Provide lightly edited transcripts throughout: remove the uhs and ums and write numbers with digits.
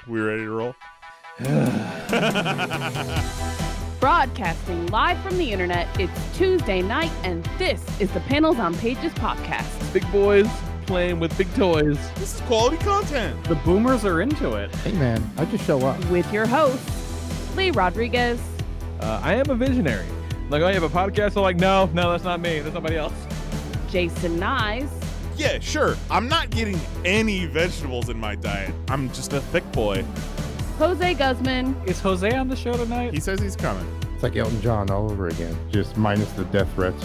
We ready to roll? Broadcasting live from the internet, it's Tuesday night, and this is the Panels on Pages podcast. Big boys playing with big toys. This is quality content. The boomers are into it. Hey man, I just show up. With your hosts, Lee Rodriguez, I am a visionary. Like, oh, you have a podcast? I'm like, no, that's not me. That's somebody else. Jason Nyes, Yeah, sure. I'm not getting any vegetables in my diet. I'm just a thick boy. Jose Guzman, Is Jose on the show tonight? He says he's coming. It's like Elton John all over again, just minus the death threats.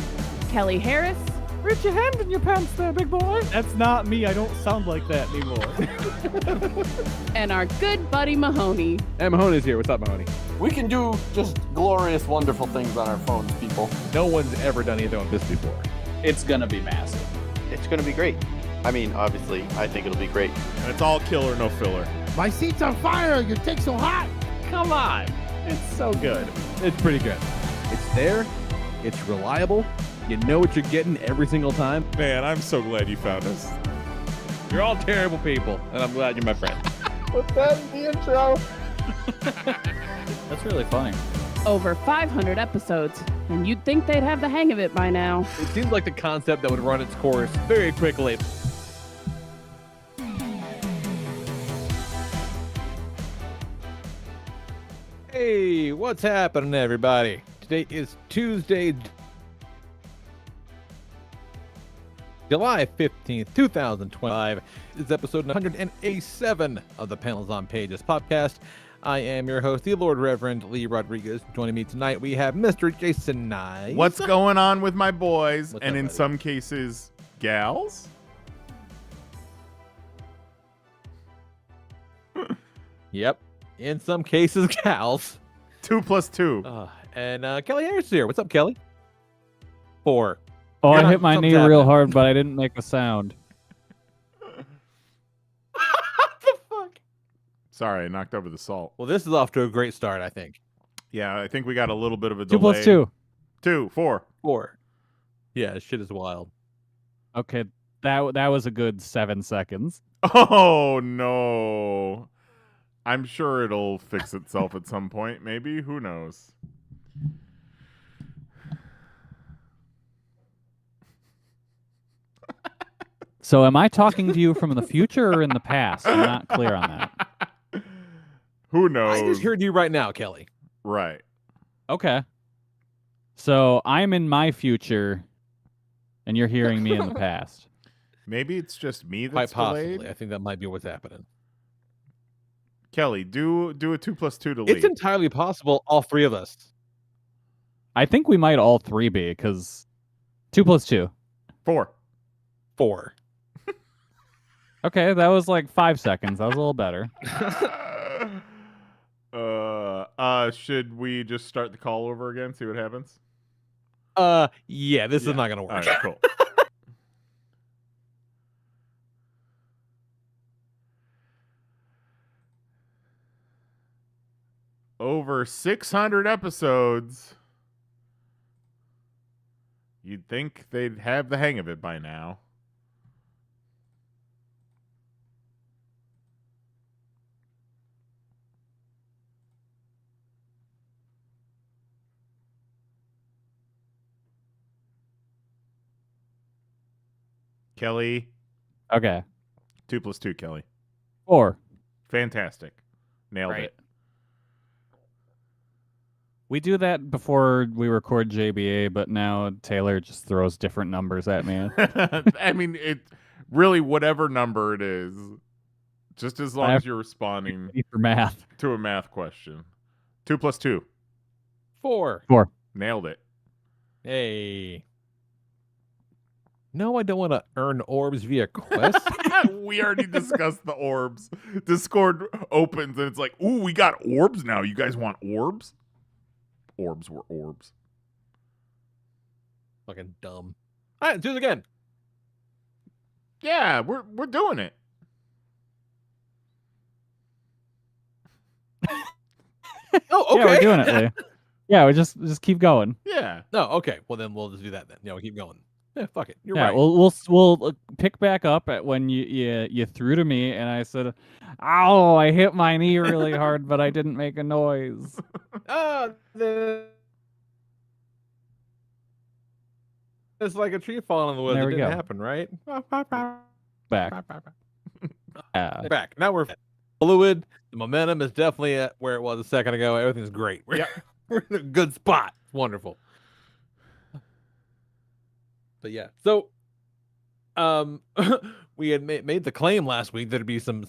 Kelly Harris, Reach your hand in your pants there, big boy. That's not me. I don't sound like that anymore. and our good buddy Mahoney. Hey, Mahoney's here. What's up, Mahoney? We can do just glorious, wonderful things on our phones, people. No one's ever done anything like this before. It's gonna be massive. It's going to be great. I mean, obviously, I think it'll be great. And it's all killer, no filler. My seat's on fire! Your dick's so hot! Come on. It's so good. It's pretty good. It's there. It's reliable. You know what you're getting every single time. Man, I'm so glad you found us. You're all terrible people, and I'm glad you're my friend. Put that in the intro. That's really funny. Over 500 episodes, and you'd think they'd have the hang of it by now. It seems like the concept that would run its course very quickly. Hey, what's happening, everybody? Today is Tuesday, July 15th, 2025. This is episode 187 of the Panels on Pages podcast. I am your host, the Lord Reverend Lee Rodriguez. Joining me tonight, we have Mr. Jason Nye. What's going on with my boys? What's and up, in buddy? some cases, gals? Yep. In some cases, gals. 2 plus 2. And Kelly Harris is here. What's up, Kelly? 4. Oh, You're I not- hit my something's knee real happening. hard, but I didn't make a sound. Sorry, I knocked over the salt. Well, this is off to a great start, I think. Yeah, I think we got a little bit of a 2 delay. plus 2. 2, 4. 4. Yeah, this shit is wild. Okay, that was a good 7 seconds. Oh, no. I'm sure it'll fix itself at some point, maybe. Who knows? So am I talking to you from the future or in the past? I'm not clear on that. Who I knows? just heard you right now, Kelly. Right. Okay. So I'm in my future, and you're hearing me in the past. Maybe it's just me Quite that's possibly. delayed. I think that might be what's happening. Kelly, do a 2 plus 2 to lead. It's entirely possible, all three of us. I think we might all three be, because 2 plus 2. 4. 4. Okay, that was like 5 seconds. That was a little better. Should we just start the call over again? See what happens. Yeah, this Yeah. is not gonna work. All right, cool. Over 600 episodes. You'd think they'd have the hang of it by now. Kelly, Okay. 2 plus 2, Kelly. 4. Fantastic. Nailed Right. it. We do that before we record JBA, but now Taylor just throws different numbers at me. I mean, it really, whatever number it is, just as long as you're responding For math. to a math question. 2 plus 2. 4. 4. Nailed it. Hey. No, I don't want to earn orbs via quest. We already discussed the orbs. Discord opens and it's like, ooh, we got orbs now. You guys want orbs? Orbs were orbs. Fucking dumb. All right, do it again. Yeah, we're doing it. Oh, okay. Yeah, we're doing it, Lee. Yeah, we just keep going. Yeah. No, okay. Well, then we'll just do that then. Yeah, we'll keep going. Yeah, fuck it. You're Yeah, right. we'll pick back up at when you threw to me and I said, "Ow, I hit my knee really hard, but I didn't make a noise." It's like a tree falling in the woods. There It we didn't go. happen, right? Back. Yeah. Back. Now we're fluid. The momentum is definitely at where it was a second ago. Everything's great. We're in a good spot. Wonderful. But yeah, so we had made the claim last week there'd be some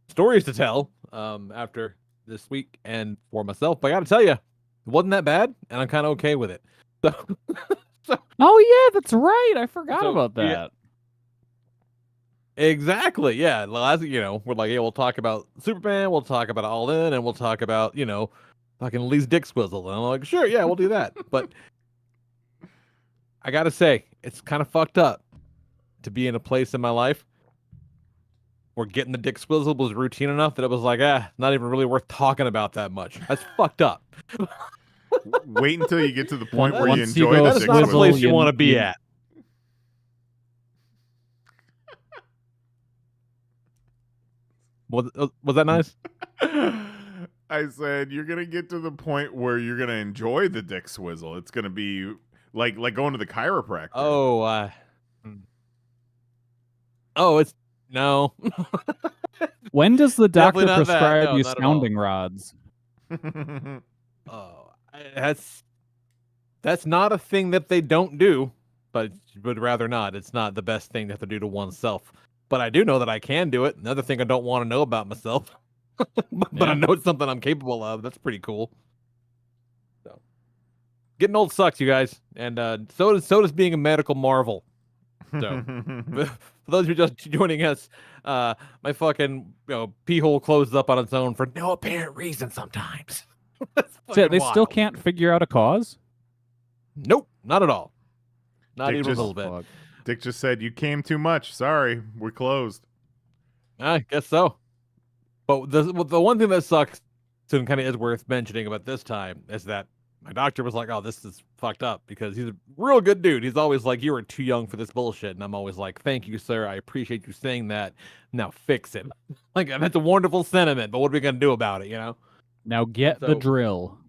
stories to tell after this week and for myself. But I got to tell you, it wasn't that bad, and I'm kind of okay with it. So Oh yeah, that's right. I forgot So, about yeah. that. exactly, yeah. Last, we're like, yeah, we'll talk about Superman, we'll talk about All In, and we'll talk about fucking Lee's dick swizzle. And I'm like, sure, yeah, we'll do that. But I gotta say, it's kind of fucked up to be in a place in my life where getting the dick swizzle was routine enough that it was like, not even really worth talking about that much. That's fucked up. Wait until you get to the point where you Once you enjoy go the That's dick not a swizzle, place swizzle. you want to be at. Was that nice? I said you're gonna get to the point where you're gonna enjoy the dick swizzle. It's gonna be like going to the chiropractor. It's no. When does the doctor Definitely not that. prescribe No, you not at all. sounding rods? That's not a thing that they don't do, but would rather not. It's not the best thing to have to do to oneself. But I do know that I can do it. Another thing I don't want to know about myself, but I know it's something I'm capable of. That's pretty cool. So, getting old sucks, you guys, and so does being a medical marvel. So, for those who are just joining us, my fucking pee hole closes up on its own for no apparent reason sometimes. That's So fucking they still wild. can't figure out a cause? Nope, not at all. Not Dick even just- a little bit. Fuck. Dick just said you came too much. Sorry, we're closed. I guess so. But the one thing that sucks and kind of is worth mentioning about this time is that my doctor was like, "Oh, this is fucked up," because he's a real good dude. He's always like, "You are too young for this bullshit," and I'm always like, "Thank you, sir. I appreciate you saying that. Now fix it." Like, that's a wonderful sentiment, but what are we gonna do about it? Now get the So- drill.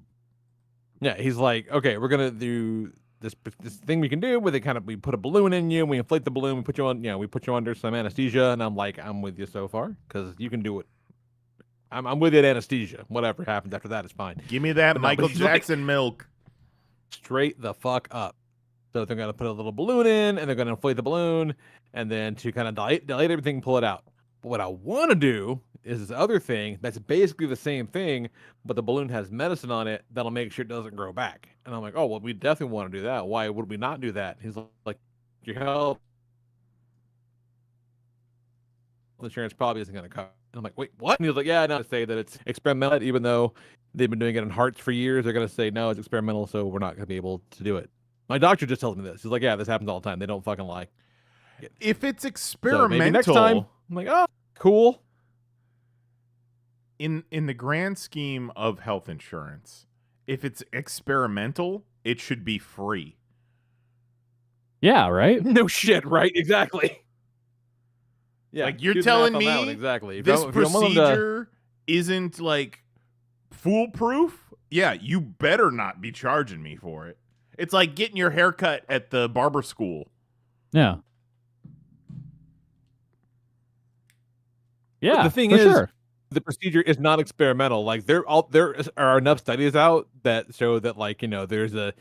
Yeah, he's like, "Okay, we're gonna do this thing we can do where we put a balloon in you, and we inflate the balloon, we put you on, we put you under some anesthesia," and I'm like, "I'm with you so far because you can do it. I'm with you at anesthesia. Whatever happens after that is fine." Give me that But no, Michael but he's like- Jackson milk. Straight the fuck up. So they're gonna put a little balloon in, and they're gonna inflate the balloon, and then to kind of dilate everything, pull it out. But what I want to do is this other thing that's basically the same thing, but the balloon has medicine on it that'll make sure it doesn't grow back. And I'm like, "Oh, well, we definitely want to do that. Why would we not do that?" He's like, "Your health insurance probably isn't gonna cover." And I'm like, "Wait, what?" And he was like, "Yeah, no, I say that it's experimental, even though they've been doing it in hearts for years. They're gonna say no, it's experimental, so we're not gonna be able to do it." My doctor just tells me this. He's like, "Yeah, this happens all the time. They don't fucking lie." If it's So experimental, maybe next time, I'm like, "Oh, cool." in the grand scheme of health insurance, if it's experimental, it should be free. Yeah, right? No shit, right? Exactly. Yeah, Like, you're do the math telling on that one, me exactly. If This you don't want them to- procedure isn't like foolproof. Yeah, you better not be charging me for it. It's like getting your haircut at the barber school. Yeah. Yeah, the thing for is, sure. the procedure is not experimental. Like there are enough studies out that show that there's an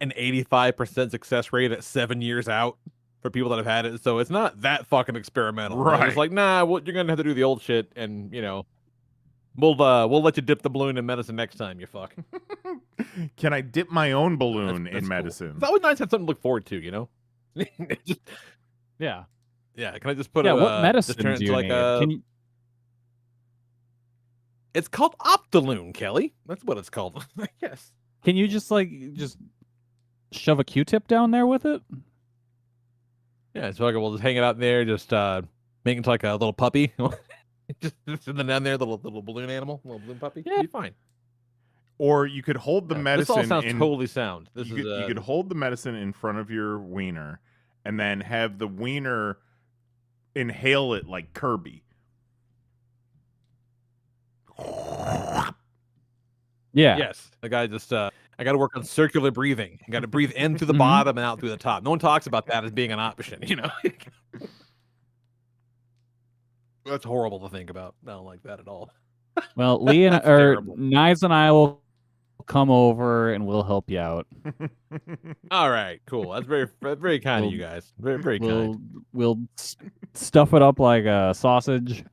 85% success rate at 7 years out for people that have had it. So it's not that fucking experimental. Right. It's like, nah, well, you're gonna have to do the old shit, and we'll let you dip the balloon in medicine next time. You fuck. Can I dip my own balloon That's in cool. medicine? It's always nice to have something to look forward to. Just, Yeah. yeah. Can I just put Yeah, a what medicine just turn it do into you like need? a? Can you, It's called Optaloon, Kelly. That's what it's called. Yes. can you just shove a Q-tip down there with it? Yeah, so we'll just hang it out there, just make it like a little puppy. just sitting down there, little balloon animal, little balloon puppy. Yeah. Be fine. Or you could hold the medicine. This all sounds totally sound. You could hold the medicine in front of your wiener, and then have the wiener inhale it like Kirby. Yeah. Yes, the guy just. I got to work on circular breathing. I got to breathe in through the bottom and out through the top. No one talks about that as being an option. That's horrible to think about. I don't like that at all. Well, Lee and Knives and I will come over and we'll help you out. All right, cool. That's very kind of you guys. Very kind. We'll stuff it up like a sausage.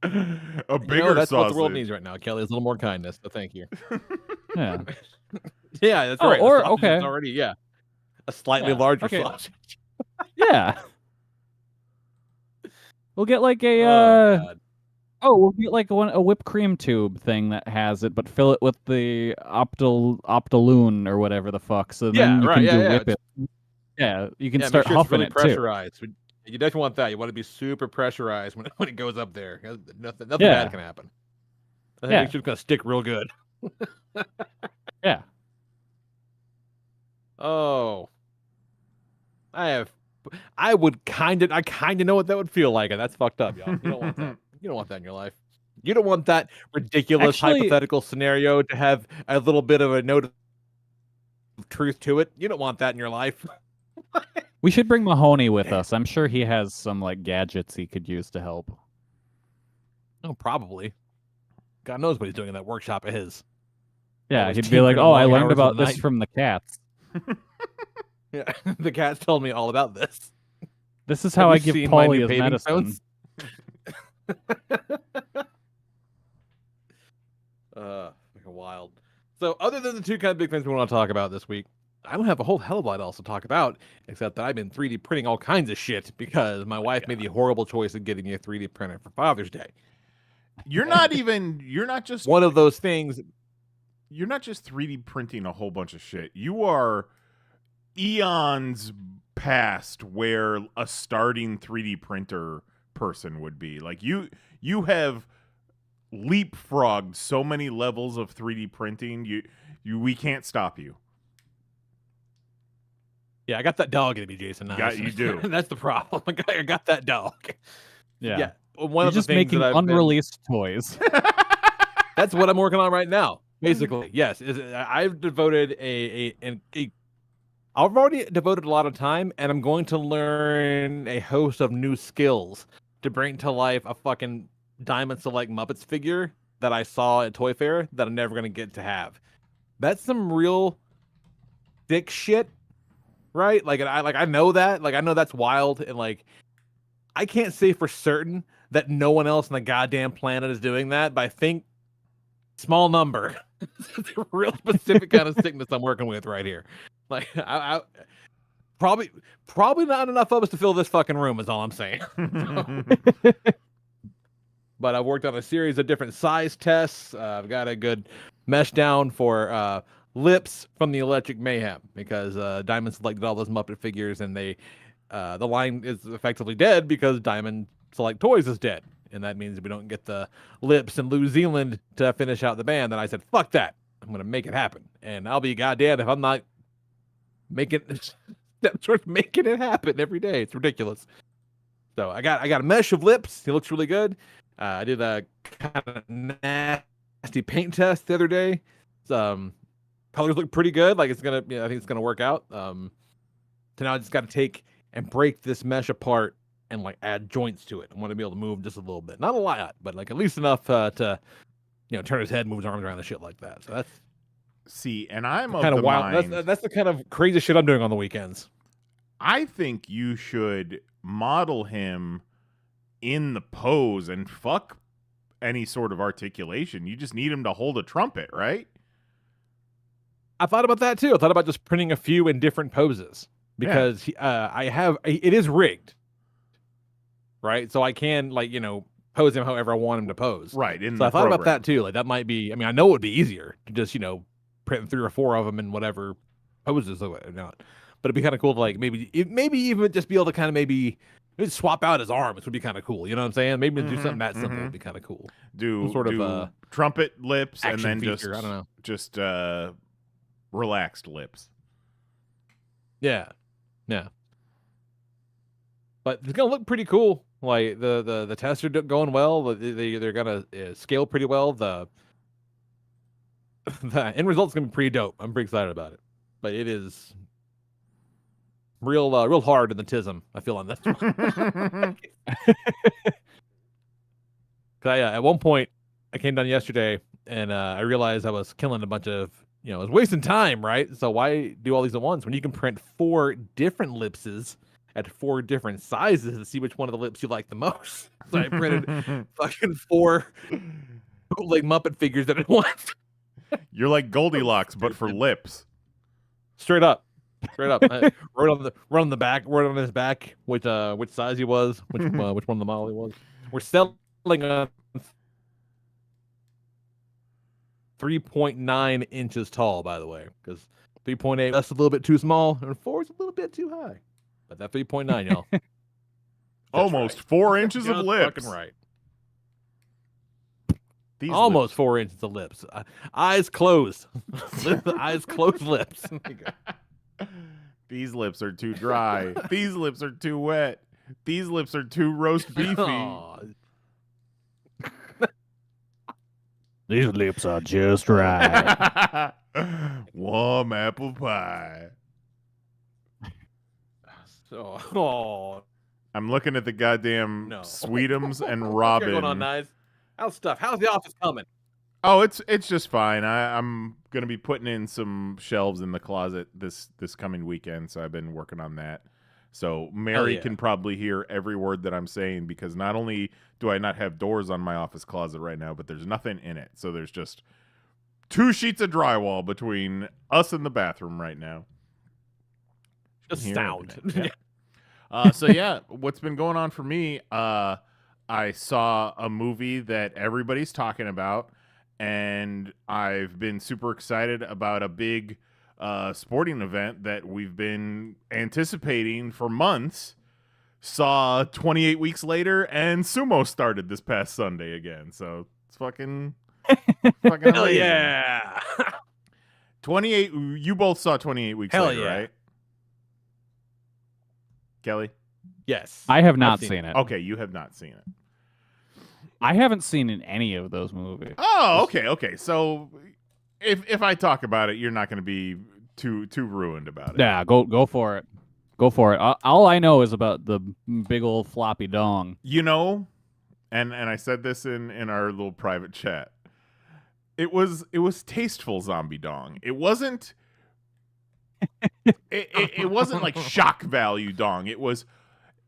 A bigger that's sausage. what the world needs right now, Kelly. Is a little more kindness. So thank you. Yeah. Yeah, that's right. Or the sausage okay. is already a slightly larger sausage. Yeah. We'll get like a God. we'll get like a whipped cream tube thing that has it, but fill it with the optaloon or whatever the fuck. So then you can whip it. Yeah, you can start huffing really it pressurized. too. You definitely want that. You want to be super pressurized when it goes up there. Nothing bad can happen. I think it's just gonna stick real good. Yeah. Oh. I kind of know what that would feel like, and that's fucked up, y'all. You don't want that. You don't want that in your life. You don't want that ridiculous hypothetical scenario to have a little bit of a note of truth to it. You don't want that in your life. We should bring Mahoney with us. I'm sure he has some like gadgets he could use to help. Oh, probably. God knows what he's doing in that workshop of his. Yeah, Always he'd be like, "Oh, I learned about this night. from the cats. Yeah, the cats told me all about this. This is how I give Paulie his medicine." Wild. So, other than the two kind of big things we want to talk about this week, I don't have a whole hell of a lot else to talk about, except that I've been 3D printing all kinds of shit because my wife made the horrible choice of getting me a 3D printer for Father's Day. You're not just one of those things. You're not just 3D printing a whole bunch of shit. You are eons past where a starting 3D printer person would be. Like you have leapfrogged so many levels of 3D printing. We can't stop you. Yeah, I got that dog in me, Jason. You do. That's the problem. I got that dog. Yeah. One You're of the just things making that unreleased toys. That's what I'm working on right now. Basically, yes. I've devoted I've already devoted a lot of time, and I'm going to learn a host of new skills to bring to life a fucking Diamond Select Muppets figure that I saw at Toy Fair that I'm never going to get to have. That's some real thick shit, right? I know that. Like, I know that's wild, and like, I can't say for certain that no one else on the goddamn planet is doing that, but I think small number. It's a real specific kind of sickness I'm working with right here. Like, I probably not enough of us to fill this fucking room is all I'm saying. But I've worked on a series of different size tests. I've got a good mesh down for lips from the Electric Mayhem because Diamond selected all those Muppet figures, and the line is effectively dead because Diamond Select Toys is dead. And that means we don't get the lips in New Zealand to finish out the band. And I said, fuck that. I'm going to make it happen. And I'll be goddamn if I'm not making steps towards making it happen every day. It's ridiculous. So I got a mesh of lips. He looks really good. I did a kind of nasty paint test the other day. Colors look pretty good. Like I think it's gonna work out. So now I just got to take and break this mesh apart and like add joints to it. I want to be able to move just a little bit, not a lot, but like at least enough to turn his head, move his arms around and shit like that. So that's and I'm kind of wild. That's the kind of crazy shit I'm doing on the weekends. I think you should model him in the pose and fuck any sort of articulation. You just need him to hold a trumpet, right? I thought about that too. I thought about just printing a few in different poses because it is rigged, right? So I can pose him however I want him to pose. Right. So I thought about that too. Like that might be. I mean, I know it would be easier to just print 3 or 4 of them in whatever poses or not. But it'd be kind of cool to maybe even just be able to kind of maybe Maybe swap out his arms would be kind of cool. You know what I'm saying? Maybe do something that simple would be kind of cool. Do Some sort of trumpet lips and action then feature, I don't know. just relaxed lips. Yeah. But it's gonna look pretty cool. Like the tests are going well. They're gonna scale pretty well. The end result's gonna be pretty dope. I'm pretty excited about it. But it is real hard in the tism, I feel, on this one. At one point I came down yesterday and I realized I was killing a bunch of, I was wasting time, right? So why do all these at once when you can print 4 different lipses at 4 different sizes to see which one of the lips you like the most? So I printed fucking 4 like Muppet figures at once. You're like Goldilocks, but for lips. Straight up. I wrote on his back which size he was, which one of the model he was. We're selling on 3.9 inches tall, by the way, because 3.8 that's a little bit too small, and 4 is a little bit too high. But that 3.9, y'all, almost right. 4 inches of Just lips. fucking right. These Almost lips. 4 inches of lips. Eyes closed. Eyes closed lips. There you go. These lips are too dry. These lips are too wet. These lips are too roast beefy. Aw. These lips are just right. Warm apple pie. I'm looking at the goddamn No. Sweetums and What's Robin. going on, Knives? How's stuff? How's the office coming? Oh, it's just fine. I'm gonna be putting in some shelves in the closet this coming weekend, so I've been working on that. So Mary can probably hear every word that I'm saying, because not only do I not have doors on my office closet right now, but there's nothing in it. So there's just 2 sheets of drywall between us and the bathroom right now. Just Hear sound. everything. Yeah. So yeah, what's been going on for me? I saw a movie that everybody's talking about, and I've been super excited about a big sporting event that we've been anticipating for months. Saw 28 weeks later, and sumo started this past Sunday again. So it's fucking amazing. Hell yeah. 28. You both saw 28 weeks Hell later, yeah. right? Kelly? Yes. I have not I've seen it. Okay, you have not seen it. I haven't seen in any of those movies. Oh, okay. So if I talk about it, you're not going to be too ruined about it. Yeah, go for it. Go for it. All I know is about the big old floppy dong. You know, and I said this in our little private chat. It was tasteful zombie dong. It wasn't it wasn't like shock value dong. It was,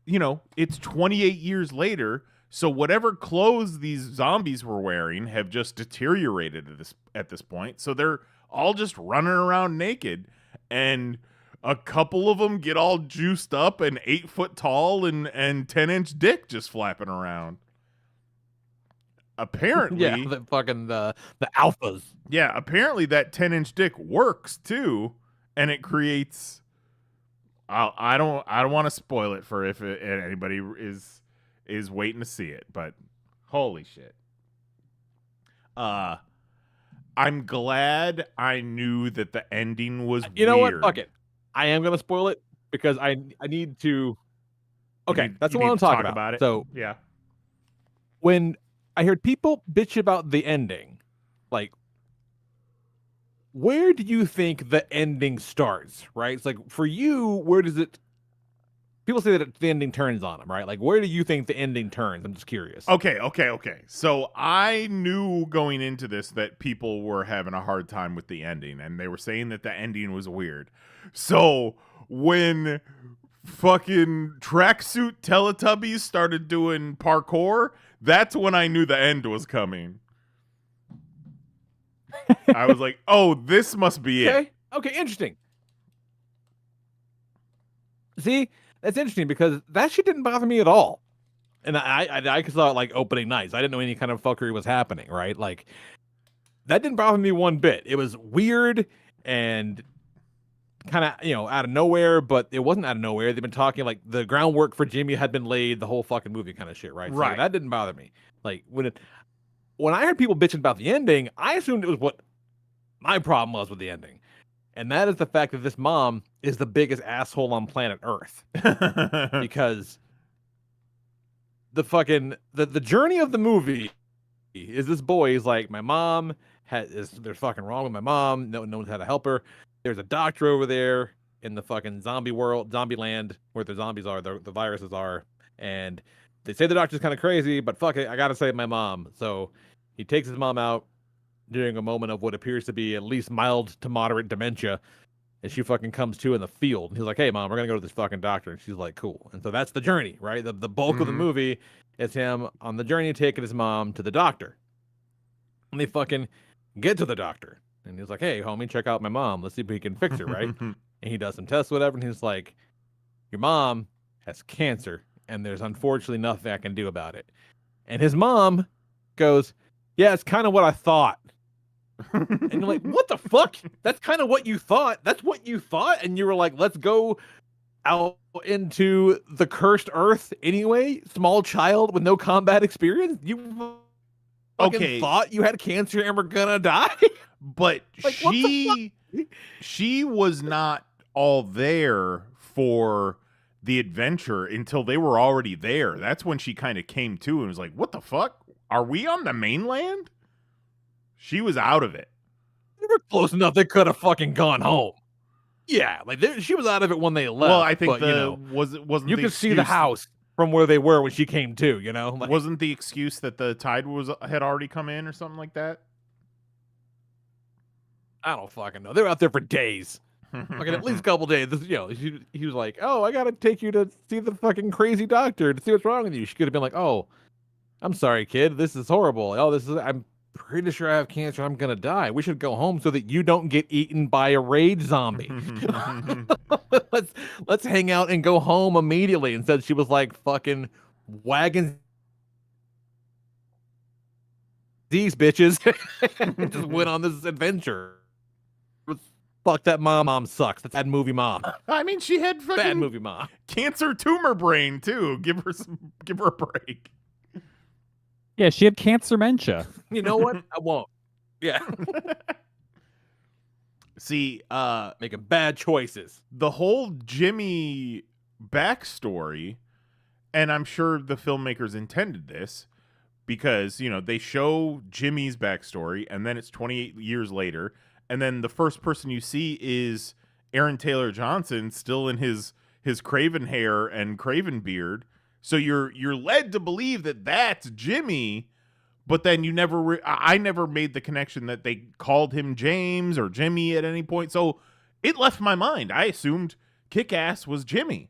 it's 28 years later, so whatever clothes these zombies were wearing have just deteriorated at this point. So they're all just running around naked, and a couple of them get all juiced up and 8 foot tall and 10-inch dick just flapping around. Apparently, Yeah, the fucking the alphas. Yeah, apparently that 10-inch dick works too, and it creates. I don't want to spoil it for if anybody is waiting to see it, but holy shit. I'm glad I knew that the ending was You know weird. what? Fuck it. I am gonna spoil it because I need to. Okay, that's you what need I'm to talking talk about. it. So Yeah. when I heard people bitch about the ending, like, where do you think the ending starts? Right? It's like, for you, where does it? People say that the ending turns on them, right? Like, where do you think the ending turns? I'm just curious. Okay. So I knew going into this that people were having a hard time with the ending, and they were saying that the ending was weird. So when fucking tracksuit Teletubbies started doing parkour, that's when I knew the end was coming. I was like, oh, this must be it. Okay, interesting. See, that's interesting because that shit didn't bother me at all. And I saw it like opening nights. I didn't know any kind of fuckery was happening, right? Like, that didn't bother me one bit. It was weird and kind of, out of nowhere, but it wasn't out of nowhere. They've been talking, like, the groundwork for Jimmy had been laid the whole fucking movie kind of shit, right? So, Right. like, that didn't bother me. Like, when I heard people bitching about the ending, I assumed it was what my problem was with the ending. And that is the fact that this mom is the biggest asshole on planet Earth. Because the journey of the movie is this boy is like, my mom there's fucking wrong with my mom. No one's had to help her. There's a doctor over there in the fucking zombie land where the zombies are, the viruses are. And they say the doctor's kind of crazy, but fuck it, I gotta save my mom. So he takes his mom out during a moment of what appears to be at least mild to moderate dementia. And she fucking comes to in the field. And he's like, hey, mom, we're going to go to this fucking doctor. And she's like, cool. And so that's the journey, right? The bulk of the movie is him on the journey taking his mom to the doctor. And they fucking get to the doctor. And he's like, hey, homie, check out my mom. Let's see if we can fix her, right? And he does some tests, whatever. And he's like, your mom has cancer. And there's unfortunately nothing I can do about it. And his mom goes, yeah, it's kind of what I thought. And you're like, what the fuck? That's kind of what you thought. That's what you thought. And you were like, let's go out into the cursed earth anyway. Small child with no combat experience. You fucking thought you had cancer and were gonna die. But like, she was not all there for the adventure until they were already there. That's when she kind of came to and was like, what the fuck? Are we on the mainland? She was out of it. They were close enough they could have fucking gone home. Yeah, like she was out of it when they left. Well, I think but, wasn't you could see the house from where they were when she came to. Like, wasn't the excuse that the tide had already come in or something like that? I don't fucking know. They were out there for days, like at least a couple days. He was like, "Oh, I gotta take you to see the fucking crazy doctor to see what's wrong with you." She could have been like, "Oh, I'm sorry, kid. This is horrible. I'm pretty sure I have cancer. I'm gonna die. We should go home so that you don't get eaten by a rage zombie. Let's hang out and go home immediately." Instead, she was like fucking wagging these bitches and just went on this adventure. Fuck that mom. Mom sucks. That's bad movie mom. I mean, she had fucking bad movie mom. Cancer tumor brain too. Give her a break. Yeah, she had cancer-mentia. You know what? I won't. Yeah. See, making bad choices. The whole Jimmy backstory, and I'm sure the filmmakers intended this because, they show Jimmy's backstory and then it's 28 years later. And then the first person you see is Aaron Taylor Johnson still in his Craven hair and Craven beard. So you're led to believe that that's Jimmy, but then you I never made the connection that they called him James or Jimmy at any point. So it left my mind. I assumed Kick-Ass was Jimmy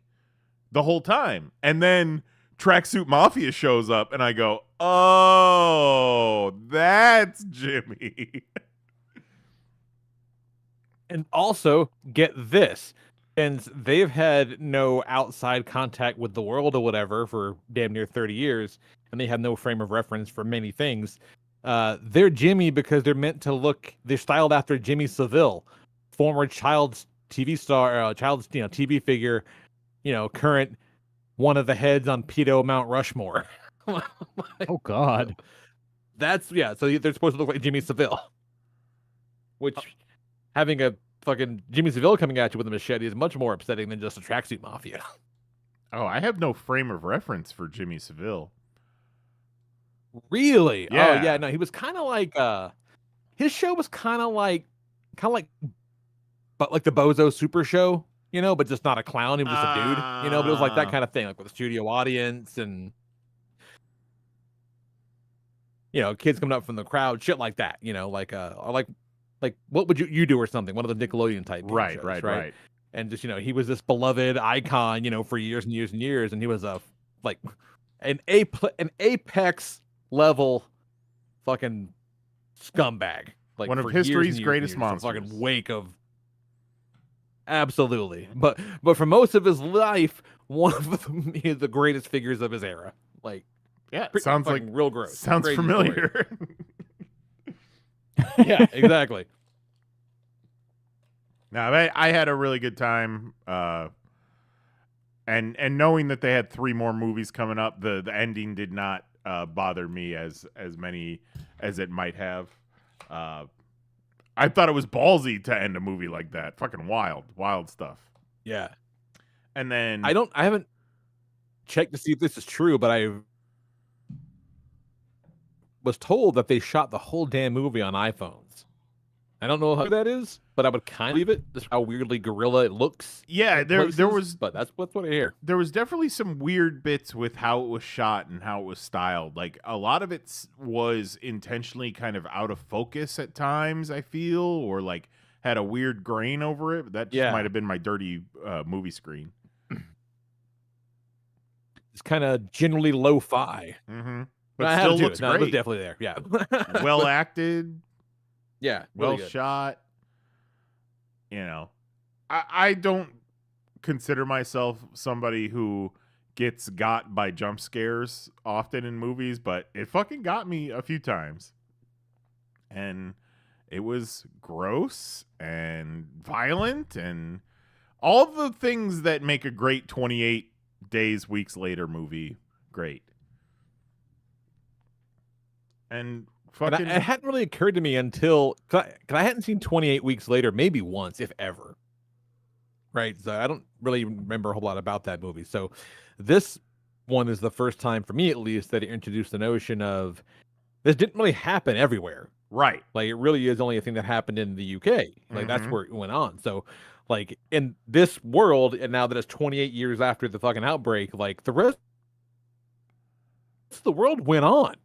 the whole time. And then Tracksuit Mafia shows up and I go, oh, that's Jimmy. And also, get this. Since they've had no outside contact with the world or whatever for damn near 30 years, and they have no frame of reference for many things, they're Jimmy because they're styled after Jimmy Savile, former child's TV star, TV figure, current one of the heads on Pedo Mount Rushmore. Oh, God. So they're supposed to look like Jimmy Savile. Which, having a fucking Jimmy Savile coming at you with a machete is much more upsetting than just a Tracksuit Mafia. Oh, I have no frame of reference for Jimmy Savile. Really? Yeah. Oh, yeah. No, he was kind of like his show was kind of like but like the Bozo Super Show, but just not a clown. He was just a dude, but it was like that kind of thing, like with a studio audience and kids coming up from the crowd, shit like that, like what would you do or something? One of the Nickelodeon type shows, right? And just he was this beloved icon, for years and years and years, and he was an apex level fucking scumbag, like one of for years history's and years greatest and years, monsters. fucking wake of absolutely, but for most of his life, one of the greatest figures of his era. Like, yeah, sounds like real gross. Sounds Crazy familiar. Yeah, exactly. No, I had a really good time. And knowing that they had 3 more movies coming up, the ending did not bother me as many as it might have. I thought it was ballsy to end a movie like that. Fucking wild stuff. Yeah. And then I haven't checked to see if this is true, but I was told that they shot the whole damn movie on iPhones. I don't know how that is, but I would kind of believe it. Just how weirdly gorilla it looks. Yeah, there was, but that's what I hear. There was definitely some weird bits with how it was shot and how it was styled. Like a lot of it was intentionally kind of out of focus at times, I feel, or like had a weird grain over it. But that just might have been my dirty movie screen. It's kind of generally lo-fi. Mm-hmm. But still looks great. It was definitely there. Yeah. Well acted. Yeah. Well shot. You know, I don't consider myself somebody who gets got by jump scares often in movies, but it fucking got me a few times. And it was gross and violent and all the things that make a great 28 Days, Weeks Later movie great. And fucking... it hadn't really occurred to me until... Cause I hadn't seen 28 Weeks Later maybe once, if ever. Right? So I don't really remember a whole lot about that movie. So this one is the first time, for me at least, that it introduced the notion of this didn't really happen everywhere. Right. Like, it really is only a thing that happened in the UK. Like, that's where it went on. So, like, in this world, and now that it's 28 years after the fucking outbreak, like, the rest of the world went on.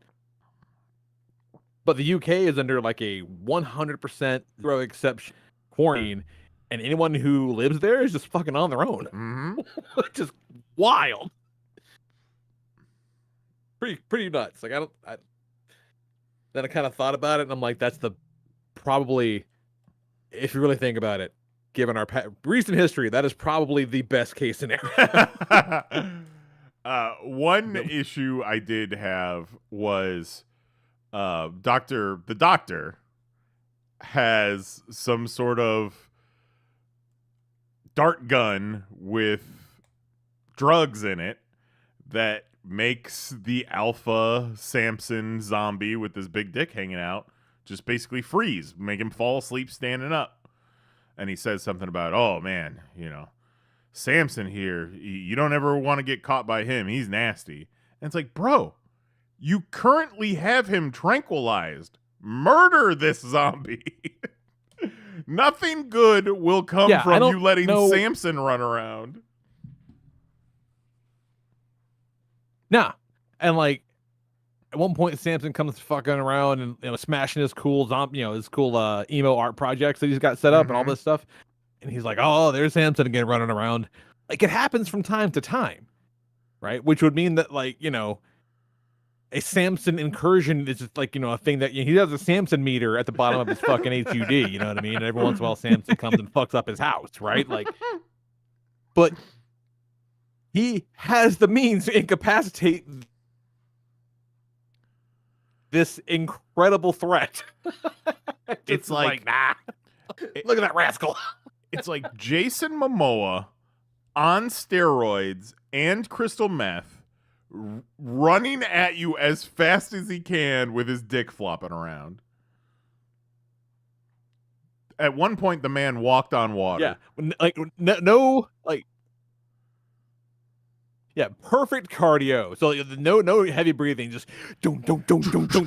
But the UK is under, like, a 100% zero exception quarantine, and anyone who lives there is just fucking on their own. Which is wild. Pretty nuts. Like, then I kind of thought about it, and I'm like, that's probably, if you really think about it, given our recent history, that is probably the best case scenario. One issue I did have was the doctor has some sort of dart gun with drugs in it that makes the alpha Samson zombie with his big dick hanging out just basically freeze, make him fall asleep standing up. And he says something about, oh man, you know, Samson here, you don't ever want to get caught by him. He's nasty. And it's like, bro, you currently have him tranquilized. Murder this zombie. Nothing good will come from you letting Samson run around. Nah. And like at one point Samson comes fucking around and, you know, smashing his cool his cool emo art projects that he's got set up and all this stuff. And he's like, oh, there's Samson again running around. Like, it happens from time to time. Right? Which would mean that, like, you know, a Samson incursion is just like, you know, a thing that, you know, he has a Samson meter at the bottom of his fucking HUD, you know what I mean? And every once in a while Samson comes and fucks up his house, right? Like, but he has the means to incapacitate this incredible threat. It's like, nah. Look at that rascal. It's like Jason Momoa on steroids and crystal meth running at you as fast as he can with his dick flopping around. At one point, the man walked on water. Yeah, like no, like, yeah, perfect cardio. So no heavy breathing. Just don't,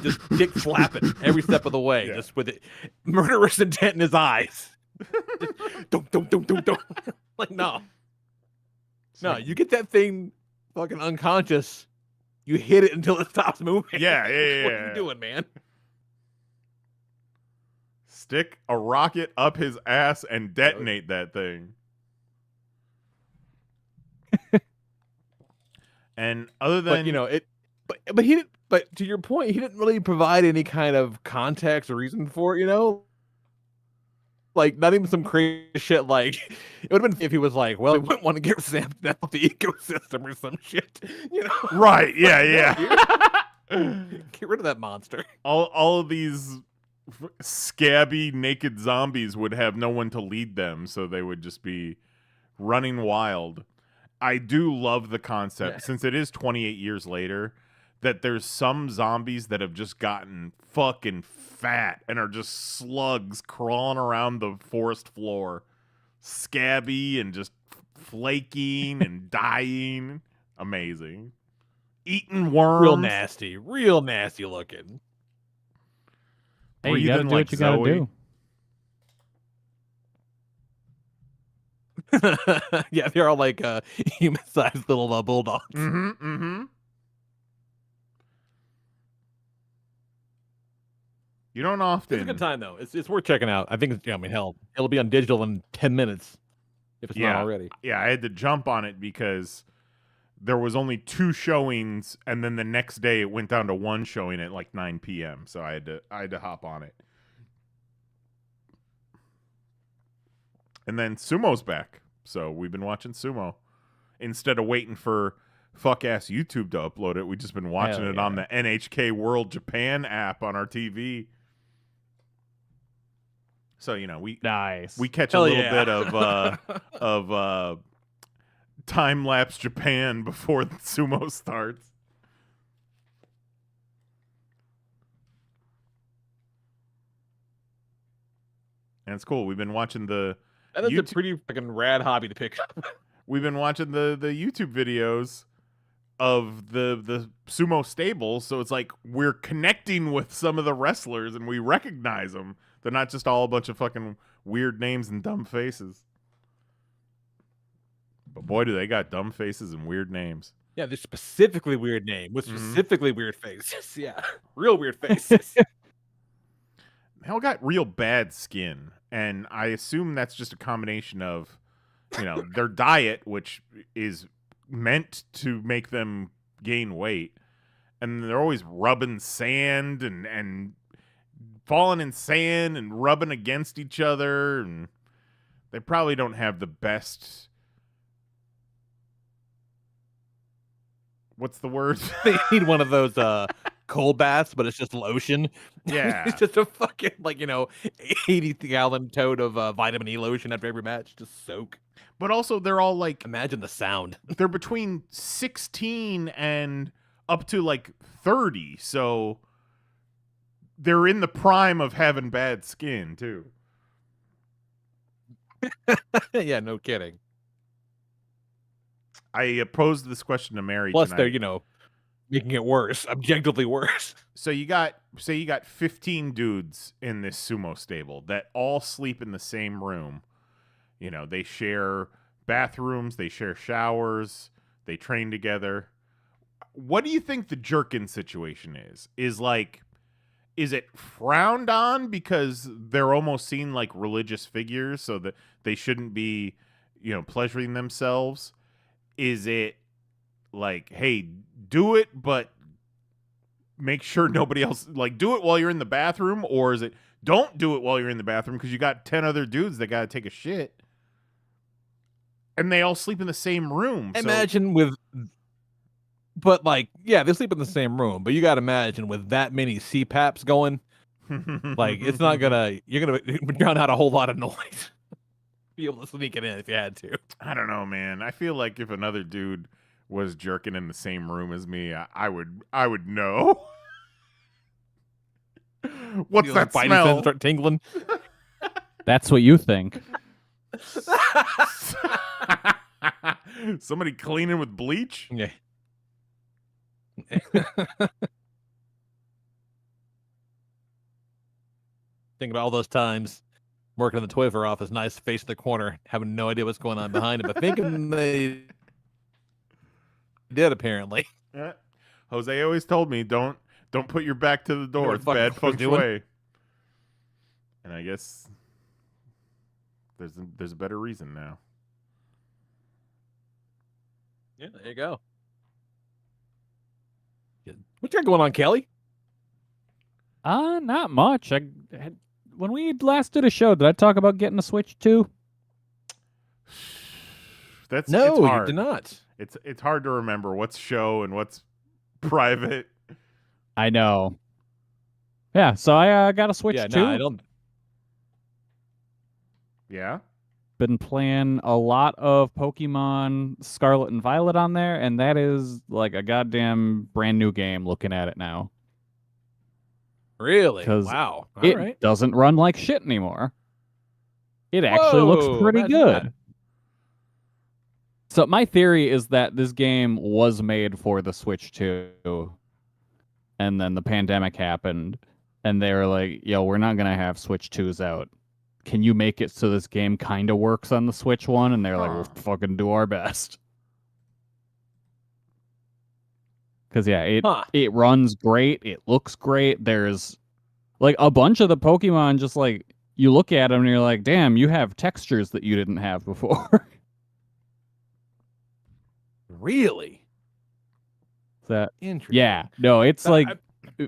just dick flapping every step of the way. Yeah. Just with it, murderous intent in his eyes. Don't. Like, no. You get that thing fucking unconscious. You hit it until it stops moving. Yeah. What are you doing, man? Stick a rocket up his ass and detonate that thing. And other than, but, you know, but he didn't. But to your point, he didn't really provide any kind of context or reason for it. You know. Like, not even some crazy shit. Like, it would have been if he was like, well, we wouldn't want to get Samson out the ecosystem or some shit, you know? Right, yeah. Get rid of that monster. All of these scabby, naked zombies would have no one to lead them, so they would just be running wild. I do love the concept, since it is 28 years later, that there's some zombies that have just gotten fucking fat and are just slugs crawling around the forest floor, scabby and just flaking and dying. Amazing. Eating worms. Real nasty looking. Hey, you gotta do what you gotta do. Yeah, they're all like human-sized little bulldogs. Mm-hmm, mm-hmm. You don't often. It's a good time though. It's worth checking out. I think it's, I mean, hell, it'll be on digital in 10 minutes if it's not already. Yeah, I had to jump on it because there was only 2 showings, and then the next day it went down to 1 showing at like 9 p.m. So I had to hop on it. And then Sumo's back, so we've been watching Sumo instead of waiting for fuck-ass YouTube to upload it. We've just been watching it on the NHK World Japan app on our TV. So, you know, we catch a little bit of time-lapse Japan before the Sumo starts. And it's cool. We've been watching the... That is a pretty fucking rad hobby to pick up. We've been watching the YouTube videos of the sumo stable, so it's like we're connecting with some of the wrestlers and we recognize them. They're not just all a bunch of fucking weird names and dumb faces. But boy, do they got dumb faces and weird names. Yeah, they're specifically weird name with specifically weird faces. Yeah, real weird faces. They all got real bad skin, and I assume that's just a combination of, you know, their diet, which is meant to make them gain weight, and they're always rubbing sand and falling in sand and rubbing against each other, and they probably don't have the best... What's the word? They need one of those cold baths, but it's just lotion. Yeah. It's just a fucking, like, you know, 80-gallon tote of vitamin E lotion after every match. Just soak. But also, they're all like... Imagine the sound. They're between 16 and up to like 30, so they're in the prime of having bad skin, too. Yeah, no kidding. I posed this question to Mary Plus, tonight. they're, you know, making it worse, objectively worse. So you got 15 dudes in this sumo stable that all sleep in the same room. You know, they share bathrooms, they share showers, they train together. What do you think the jerkin situation is? Is it frowned on because they're almost seen like religious figures, so that they shouldn't be, you know, pleasuring themselves? Is it like, hey, do it, but make sure nobody else, like, do it while you're in the bathroom? Or is it, don't do it while you're in the bathroom because you got 10 other dudes that got to take a shit? And they all sleep in the same room. Imagine but like, yeah, they sleep in the same room, but you got to imagine with that many CPAPs going, like, it's not you're going to drown out a whole lot of noise. Be able to sneak it in if you had to. I don't know, man. I feel like if another dude was jerking in the same room as me, I would know. What's that smell? Start tingling. That's what you think. Somebody cleaning with bleach? Yeah. Think about all those times working in the Toiver office, nice face in the corner, having no idea what's going on behind him, but thinking they did, apparently. Yeah. Jose always told me, don't put your back to the door. It's bad feng shui. And I guess there's a better reason now. Yeah, there you go. What you got going on, Kelly? Not much. When we last did a show, did I talk about getting a Switch too? It's no, hard. you did not. It's hard to remember what's show and what's private. I know. Yeah, so I got a Switch Yeah, too. no, I don't. Yeah. Been playing a lot of Pokemon Scarlet and Violet on there, and that is like a goddamn brand new game looking at it now. Really? 'Cause Wow. All it right. doesn't run like shit anymore. It actually looks Whoa, pretty imagine good. that. So my theory is that this game was made for the Switch 2, and then the pandemic happened, and they were like, yo, we're not going to have Switch 2s out. Can you make it so this game kind of works on the Switch 1? And they're like, we'll fucking do our best. Because, yeah, it runs great. It looks great. There's, like, a bunch of the Pokemon just, like, you look at them and you're like, damn, you have textures that you didn't have before. Really? That Interesting. Yeah, no, it's like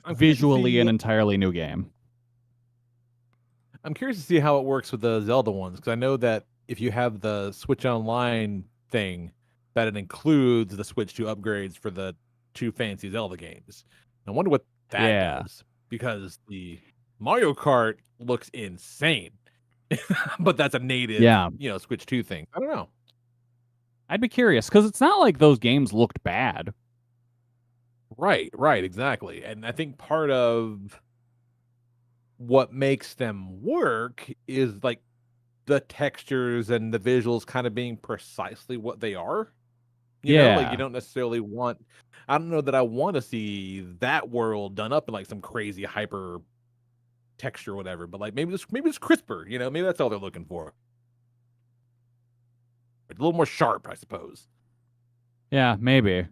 I'm visually an entirely new game. I'm curious to see how it works with the Zelda ones, because I know that if you have the Switch Online thing, that it includes the Switch 2 upgrades for the 2 fancy Zelda games. I wonder what that does, because the Mario Kart looks insane, but that's a native, Switch 2 thing. I don't know. I'd be curious, because it's not like those games looked bad. Right, exactly. And I think part of what makes them work is like the textures and the visuals kind of being precisely what they are. You know, like you don't necessarily want, I don't know that I want to see that world done up in like some crazy hyper texture or whatever, but like maybe it's crisper, maybe that's all they're looking for. A little more sharp, I suppose. Yeah, maybe.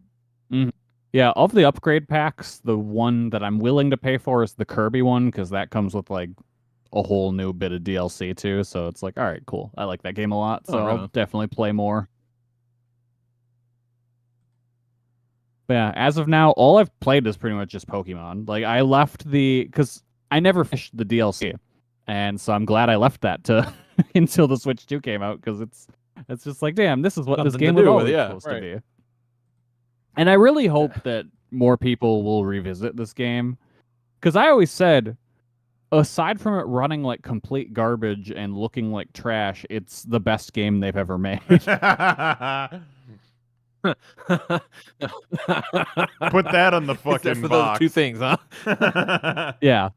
Mm-hmm. Yeah, of the upgrade packs, the one that I'm willing to pay for is the Kirby one, because that comes with like a whole new bit of DLC too. So it's like, all right, cool. I like that game a lot, so I'll definitely play more. But yeah, as of now, all I've played is pretty much just Pokemon. Like I left because I never finished the DLC, and so I'm glad I left that to until the Switch 2 came out, because it's just like, damn, this is what this game was always supposed to be. And I really hope that more people will revisit this game, because I always said, aside from it running like complete garbage and looking like trash, it's the best game they've ever made. Put that on the fucking for box. Those 2 things, huh? Yeah.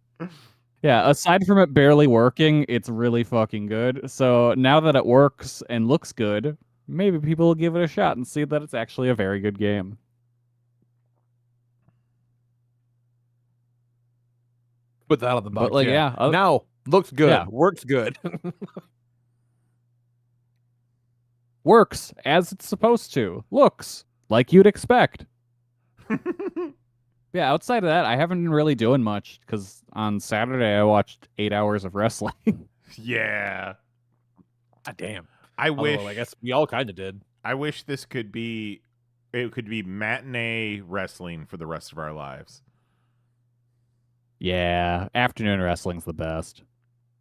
Aside from it barely working, it's really fucking good. So now that it works and looks good, maybe people will give it a shot and see that it's actually a very good game. Put that on the box. But like, now looks good, works good. Works as it's supposed to. Looks like you'd expect. Yeah, outside of that, I haven't been really doing much, because on Saturday I watched 8 hours of wrestling. Yeah. God damn. I guess we all kind of did. I wish this could be matinee wrestling for the rest of our lives. Yeah, afternoon wrestling's the best.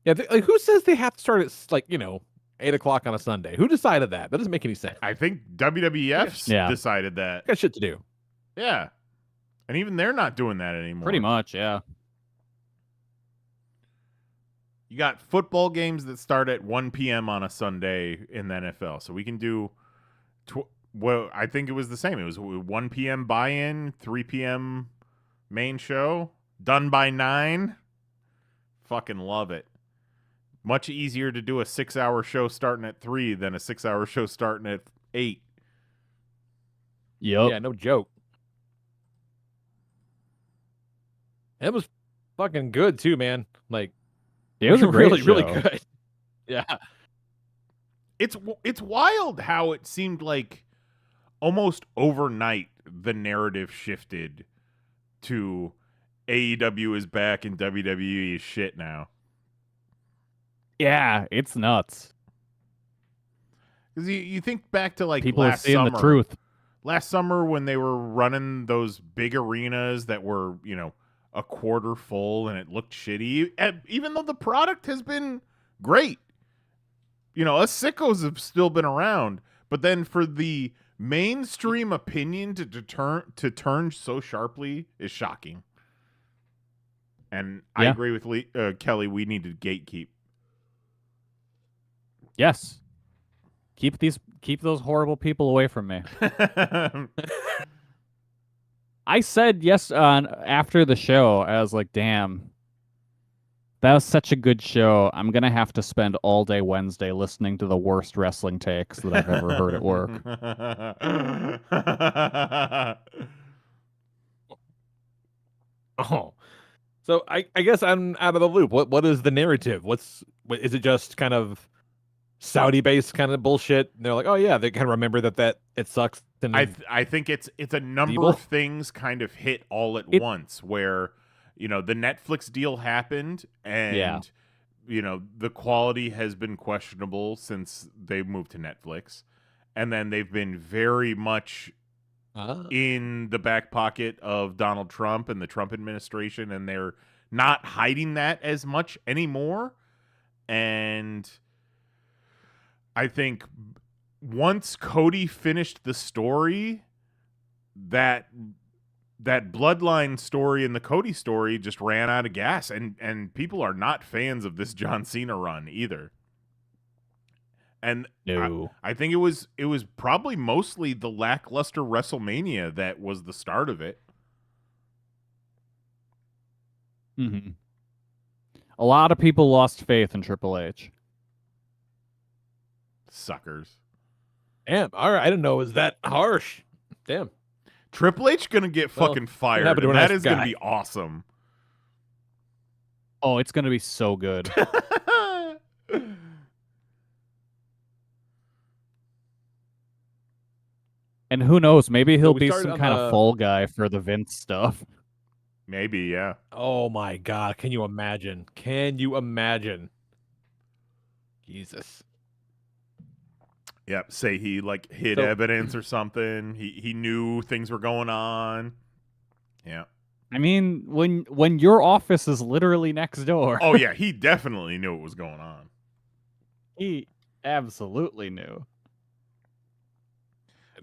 Yeah, like who says they have to start at 8:00 on a Sunday? Who decided that? That doesn't make any sense. I think WWF's decided that. Got shit to do. Yeah. And even they're not doing that anymore. Pretty much, yeah. You got football games that start at 1 p.m. on a Sunday in the NFL. So we can do, I think it was the same. It was 1 p.m. buy-in, 3 p.m. main show, done by 9. Fucking love it. Much easier to do a 6-hour show starting at 3 than a 6-hour show starting at 8. Yep. Yeah, no joke. It was fucking good too, man. Like, it was a great really, show. really good. Yeah. It's wild how it seemed like almost overnight the narrative shifted to AEW is back and WWE is shit now. Yeah, it's nuts. Because you think back to like people last are seeing summer. The truth. Last summer when they were running those big arenas that were, a quarter full and it looked shitty, even though the product has been great. Us sickos have still been around, but then for the mainstream opinion to turn so sharply is shocking. And I Yeah. agree with Kelly. We need to gatekeep. Yes. Keep those horrible people away from me. I said yes after the show. I was like, damn. That was such a good show. I'm going to have to spend all day Wednesday listening to the worst wrestling takes that I've ever heard at work. Oh. So I guess I'm out of the loop. What is the narrative? Is it just kind of Saudi based kind of bullshit? And they're like, oh yeah, they kind of remember that it sucks. And I think it's a number evil? of things kind of hit all at once where, you know, the Netflix deal happened and you know, the quality has been questionable since they moved to Netflix. And then they've been very much in the back pocket of Donald Trump and the Trump administration, and they're not hiding that as much anymore. And I think once Cody finished the story, that bloodline story and the Cody story just ran out of gas, and people are not fans of this John Cena run either. And No. I think it was probably mostly the lackluster WrestleMania that was the start of it. Mm-hmm. A lot of people lost faith in Triple H. Suckers. Damn. All right. I didn't know it was that harsh. Damn. Triple H gonna get fucking fired. happened to a And that nice is gonna guy. be awesome. Oh, it's going to be so good. And who knows? Maybe he'll we be started some on kind the- of fall guy for the Vince stuff. Maybe, yeah. Oh my God. Can you imagine? Can you imagine? Jesus. Yep. Say he like hid So- evidence or something. He knew things were going on. Yeah. I mean, when your office is literally next door. Oh yeah, he definitely knew what was going on. He absolutely knew.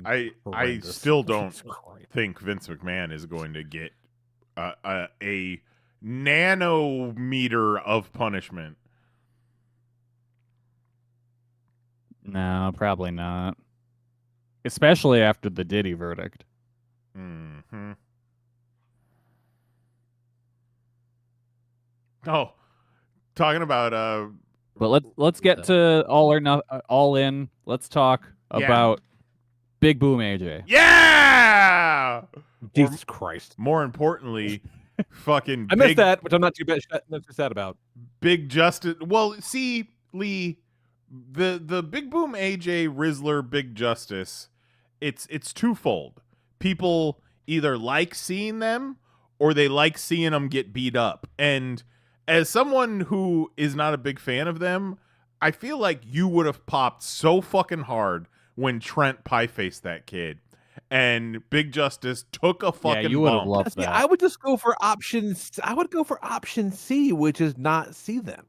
I Horrendous. still don't Jesus Christ. think Vince McMahon is going to get a nanometer of punishment. No, probably not. Especially after the Diddy verdict. Mm-hmm. Oh, talking about But let's get to all in. Let's talk Yeah. about Big Boom AJ. yeah. Jesus Christ. More importantly, fucking I missed that, which I'm not too sad about. Big Justice. Well, see, Lee, the Big Boom AJ Rizzler Big Justice, it's twofold. People either like seeing them or they like seeing them get beat up. And as someone who is not a big fan of them, I feel like you would have popped so fucking hard when Trent pie-faced that kid. And Big Justice took a fucking you would have bump. loved See, that. I would just go for options. I would go for option C, which is not see them.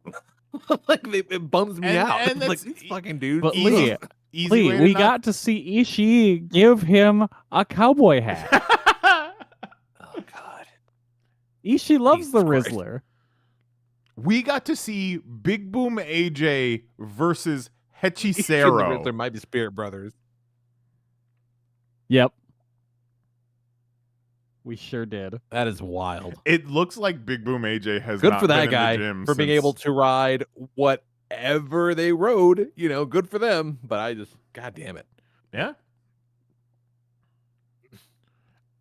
Like it bums me And- out. and Like that's- these fucking dudes. But Easy- Lee, easy Lee, way to we not- got to see Ishii give him a cowboy hat. Oh God. Ishii loves Jesus the Christ. Rizzler. We got to see Big Boom AJ versus Each of the Hechicero. Riddler might be Spirit Brothers. Yep. We sure did. That is wild. It looks like Big Boom AJ has Good not for that been guy in the gym for being since- able to ride whatever they rode. You know, good for them. But I just, God damn it. Yeah.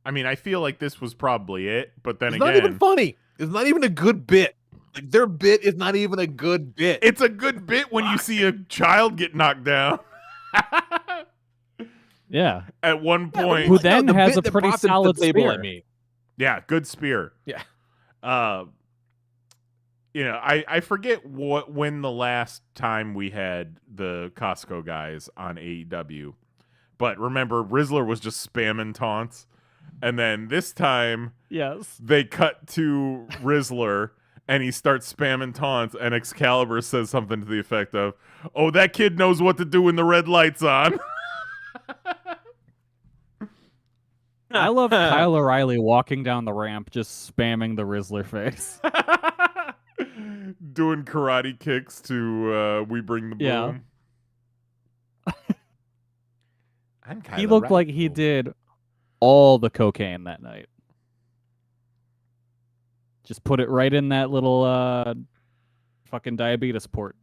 I mean, I feel like this was probably it, but then It's again, not even funny. It's not even a good bit. Like their bit is not even a good bit. it's a good bit when you see a child get knocked down. Yeah. At one Yeah, point, Who then the has bit a that pretty brought them to solid the table, I spear. mean. yeah, good spear. Yeah. You know, I forget when the last time we had the Costco guys on AEW, but remember Rizzler was just spamming taunts, and then this time Yes. they cut to Rizzler and he starts spamming taunts, and Excalibur says something to the effect of, "Oh, that kid knows what to do when the red light's on." I love Kyle O'Reilly walking down the ramp, just spamming the Rizzler face. Doing karate kicks to "We Bring the Boom." I'm He looked like he did all the cocaine that night. Just put it right in that little fucking diabetes port.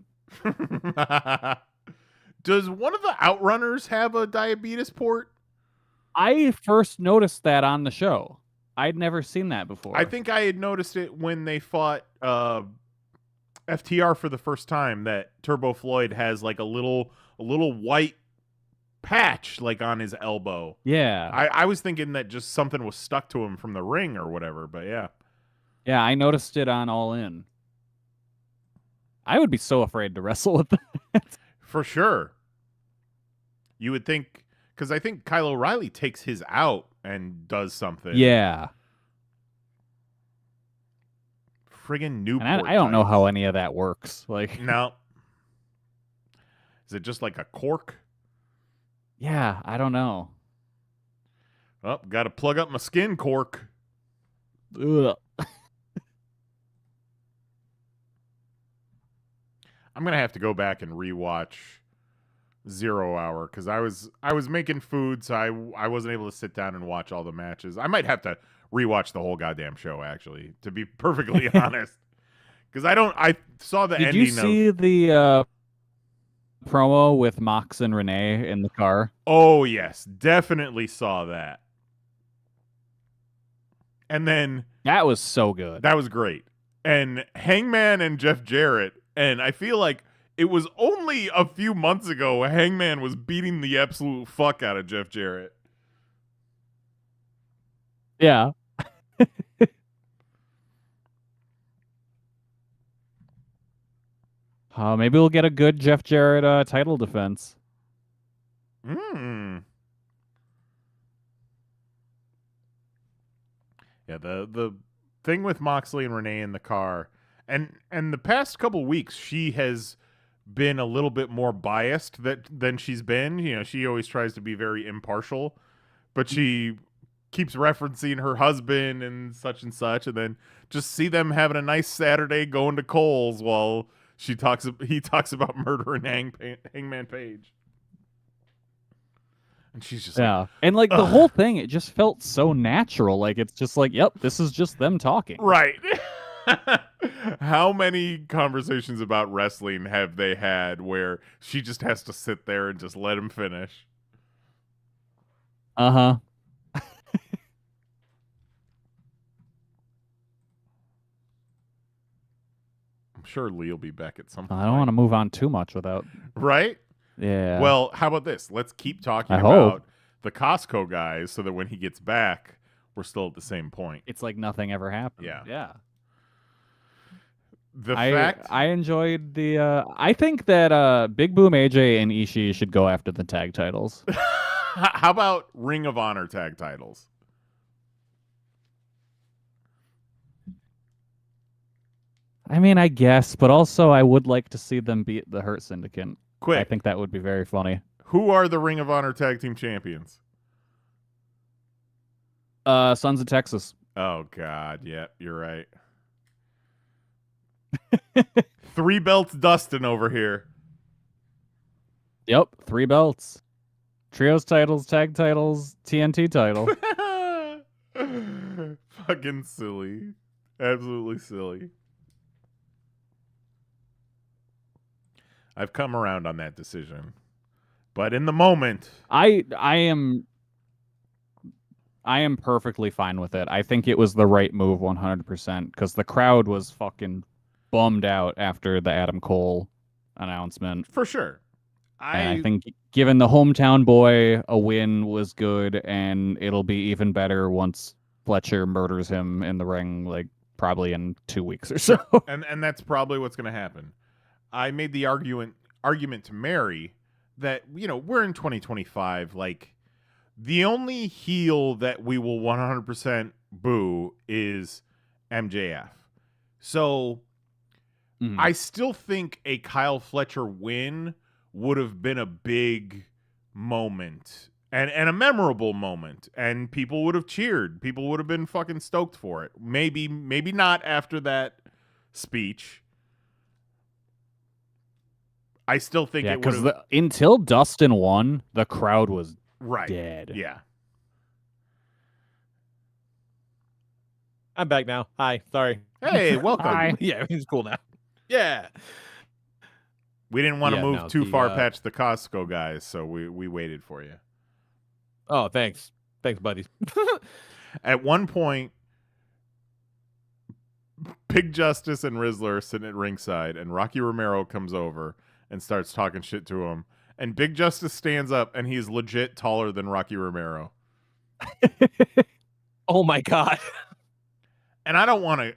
Does one of the Outrunners have a diabetes port? I first noticed that on the show. I'd never seen that before. I think I had noticed it when they fought FTR for the first time, that Turbo Floyd has like a little white patch like on his elbow. Yeah. I was thinking that just something was stuck to him from the ring or whatever, but yeah. Yeah, I noticed it on All In. I would be so afraid to wrestle with that. For sure. You would think, because I think Kyle O'Reilly takes his out and does something. Yeah. Friggin' Newport. And I don't know how any of that works. Like, no. Is it just like a cork? Yeah, I don't know. Oh, got to plug up my skin cork. Ugh. I'm gonna have to go back and rewatch 0 Hour because I was making food, so I wasn't able to sit down and watch all the matches. I might have to rewatch the whole goddamn show, actually, to be perfectly honest. Because I saw the ending. Did you see the promo with Mox and Renee in the car? Oh yes, definitely saw that. And then that was so good. That was great. And Hangman and Jeff Jarrett. And I feel like it was only a few months ago Hangman was beating the absolute fuck out of Jeff Jarrett. Yeah. Maybe we'll get a good Jeff Jarrett title defense. Yeah, the thing with Moxley and Renee in the car, and the past couple weeks, she has been a little bit more biased than she's been. You know, she always tries to be very impartial, but she keeps referencing her husband and such, and then just see them having a nice Saturday going to Kohl's while he talks about murdering Hangman Page. And she's just like, and like the whole thing, it just felt so natural. Like it's just like, yep, this is just them talking. Right. How many conversations about wrestling have they had where she just has to sit there and just let him finish? Uh-huh. I'm sure Lee will be back at some point. I don't want to move on too much without... Right? Yeah. Well, how about this? Let's keep talking about the Costco guys so that when he gets back, we're still at the same point. It's like nothing ever happened. Yeah. I enjoyed the... I think that Big Boom, AJ, and Ishii should go after the tag titles. How about Ring of Honor tag titles? I mean, I guess, but also I would like to see them beat the Hurt Syndicate. Quick. I think that would be very funny. Who are the Ring of Honor tag team champions? Sons of Texas. Oh, God. Yeah, you're right. 3 belts Dustin over here. Yep, 3 belts. Trios titles, tag titles, TNT title. Fucking silly. Absolutely silly. I've come around on that decision. But in the moment, I am perfectly fine with it. I think it was the right move 100% because the crowd was fucking bummed out after the Adam Cole announcement. For sure. I think giving the hometown boy a win was good, and it'll be even better once Fletcher murders him in the ring, like probably in 2 weeks or so. And that's probably what's going to happen. I made the argument to Mary that, you know, we're in 2025. Like, the only heel that we will 100% boo is MJF. So I still think a Kyle Fletcher win would have been a big moment and a memorable moment, and people would have cheered. People would have been fucking stoked for it. Maybe not after that speech. I still think Yeah, it would because have until Dustin won, the crowd was right. dead. Yeah. I'm back now. Hi. Sorry. Hey, welcome. Hi. Yeah, everything's cool now. Yeah. We didn't want to Yeah, move no, too the, far past the Costco guys, so we waited for you. Oh, thanks. Thanks, buddies. At one point, Big Justice and Rizzler are sitting at ringside, and Rocky Romero comes over and starts talking shit to him. And Big Justice stands up, and he's legit taller than Rocky Romero. Oh my god. And I don't want to.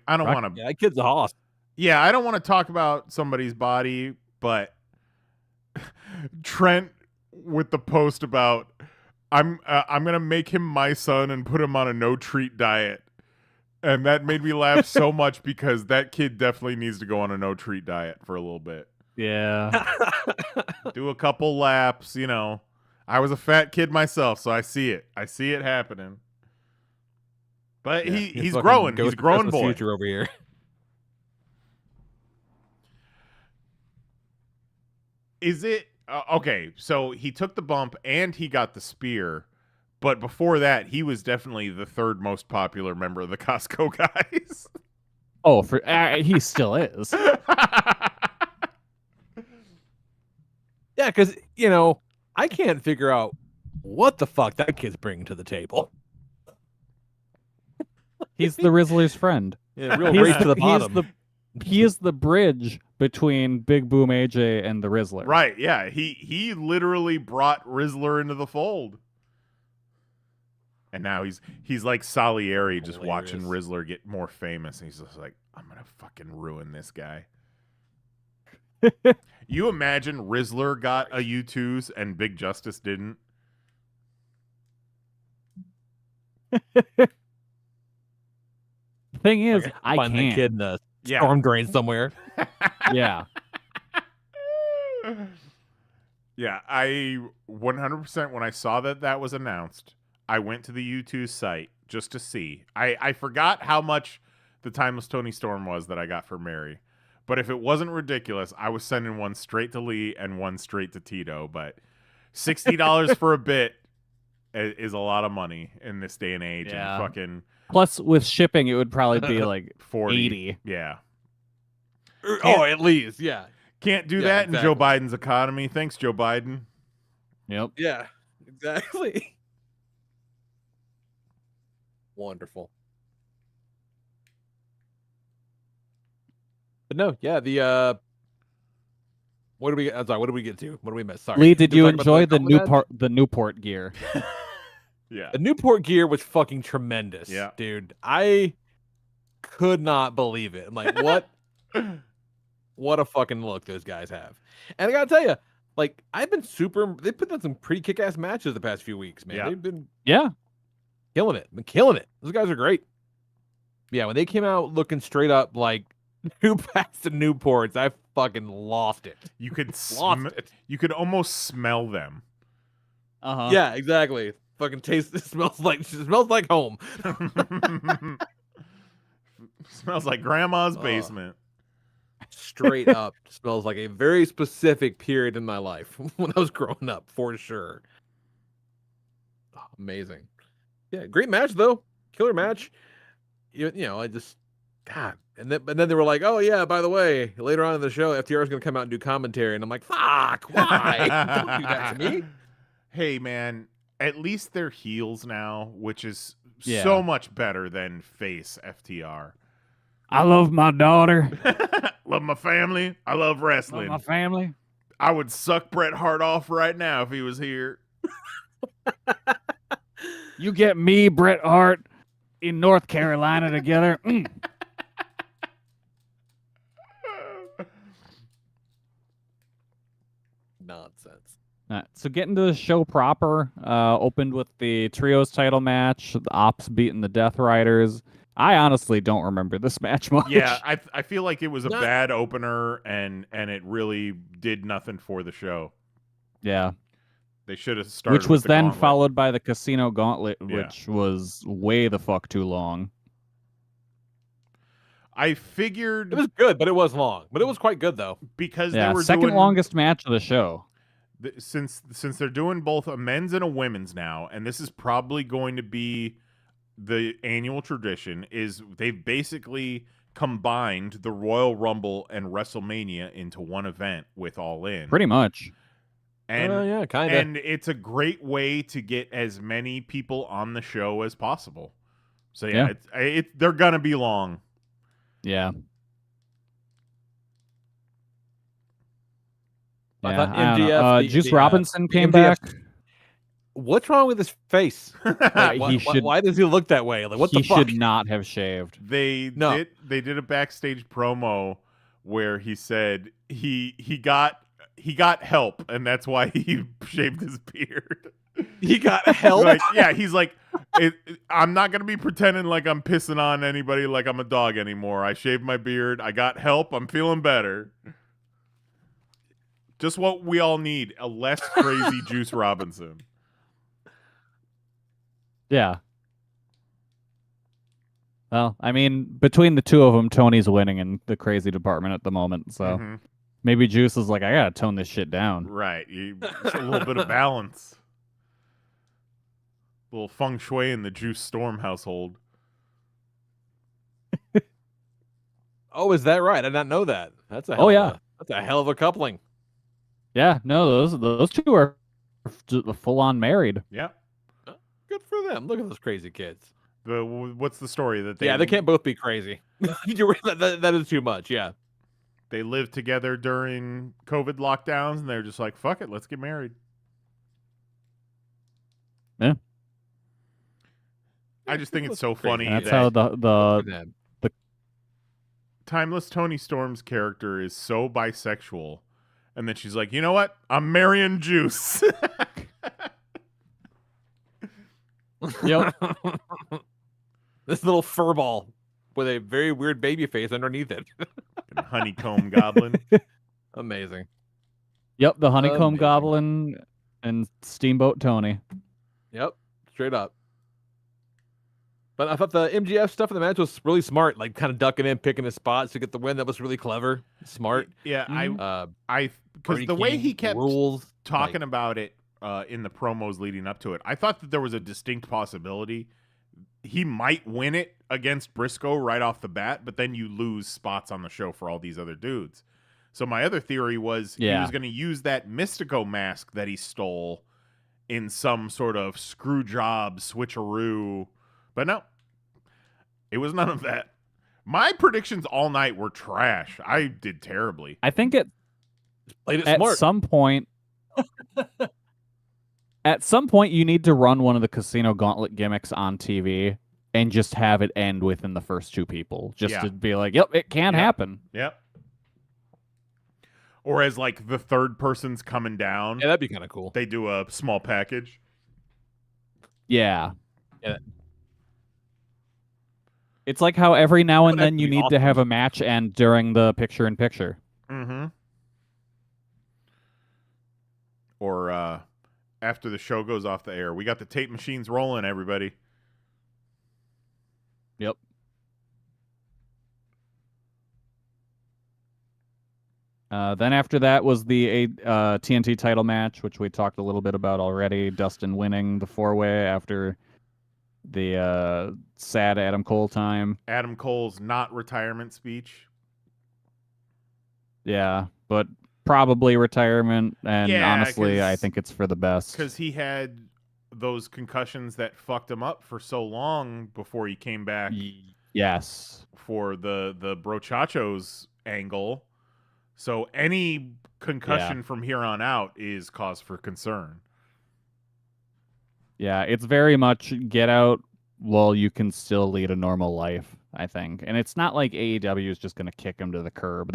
Yeah, that kid's a hoss. Yeah, I don't want to talk about somebody's body, but Trent with the post about I'm gonna make him my son and put him on a no treat diet, and that made me laugh so much because that kid definitely needs to go on a no treat diet for a little bit. Yeah. Do a couple laps, you know. I was a fat kid myself, so I see it. I see it happening. But he's growing. He's growing boy. Future over here. Is it okay? So he took the bump and he got the spear, but before that, he was definitely the third most popular member of the Costco guys. Oh, he still is. Yeah, because, you know, I can't figure out what the fuck that kid's bringing to the table. He's the Rizzler's friend. Yeah, real race to the bottom. He is the bridge between Big Boom AJ and the Rizzler. Right, yeah. He literally brought Rizzler into the fold. And now he's like Salieri just watching Rizzler get more famous. And he's just like, I'm going to fucking ruin this guy. You imagine Rizzler got a U2s and Big Justice didn't? Thing is, I Find that can't. kid in the Yeah. storm drain somewhere. Yeah. Yeah, I 100% when I saw that was announced, I went to the U2 site just to see. I forgot how much the Timeless Tony Storm was that I got for Mary. But if it wasn't ridiculous, I was sending one straight to Lee and one straight to Tito. But $60 for a bit is a lot of money in this day and age. Yeah. And fucking Plus, with shipping, it would probably be like 40. 80. Yeah. Oh, at least, yeah. Can't do Yeah, that in exactly. Joe Biden's economy. Thanks, Joe Biden. Yep. Yeah, exactly. Wonderful. But no, yeah, the what do we I'm sorry, what did we get to? What do we miss? Sorry. Lee, did We you talked about enjoy the Newport? the Newport gear? Yeah. The Newport gear was fucking tremendous. Yeah. Dude. I could not believe it. I'm like, what a fucking look those guys have. And I gotta tell you, like, they put on some pretty kick-ass matches the past few weeks, man. Yeah. They've been Yeah. killing it. Been killing it. Those guys are great. Yeah, when they came out looking straight up like new packs to Newports, I fucking lost it. You could Lost it. you could almost smell them. Uh-huh. Yeah, exactly. Fucking taste. It smells like home. Smells like grandma's basement. Straight up, smells like a very specific period in my life when I was growing up, for sure. Oh, amazing. Yeah, great match though. Killer match. You know, I just God. And then they were like, oh yeah, by the way, later on in the show, FTR is gonna come out and do commentary, and I'm like, fuck, why? Don't do that to me. Hey man, at least they're heels now, which is Yeah. so much better than face FTR. I love my daughter. Love my family. I love wrestling. Love my family. I would suck Bret Hart off right now if he was here. You get me, Bret Hart, in North Carolina together. Nonsense. So getting to the show proper, opened with the trios title match, the Ops beating the Death Riders. I honestly don't remember this match much. Yeah, I feel like it was a Not- bad opener and it really did nothing for the show. Yeah. They should have started which was with the then gauntlet. followed by the Casino Gauntlet, Yeah. which was way the fuck too long. I figured It was good, but it was long. But it was quite good though. because they Yeah, were second doing longest match of the show. since they're doing both a men's and a women's now, and this is probably going to be the annual tradition, is they've basically combined the Royal Rumble and WrestleMania into one event with All In. Pretty much. And Yeah, kind of. and it's a great way to get as many people on the show as possible. So yeah, they're gonna be long. Yeah. I thought don't know. MJF, Juice Robinson came MJF back. What's wrong with his face? Like, why does he look that way? Like, what the fuck? He should not have shaved. They did a backstage promo where he said he got help, and that's why he shaved his beard. He got help? He's like, I'm not gonna be pretending like I'm pissing on anybody like I'm a dog anymore. I shaved my beard. I got help. I'm feeling better. Just what we all need, a less crazy Juice Robinson. Yeah. Well, I mean, between the two of them, Tony's winning in the crazy department at the moment. So maybe Juice is like, I gotta tone this shit down. Right. It's a little bit of balance. A little feng shui in the Juice Storm household. Oh, is that right? I did not know that. That's a that's a hell of a coupling. Yeah, no, those two are full on married. Yeah. Good for them. Look at those crazy kids. What's the story that they? Yeah, they can't both be crazy. that is too much. Yeah. They lived together during COVID lockdowns, and they're just like, "Fuck it, let's get married." Yeah. I just think it's so funny. That's that how the Timeless Tony Storm's character is so bisexual, and then she's like, "You know what? I'm marrying Juice." Yep. This little furball with a very weird baby face underneath it. Honeycomb Goblin. Amazing. Yep, the Honeycomb Goblin and Steamboat Tony. Yep, straight up. But I thought the MGF stuff in the match was really smart, like kind of ducking in, picking his spots to get the win. That was really clever, smart. Yeah, I because the way he kept talking about it in the promos leading up to it, I thought that there was a distinct possibility he might win it against Briscoe right off the bat, but then you lose spots on the show for all these other dudes. So my other theory was he was going to use that Mystico mask that he stole in some sort of screw job switcheroo. But no, it was none of that. My predictions all night were trash. I did terribly. I think at some point, you need to run one of the Casino Gauntlet gimmicks on TV and just have it end within the first two people. Just to be like, yep, it can happen. Yep. Or as like the third person's coming down. Yeah, that'd be kind of cool. They do a small package. Yeah. It's like how every now and then you need to have a match end during the picture-in-picture. Mm-hmm. Or after the show goes off the air. We got the tape machines rolling, everybody. Yep. Then after that was the TNT title match, which we talked a little bit about already. Dustin winning the four-way after the sad Adam Cole time. Adam Cole's not retirement speech. Yeah, but probably retirement, and honestly, I think it's for the best. Because he had those concussions that fucked him up for so long before he came back. Yes. For the Brochachos angle. So any concussion from here on out is cause for concern. Yeah, it's very much get out while you can still lead a normal life, I think. And it's not like AEW is just going to kick him to the curb.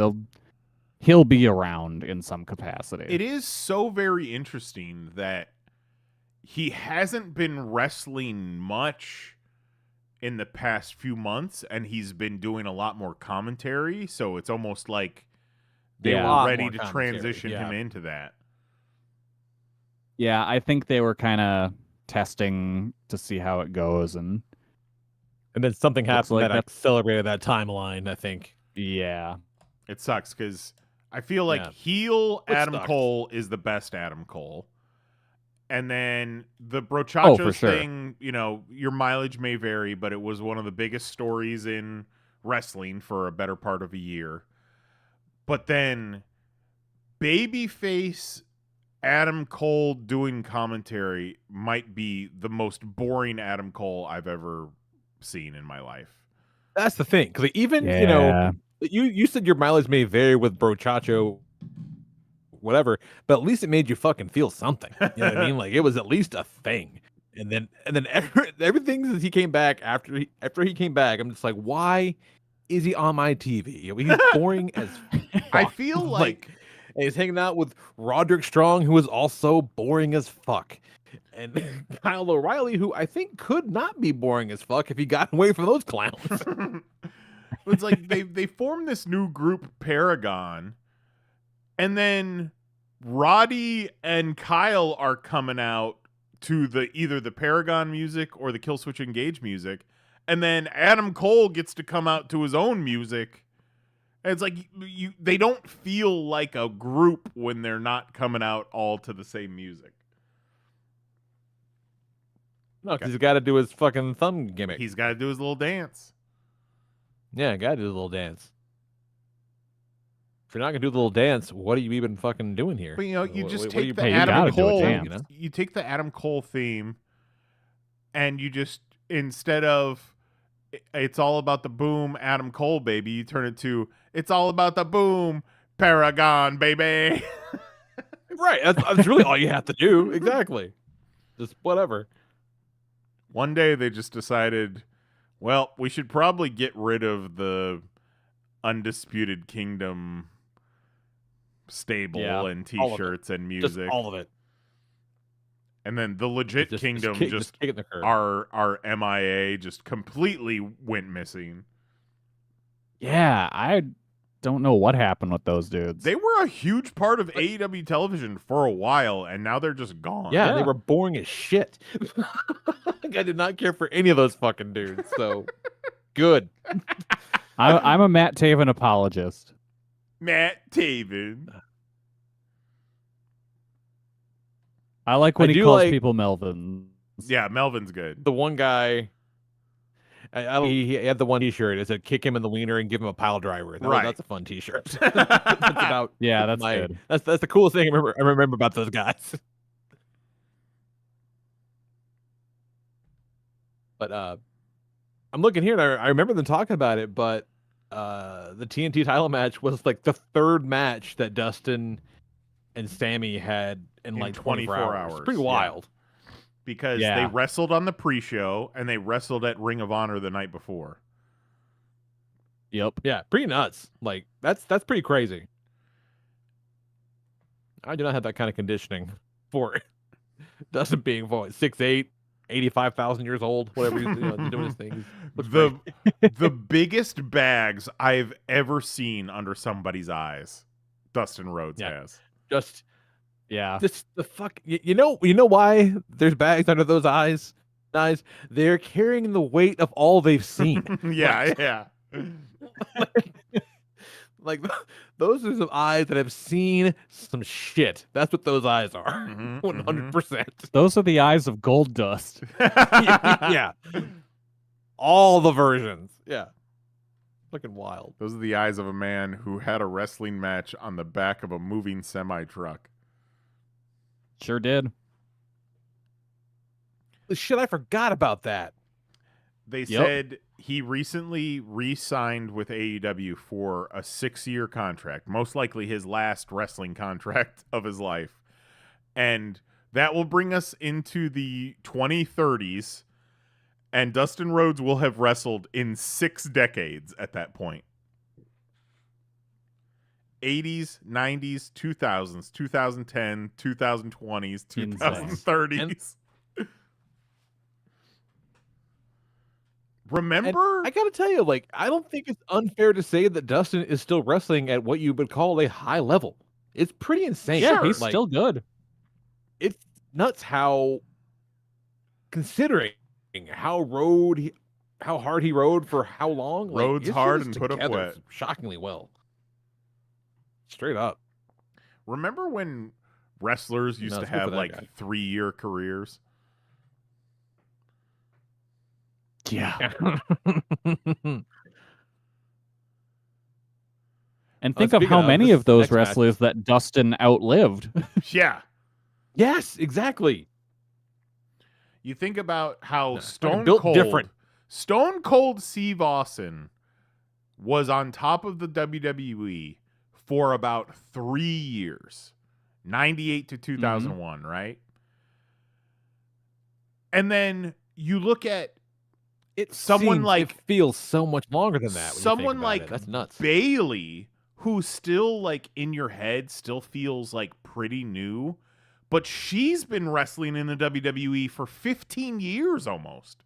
He'll be around in some capacity. It is so very interesting that he hasn't been wrestling much in the past few months, and he's been doing a lot more commentary, so it's almost like they were ready to transition him into that. Yeah, I think they were kind of testing to see how it goes, and then something Looks happened like that accelerated that timeline, I think. yeah, It sucks because I feel like Yeah. heel Which Adam sucks. Cole is the best Adam Cole. And then the Oh, Brochachos for sure. thing, your mileage may vary, but it was one of the biggest stories in wrestling for a better part of a year. But then babyface Adam Cole doing commentary might be the most boring Adam Cole I've ever seen in my life. That's the thing, because even yeah. you said your mileage may vary with Brochacho, whatever, but at least it made you fucking feel something. You know what I mean? Like it was at least a thing. And then everything since he came back after he came back, I'm just like, why is he on my TV? He's boring as fuck. I feel like and he's hanging out with Roderick Strong, who is also boring as fuck. And Kyle O'Reilly, who I think could not be boring as fuck if he got away from those clowns. it's like they formed this new group, Paragon, and then Roddy and Kyle are coming out to either the Paragon music or the Killswitch Engage music, and then Adam Cole gets to come out to his own music. And it's like they don't feel like a group when they're not coming out all to the same music. No, because he's got to do his fucking thumb gimmick. He's got to do his little dance. Yeah, got to do the little dance. If you're not gonna do the little dance, what are you even fucking doing here? But you just What are take the Hey, you Adam gotta do a Cole. dance. You take the Adam Cole theme, and you just instead of it's all about the boom Adam Cole baby, you turn it to it's all about the boom Paragon baby. Right, that's really all you have to do. Exactly. Just whatever. One day they just decided, well, we should probably get rid of the Undisputed Kingdom stable and all of t-shirts and Just music. all of it. And then the legit Kingdom just kicking the curb. our MIA just completely went missing. Yeah, I don't know what happened with those dudes. They were a huge part of AEW television for a while, and now they're just gone. Yeah, they Yeah. were boring as shit. Like, I did not care for any of those fucking dudes. So good. I'm a Matt Taven apologist. Matt Taven. I like when I he do calls like- people Melvins. Yeah, Melvin's good. The one guy, he had the one T-shirt. It said "Kick him in the wiener and give him a pile driver." Right. That's a fun T-shirt. That's about Yeah, that's my. good. That's the coolest thing I remember about those guys. But I'm looking here, and I remember them talking about it. But the TNT title match was like the third match that Dustin and Sammy had in like 24 hours. Pretty yeah. wild. Because Yeah. they wrestled on the pre-show and they wrestled at Ring of Honor the night before. Yep. Yeah, pretty nuts. Like that's pretty crazy. I do not have that kind of conditioning for it. Dustin being 6'8", 85,000 years old, whatever he's doing his thing. Looks The biggest bags I've ever seen under somebody's eyes, Dustin Rhodes Yeah. has. Just Yeah. the fuck. You know why there's bags under those eyes? They're carrying the weight of all they've seen. Yeah. Like those are some eyes that have seen some shit. That's what those eyes are. Mhm, 100%. Those are the eyes of gold dust. Yeah. All the versions. Yeah. Looking wild. Those are the eyes of a man who had a wrestling match on the back of a moving semi-truck. Sure did. Shit, I forgot about that. They Yep. said he recently re-signed with AEW for a 6-year contract, most likely his last wrestling contract of his life. And that will bring us into the 2030s, and Dustin Rhodes will have wrestled in 6 decades at that point. 80s, 90s, 2000s, 2010, 2020s, 2030s. Remember? And I gotta tell you, like, I don't think it's unfair to say that Dustin is still wrestling at what you would call a high level. It's pretty insane. Yeah, he's Like, still good. It's nuts how, considering how hard he rode for how long. Roads his shit hard is and put up together wet. shockingly well. Straight up. Remember when wrestlers used No, to it's good for have that like guy. 3-year careers? Yeah. And And think of speaking how of, many this of those next match- wrestlers that Dustin outlived. Yeah. Yes, exactly. You think about how No, fucking built different. Stone Cold Steve Austin was on top of the WWE for about 3 years, 98 to 2001, right? And then you look at It feels so much longer than that. When you think someone about like it. That's nuts. Bailey, who still like in your head still feels like pretty new, but she's been wrestling in the WWE for 15 years almost.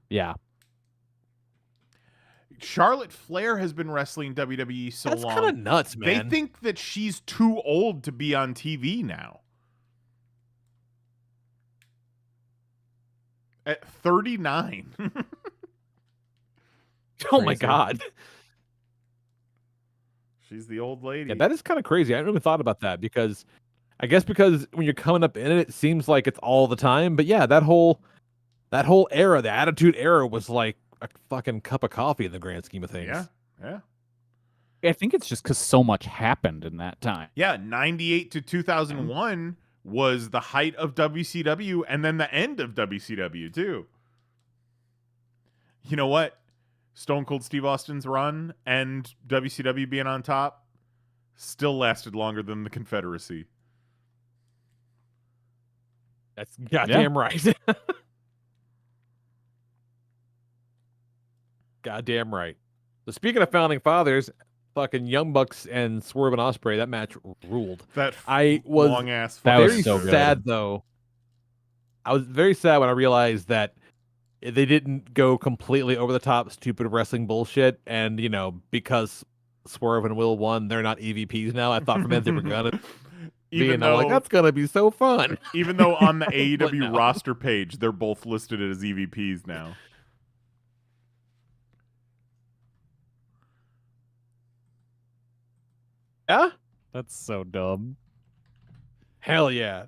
Yeah. Charlotte Flair has been wrestling WWE so That's long. kind of nuts, man. They think that she's too old to be on TV now. At 39. Oh my Crazy. God. She's the old lady. Yeah, that is kind of crazy. I hadn't even thought about that because because when you're coming up in it, it seems like it's all the time. But yeah, that whole era, the Attitude Era, was like a fucking cup of coffee in the grand scheme of things. Yeah, yeah. I think it's just because so much happened in that time. Yeah, 98 to 2001 was the height of WCW and then the end of WCW, too. You know what? Stone Cold Steve Austin's run and WCW being on top still lasted longer than the Confederacy. That's goddamn right. Goddamn right. So speaking of founding fathers, fucking Young Bucks and Swerve and Ospreay, that match ruled. That I was long ass. That was very so good. sad though. I was very sad when I realized that they didn't go completely over the top stupid wrestling bullshit, and because Swerve and Will won, they're not EVPs now. I thought for a minute they were gonna be, and I'm like, that's gonna be so fun. Even though on the But AEW no. roster page, they're both listed as EVPs now. Yeah, That's so dumb. hell yeah.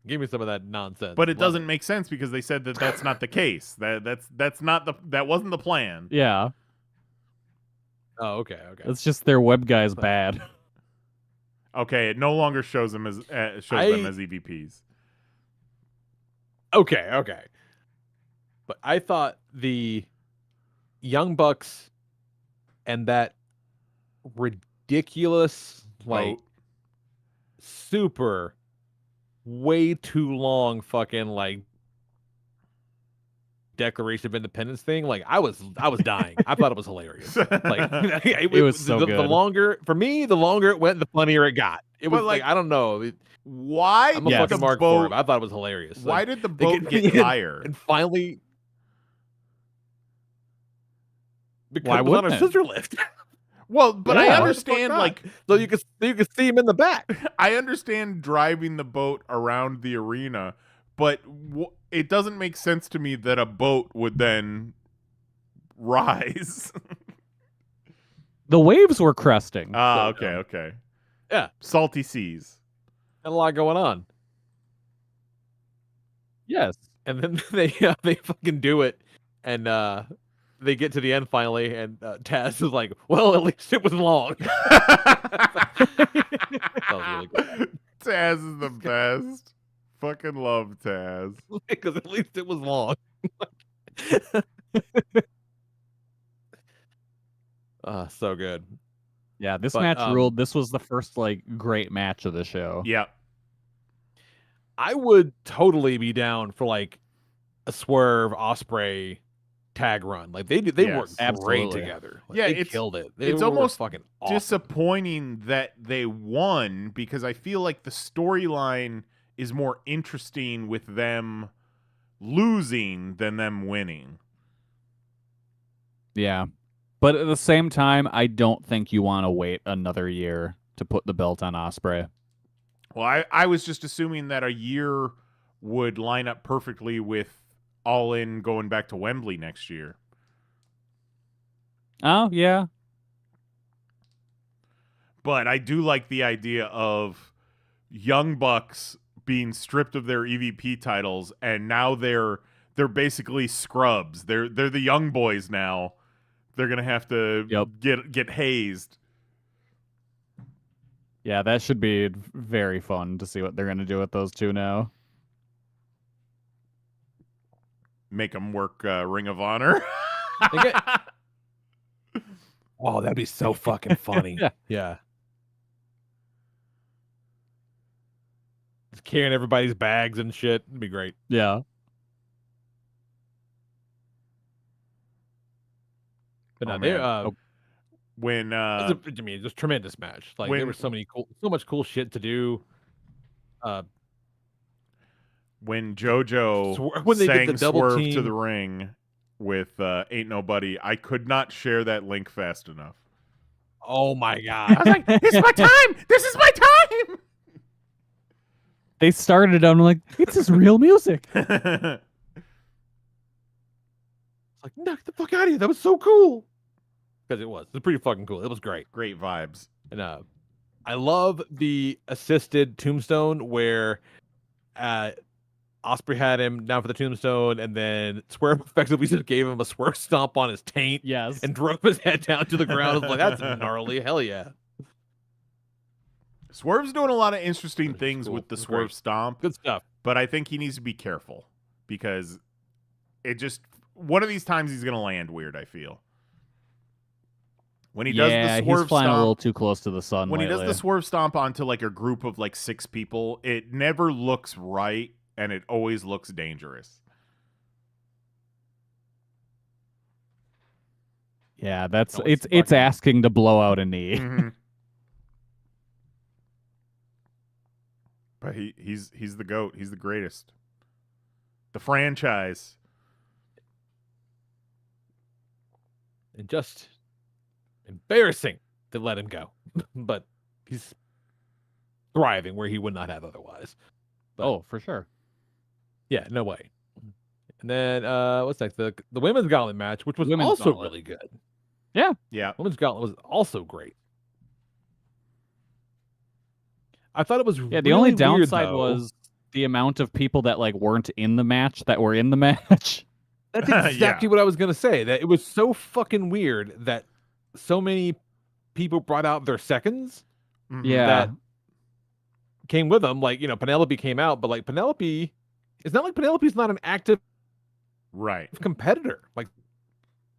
Give me some of that nonsense. But it Love doesn't make sense because they said that that's not the case. That's not that wasn't the plan. Yeah. Oh, okay. It's just their web guy's bad. Okay, it no longer shows them as them as EVPs. Okay. But I thought the Young Bucks and that ridiculous, like, Vote. super, way too long fucking, like, Declaration of Independence thing, like, I was dying. I thought it was hilarious. Like, it was so the good. longer, for me, the longer it went, the funnier it got. It was But, like, like, I don't know. Why I'm a Yes. fucking the mark boat, for it. I thought it was hilarious. Why Like, did the they boat get higher? and finally, because Why it was on a wouldn't it? scissor lift. Well, but Yeah, I why the fuck understand not? like So you could see him in the back. I understand driving the boat around the arena, but it doesn't make sense to me that a boat would then rise. The waves were cresting. Ah, So dumb. okay. Yeah. Salty seas. Had a lot going on. Yes. And then they fucking do it, and they get to the end finally, and Taz is like, "Well, at least it was long." That was really good. Taz is the best. Fucking love Taz. Because at least it was long. So good. Yeah, this But, match ruled. This was the first great match of the show. Yeah. I would totally be down for like a Swerve Osprey tag run. Like they Yes, worked great absolutely. together. Like, Yeah, they it's- killed it. They it's were almost fucking awesome. Disappointing that they won because I feel like the storyline is more interesting with them losing than them winning. Yeah. But at the same time, I don't think you want to wait another year to put the belt on Osprey. Well, I was just assuming that a year would line up perfectly with All In going back to Wembley next year. Oh, yeah. But I do like the idea of Young Bucks being stripped of their EVP titles, and now they're basically scrubs. They're the young boys now. They're gonna have to get hazed. Yeah, that should be very fun to see what they're going to do with those two now. Make them work Ring of Honor. Oh, that'd be so fucking funny. Yeah. Just carrying everybody's bags and shit. It'd be great. Yeah. But no, Oh, they're man. When I mean, just tremendous match. Like there was so much cool shit to do. When JoJo when they sang did the double Swerve team to the Ring with Ain't Nobody, I could not share that link fast enough. Oh my god! I was like, "It's my time! This is my time!" They started it out and I'm like, it's his real music. It's like, knock the fuck out of here! That was so cool. Because it was pretty fucking cool. It was great. Great vibes. And I love the assisted tombstone where Osprey had him down for the tombstone, and then Swerve effectively just gave him a swerve stomp on his taint. Yes. And drove his head down to the ground. I was like, that's gnarly. Hell yeah. Swerve's doing a lot of interesting That's things cool. with the That's Swerve great. stomp. Good stuff. But I think he needs to be careful because it just one of these times he's going to land weird, I feel. When he does the Swerve he's flying stomp, a little too close to the sun when lately. he does the Swerve stomp onto like a group of like 6 people, it never looks right and it always looks dangerous. Yeah, that's No, it's fucking- asking to blow out a knee. Mm-hmm. But he's the GOAT. He's the greatest. The franchise. And just embarrassing to let him go. But he's thriving where he would not have otherwise. But, Oh, for sure. yeah, no way. And then what's next? The women's gauntlet match, which was Women's also gauntlet. really good. Yeah. Women's gauntlet was also great. I thought it was Yeah, the only really weird, downside though. was the amount of people that like weren't in the match that were in the match. That's exactly what I was gonna say. That it was so fucking weird that so many people brought out their seconds Mhm. Yeah. that came with them. Like, Penelope came out, but like Penelope, it's not like Penelope's not an active Right. competitor. Like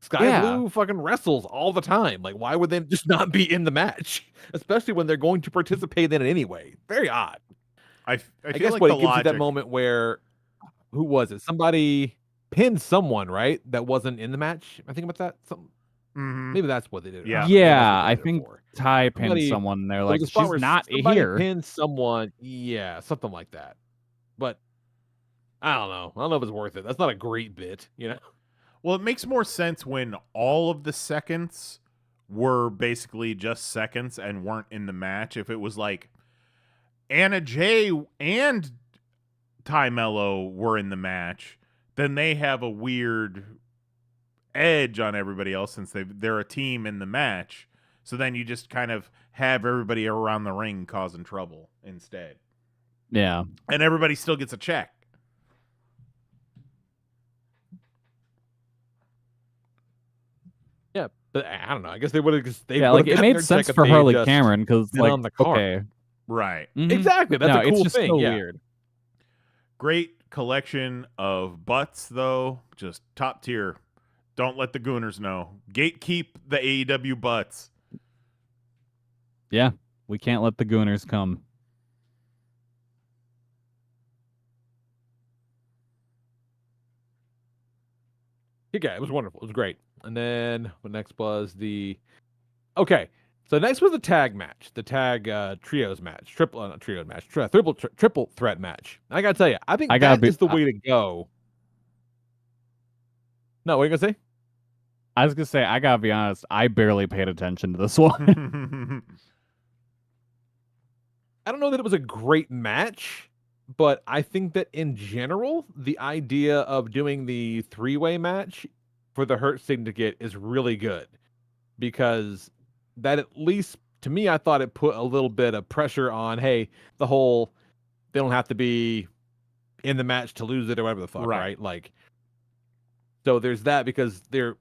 Sky Yeah. Blue fucking wrestles all the time. Like, why would they just not be in the match? Especially when they're going to participate in it anyway. Very odd. I I feel guess like what the it gives logic. you that moment where who was it? Somebody pinned someone, right? That wasn't in the match. I think about that. Something. Mhm. Maybe that's what they did. Yeah. Maybe that's what Yeah, they I did it think for. Ty pinned Somebody- someone. They're There like, was a spot she's where not somebody here. pinned someone. Yeah, something like that. But I don't know. I don't know if it's worth it. That's not a great bit, Well, it makes more sense when all of the seconds were basically just seconds and weren't in the match. If it was like Anna Jay and Ty Mello were in the match, then they have a weird edge on everybody else since they're a team in the match. So then you just kind of have everybody around the ring causing trouble instead. Yeah. And everybody still gets a check. Yeah, but I don't know. I guess they would have just Yeah, like it made sense for Harley Cameron because been like on the card. okay. Right. Mhm. Exactly. That's No, a cool it's just thing. so yeah. weird. Great collection of butts, though. Just top tier. Don't let the Gooners know. Gatekeep the AEW butts. Yeah, we can't let the Gooners come. Yeah, it was wonderful. It was great. And then what next was okay. So next was the tag match, the tag trios match, not trio match, triple threat match. I gotta tell you, I think that is the way to go. No, what are you gonna say? I was gonna say, I gotta be honest, I barely paid attention to this one. I don't know that it was a great match, but I think that in general, the idea of doing the 3-way match for the Hurt Syndicate is really good, because that, at least to me, I thought it put a little bit of pressure on, hey, the whole, they don't have to be in the match to lose it or whatever the fuck, right? Like, so there's that, because they're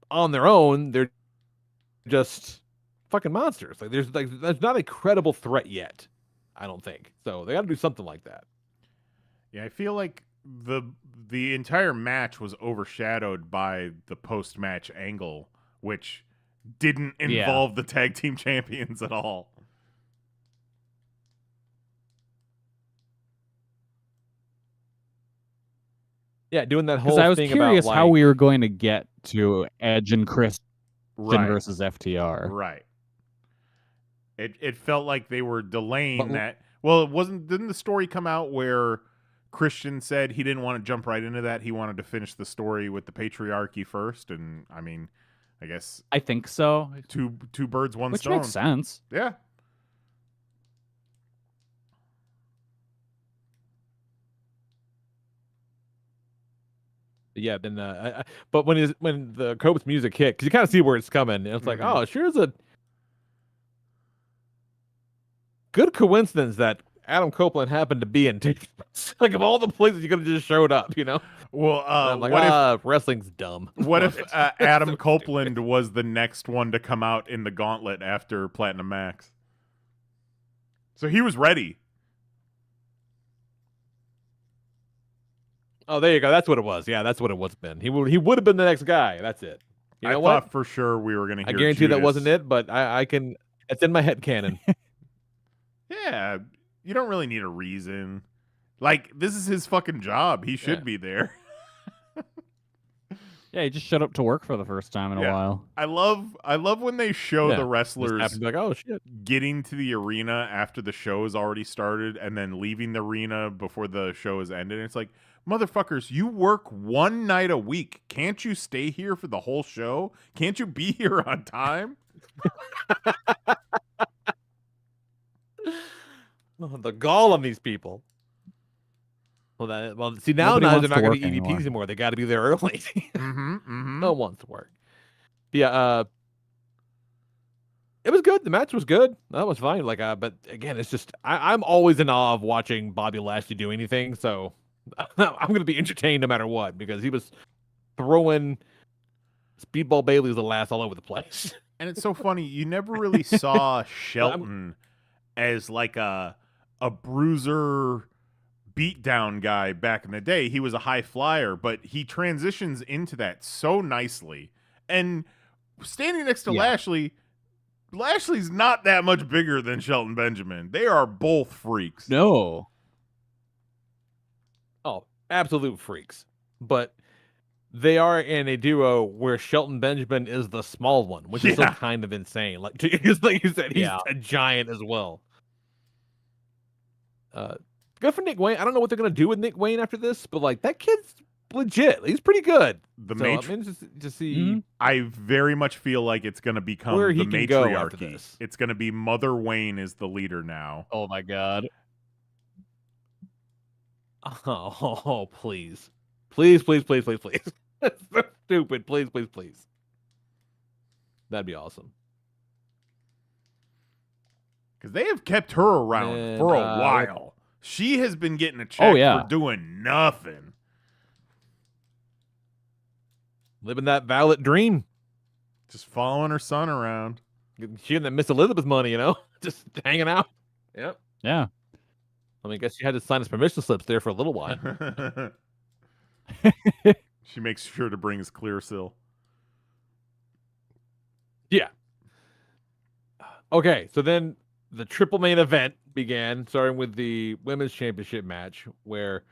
on their own, they're just fucking monsters. Like there's not a credible threat yet, I don't think. So they got to do something like that. Yeah, I feel like the entire match was overshadowed by the post-match angle, which didn't involve the tag team champions at all. Yeah, doing that whole Because I was thing curious about, how like, we were going to get to Edge and Christian versus FTR. Right. It felt like they were delaying But- that. Well, it wasn't. Didn't the story come out where Christian said he didn't want to jump right into that? He wanted to finish the story with the patriarchy first. And I mean, I guess I think so. two birds, one Which stone. makes sense. Yeah. yeah, then but when the Cope's music hit, because you kind of see where it's coming, and it's like, oh, sure is a good coincidence that Adam Copeland happened to be in like, of all the places you could have just showed up, you know. Well, I'm like, what if wrestling's dumb? what if Adam Copeland was the next one to come out in the gauntlet after Platinum Max? So he was ready. Oh, there you go. That's what it was. Yeah, that's what it was been. He would have been the next guy. That's it. You know I what? thought for sure we were going to I hear guarantee that Judas. wasn't it, but I can. It's in my head canon. Yeah, you don't really need a reason. Like, this is his fucking job. He should Yeah. be there. Yeah, he just showed up to work for the first time in a Yeah. while. I love when they show Yeah, the Just wrestlers happened to be like, oh shit. getting to the arena after the show has already started and then leaving the arena before the show is ended. It's like, motherfuckers, you work one night a week. Can't you stay here for the whole show? Can't you be here on time? Oh, the gall on these people. Well, see, now Nobody they're wants not to going work to EVPs anymore. anymore. They got to be there early. Mm-hmm. No one wants to work. Yeah, it was good. The match was good. That was fine. Like, but again, it's just I'm always in awe of watching Bobby Lashley do anything. So I'm going to be entertained no matter what, because he was throwing Speedball Bailey's the last all over the place. And it's so funny, you never really saw Shelton as like a bruiser beatdown guy back in the day. He was a high flyer, but he transitions into that so nicely. And standing next to Lashley's not that much bigger than Shelton Benjamin. They are both freaks. No. Oh, absolute freaks. But they are in a duo where Shelton Benjamin is the small one, which is still kind of insane. Like, just like you said, he's a giant as well. Good for Nick Wayne. I don't know what they're gonna do with Nick Wayne after this, but like, that kid's legit. He's pretty good. I'm interested to see. I very much feel like it's going to become where the he can go after matriarchy. this. It's going to be Mother Wayne is the leader now. Oh my god. Oh, please. Please, please, please, please, please. That's so stupid. Please, please, please. That'd be awesome. Because they have kept her around for a while. She has been getting a check for doing nothing. Living that Violet dream. Just following her son around. She and that Miss Elizabeth money, you know? Just hanging out. Yep. Yeah. I mean, I guess she had to sign his permission slips there for a little while. She makes sure to bring his clear seal. Yeah. Okay, so then the triple main event began, starting with the women's championship match, where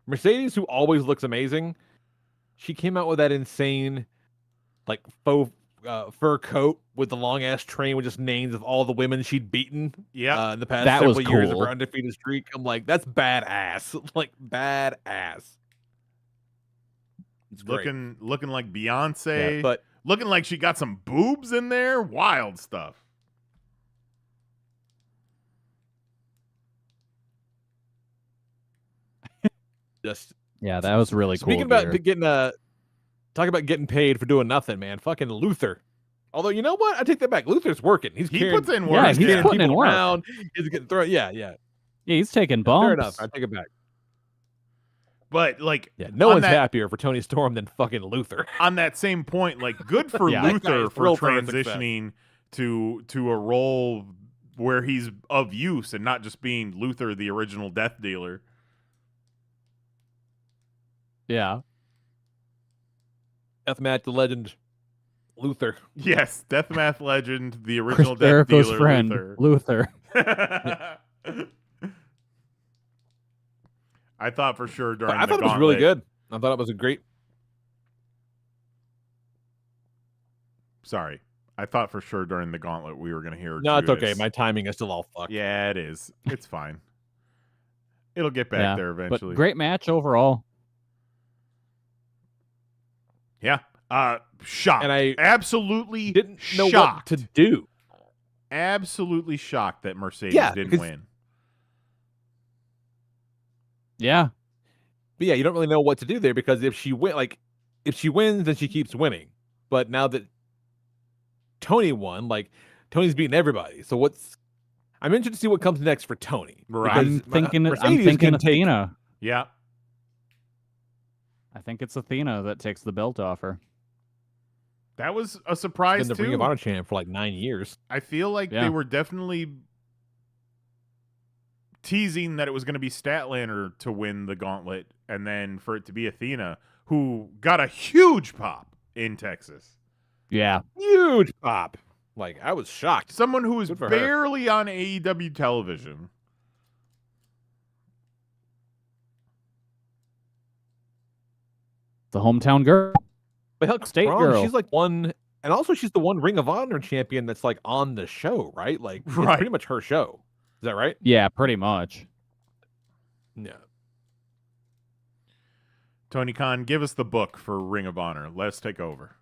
Mercedes, who always looks amazing, she came out with that insane, like, faux fur coat with the long ass train with just names of all the women she'd beaten in the past several years of her undefeated streak. I'm like, that's badass. Like, badass. It's looking like Beyonce, but looking like she got some boobs in there. Wild stuff. Just Yeah, that was really cool. speaking about gear. getting talk about getting paid for doing nothing, man. Fucking Luther. Although you know what, I take that back. Luther's working. He carrying, puts in Yeah, work. he's he's carrying putting in people work. around. He's getting thrown. Yeah. Yeah, he's taking Fair bumps. enough. I take it back. But like, Yeah, no on one's that, happier for Tony Storm than fucking Luther. on that same point, like, good for Yeah, that guy Luther is for thrilled for her success. transitioning to a role where he's of use and not just being Luther, the original death dealer. Yeah. Deathmatch the legend, Luther. Yes, Deathmatch legend, the Chris original death Jericho's dealer, friend, Luther. I thought for sure But during I the thought it was really gauntlet- good. I thought it was a great. Sorry. I thought for sure during the gauntlet we were going to hear No, it's okay. Judas. My timing is still all fucked. Yeah, it is. It's fine. It'll get back Yeah, there eventually. But great match overall. Yeah. Shocked. And I absolutely Didn't know shocked. what to do. Absolutely shocked that Mercedes Yeah, didn't because- win. Yeah. But yeah, you don't really know what to do there because if she wins, then she keeps winning. But now that Tony won, like Tony's beating everybody. So I'm interested to see what comes next for Tony. Right. because I'm thinking Mercedes can take- Athena. Yeah. I think it's Athena that takes the belt off her. That was a Been surprise the too. Ring of Honor champ for like 9 years. I feel like Yeah. they were definitely teasing that it was going to be Statlander to win the gauntlet and then for it to be Athena, who got a huge pop in Texas. Yeah. Huge pop. Like I was shocked. Someone who was Good for her. barely on AEW television. The hometown girl. But hell, State Braun, girl. she's like one, and also she's the one Ring of Honor champion that's like on the show, right? Like it's Right. pretty much her show. Is that right? Yeah, pretty much. Yeah. Tony Khan, give us the book for Ring of Honor. Let's take over.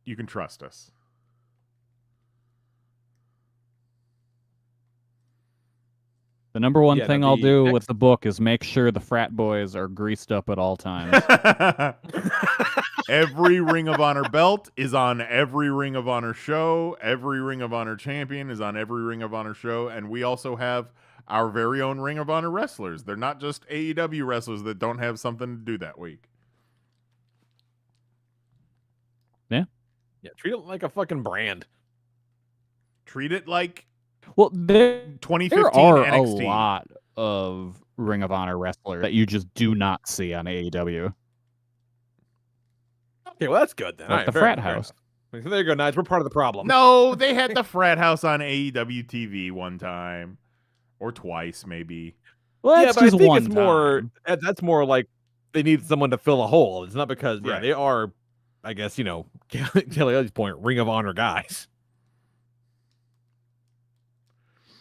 You can trust us. The number one Yeah, thing no, I'll the do next- with the book is make sure the frat boys are greased up at all times. Every Ring of Honor belt is on every Ring of Honor show. Every Ring of Honor champion is on every Ring of Honor show. And we also have our very own Ring of Honor wrestlers. They're not just AEW wrestlers that don't have something to do that week. Yeah. Treat it like a fucking brand. Treat it like Well, there 2015 are NXT. a lot of Ring of Honor wrestlers that you just do not see on AEW. Okay, well that's good then. Like All right, the fair frat enough, fair house. enough. So there you go, Nige. We're part of the problem. No, they had the frat house on AEW TV one time. Or twice, maybe. Well, yeah, that's but I just think one it's more. time. That's more like they need someone to fill a hole. It's not because Right. they are, I guess Kelly Elliott's point, Ring of Honor guys.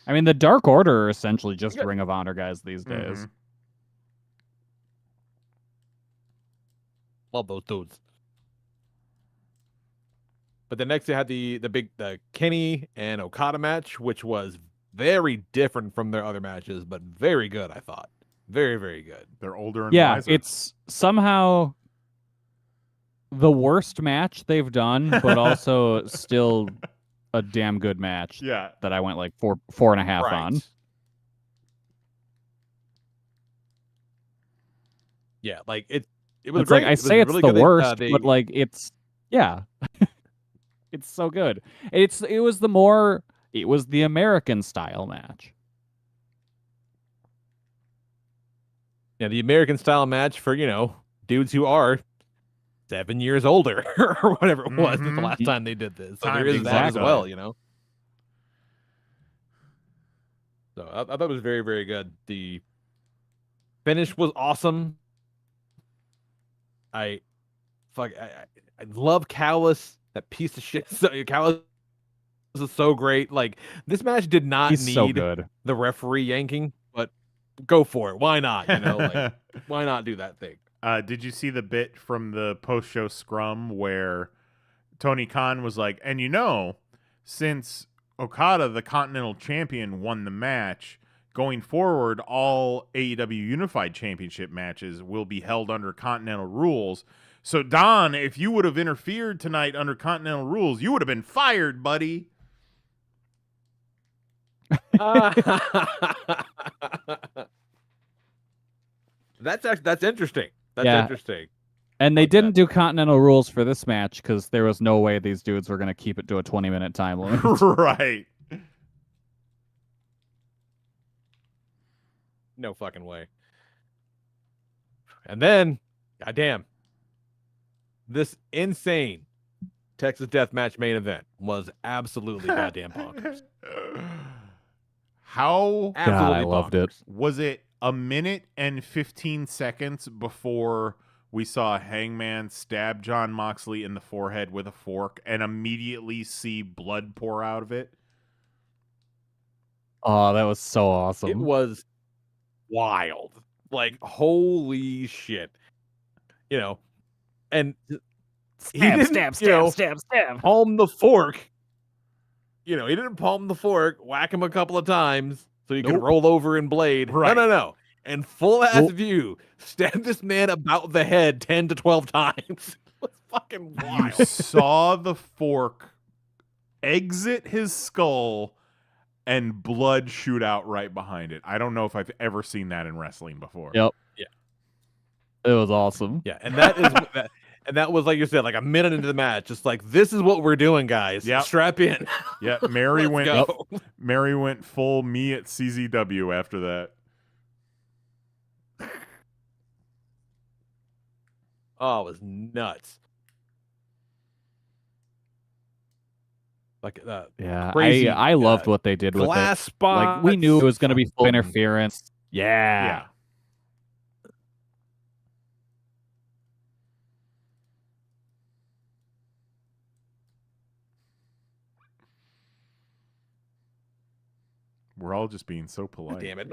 I mean, the Dark Order are essentially just Yeah. Ring of Honor guys these days. Mhm. Love those dudes. But then next they had the Kenny and Okada match, which was very different from their other matches, but very good. I thought very, very good. They're older and Yeah, wiser. it's somehow the worst match they've done, but also still a damn good match yeah. that I went like 4.5 on. Yeah, like it was It's great. like I It was say it's really the good. worst, but like it's it's so good. It was the American style match. yeah, the American style match for dudes who are 7 years older or whatever it was the Mhm. last time they did this. So Time there is that as exactly. well. So I thought it was very, very good. The finish was awesome. I love Callis, that piece of shit. Callis is so great. Like this match did not He's need so good. the referee yanking, but go for it. Why not? Like why not do that thing? Did you see the bit from the post-show scrum where Tony Khan was like, and since Okada, the Continental Champion, won the match, going forward, all AEW Unified Championship matches will be held under Continental rules. So, Don, if you would have interfered tonight under Continental rules, you would have been fired, buddy. That's interesting. That's Yeah. interesting. And they Like didn't that. do Continental rules for this match because there was no way these dudes were going to keep it to a 20-minute time limit. Right. No fucking way. And then, goddamn, this insane Texas Deathmatch main event was absolutely goddamn bonkers. How God, I loved it. was it? A minute and 15 seconds before we saw Hangman stab John Moxley in the forehead with a fork and immediately see blood pour out of it. Oh, that was so awesome. It was wild. Like, holy shit. You know, and he didn't, stab. palm the fork. You know, he didn't palm the fork, whack him a couple of times so he could Nope. roll over and blade. Right. No. And full ass Nope. view, stab this man about the head 10 to 12 times. It was fucking You wild. saw the fork exit his skull and blood shoot out right behind it. I don't know if I've ever seen that in wrestling before. Yep. Yeah. It was awesome. Yeah, and that is and that was, like you said, like a minute into the match. Just like, this is what we're doing, guys. Yep. Strap in. Yeah, Mary Let's went go. Mary went full me at CZW after that. Oh, it was nuts. Like Yeah, crazy, I loved what they did with glass it. spot. Like, we knew it was going to be full interference. Yeah. Yeah. We're all just being so polite. Damn it.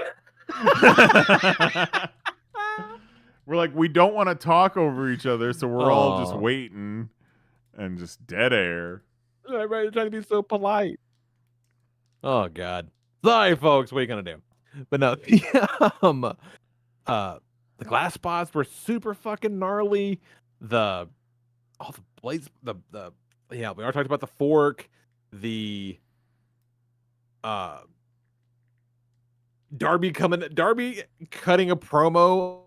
We're like, we don't want to talk over each other, so we're all just Aw. waiting and just dead air. Everybody's trying to be so polite. Oh God. Sorry, folks. What are you gonna do? But no, the glass spots were super fucking gnarly. The blades, we already talked about the fork, the Darby cutting a promo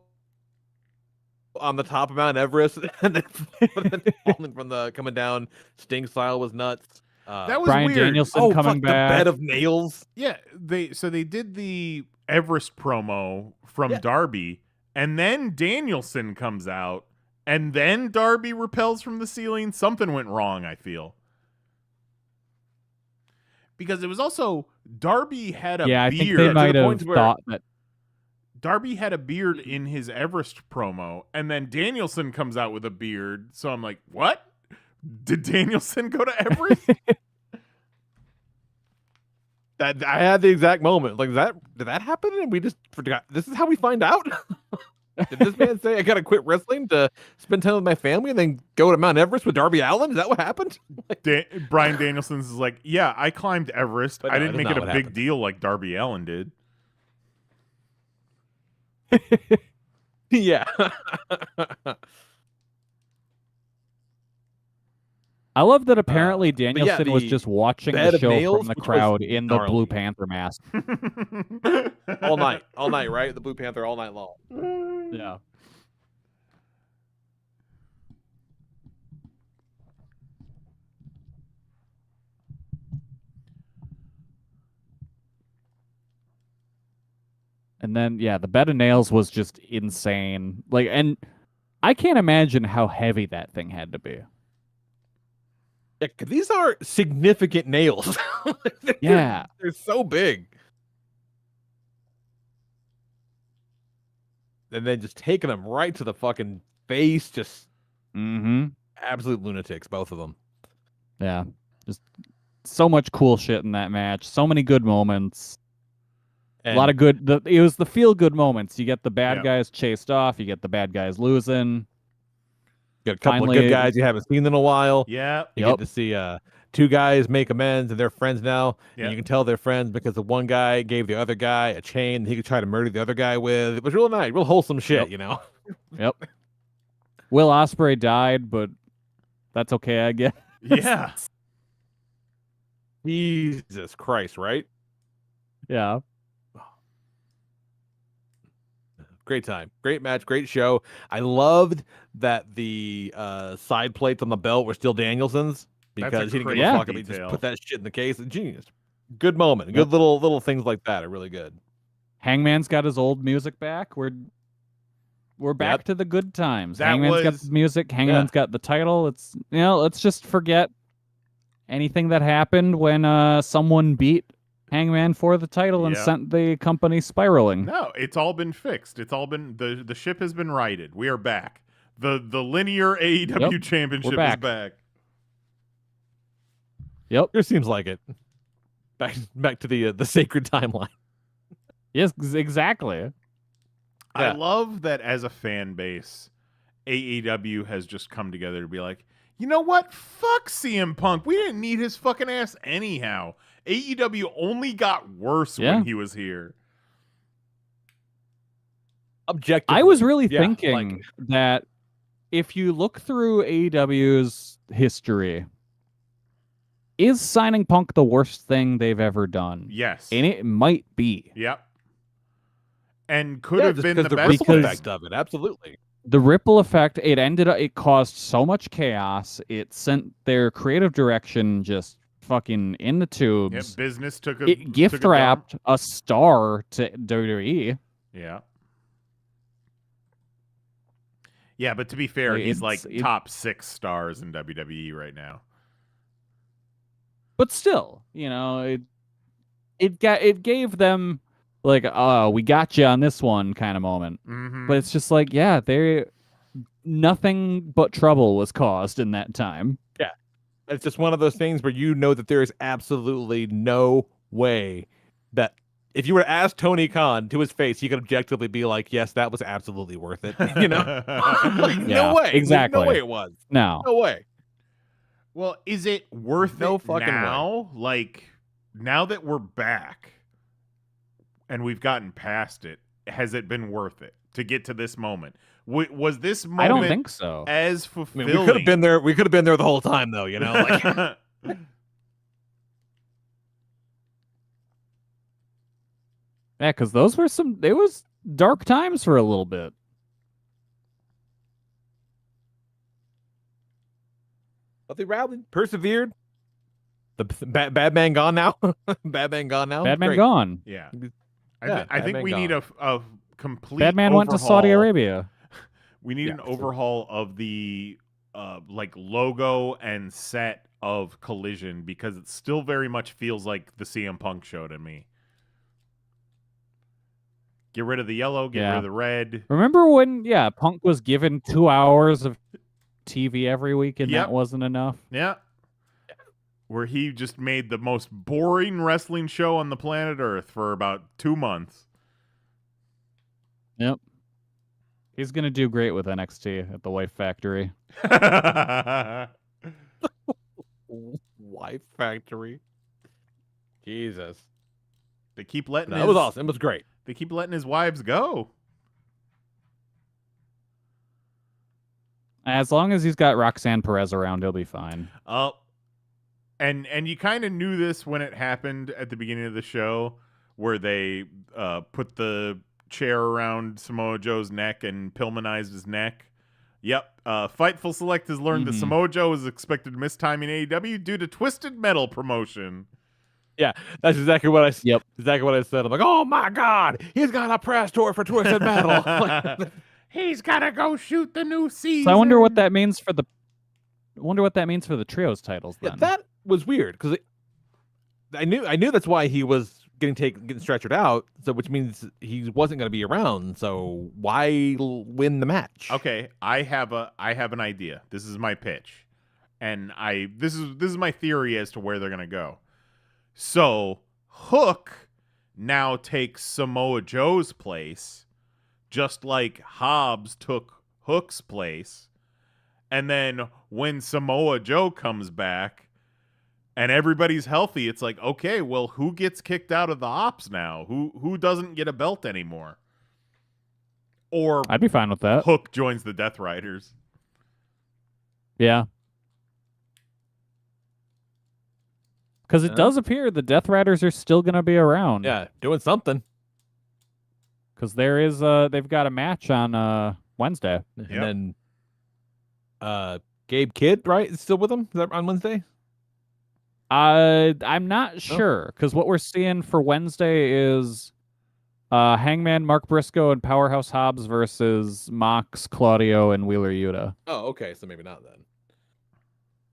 on the top of Mount Everest and then falling from the coming down Sting style was nuts. That was Brian weird. Danielson coming fuck, back. the bed of nails. Yeah, they did the Everest promo from Darby, and then Danielson comes out, and then Darby repels from the ceiling. Something went wrong, I feel. Because it was also Darby had a Yeah, I beard. think they might have point where- thought that. Darby had a beard in his Everest promo, and then Danielson comes out with a beard. So I'm like, what? Did Danielson go to Everest? That I had the exact moment. Like, did that happen? And we just forgot. This is how we find out. Did this man say I gotta quit wrestling to spend time with my family and then go to Mount Everest with Darby Allin? Is that what happened? Brian Danielson's is like, yeah, I climbed Everest. But I no, didn't that's make it not a what big happened. deal like Darby Allin did. Yeah. I love that apparently Danielson was the just watching bed the of show nails, from the which was crowd in the gnarly. Blue Panther mask. all night, right? The Blue Panther all night long. Yeah. And then, yeah, the bed of nails was just insane. Like, and I can't imagine how heavy that thing had to be. Yeah, 'cause these are significant nails. Yeah. They're so big. And then just taking them right to the fucking face, just Mm-hmm. absolute lunatics, both of them. Yeah. Just so much cool shit in that match. So many good moments. And A lot of good. It was the feel good moments. You get the bad Yeah. guys chased off. You get the bad guys losing. got a couple of finally- good guys you haven't seen in a while. Yeah. You Yep. get to see two guys make amends and they're friends now. Yeah. And you can tell they're friends because the one guy gave the other guy a chain that he could try to murder the other guy with. It was real nice, real wholesome shit, Yep. you know? Yep. Will Ospreay died, but that's okay, I guess. Yeah. Jesus Christ, right? Yeah. Great time. Great match. Great show. I loved that the side plates on the belt were still Danielson's because he didn't give crazy a fuck. He just detail. put that shit in the case. Genius. Good moment. Yep. Good little things like that are really good. Hangman's got his old music back. We're back Yep. to the good times. That Hangman's got was- the music. Hangman's got the title. It's let's just forget anything that happened when someone beat Hangman for the title and Yeah. sent the company spiraling. No, it's all been fixed. It's all been the ship has been righted. We are back. The linear AEW Yep, championship we're is back. back. Yep. It seems like it. Back to the sacred timeline. Yes, exactly. I Yeah. love that as a fan base, AEW has just come together to be like, you know what? Fuck CM Punk. We didn't need his fucking ass anyhow. AEW only got worse Yeah. when he was here. Objectively. I was really Yeah, thinking like- that if you look through AEW's history, is signing Punk the worst thing they've ever done? Yes. And it might be. Yep. And could Yeah, have just been because the the best ripple thing. effect of it. Absolutely. The ripple effect, it caused so much chaos. It sent their creative direction just fucking in the Yep, tubes. business took a It took a gift dump. wrapped a star to WWE. Yeah. Yeah, but to be fair, Like, he's like it's- top 6 stars in WWE right now. But still, it gave them like, oh, we got you on this one kind of moment. Mm-hmm. But it's just like, yeah, nothing but trouble was caused in that time. It's just one of those things where you know that there is absolutely no way that if you were to ask Tony Khan to his face, he could objectively be like, yes, that was absolutely worth it. You know? Like, Yeah, no way. exactly. No way it was. No. No way. Well, is it worth No it fucking way. now? Like, now that we're back and we've gotten past it, has it been worth it to get to this moment? Was this moment I don't think so. as I mean, fulfilling? we could have been there. We could have been there the whole time, though. You know, like Yeah, because it was dark times for a little bit. but they rallied, persevered. The bad man gone now. Bad man gone now. Bad man Great. gone. Yeah. Yeah, I Bad think Man we need gone. a complete Bad man went to Saudi overhaul. Arabia. We need Yeah, an for sure. overhaul of the like logo and set of Collision because it still very much feels like the CM Punk show to me. Get rid of the yellow, get rid Yeah. of the red. Remember when, Punk was given 2 hours of TV every week and Yep. that wasn't enough? Yeah. Where he just made the most boring wrestling show on the planet Earth for about 2 months. Yep. He's going to do great with NXT at the Wife Factory. Wife Factory. Jesus. They keep letting That was awesome. It was great. They keep letting his wives go. As long as he's got Roxanne Perez around, he'll be fine. And you kind of knew this when it happened at the beginning of the show, where they put the chair around Samoa Joe's neck and Pillmanized his neck. Yep. Fightful Select has learned that Mhm. Samoa Joe is expected to miss time in AEW due to Twisted Metal promotion. Yeah, that's exactly what I. Yep. Exactly what I said. I'm like, oh my god, he's got a press tour for Twisted Metal. He's got to go shoot the new season. So I wonder what that means for the trios titles Yeah, then. that was weird because I knew that's why he was getting stretchered out. So which means he wasn't going to be around. So why win the match? Okay, I have an idea. This is my pitch, and this is my theory as to where they're gonna go. So Hook now takes Samoa Joe's place, just like Hobbs took Hook's place, and then when Samoa Joe comes back, and everybody's healthy, it's like, okay, well, who gets kicked out of the ops now? Who doesn't get a belt anymore? Or I'd be fine with that. Hook joins the Death Riders. Yeah. Because it does appear the Death Riders are still going to be around. Yeah, doing something. Because there is they've got a match on Wednesday. And then Gabe Kidd, right? Is still with them? Is that on Wednesday? I'm not sure. Because what we're seeing for Wednesday is Hangman, Mark Briscoe, and Powerhouse Hobbs versus Mox, Claudio, and Wheeler Yuta. Oh, okay. So maybe not then.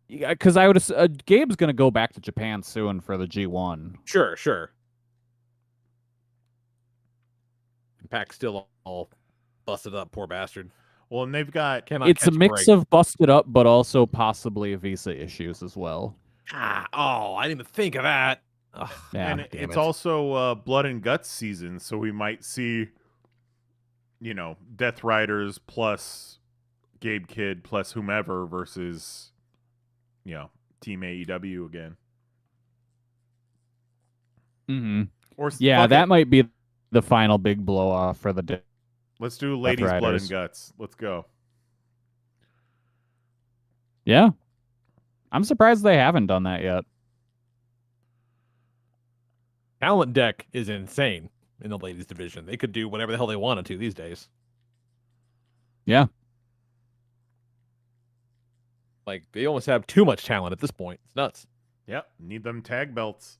Yeah, because I would Gabe's going to go back to Japan soon for the G1. Sure. Pac's still all busted up, poor bastard. Well, and they've got... It's a mix of busted up, but also possibly visa issues as well. I didn't even think of that. Ugh, yeah, and it's also Blood and Guts season, so we might see, Death Riders plus Gabe Kidd plus whomever versus, Team AEW again. Mm-hmm. Or that might be the final big blow off for the Let's do Ladies Blood and Guts. Let's go. Yeah. I'm surprised they haven't done that yet. Talent deck is insane in the ladies division. They could do whatever the hell they wanted to these days. Yeah. Like, they almost have too much talent at this point. It's nuts. Yep. Need them tag belts.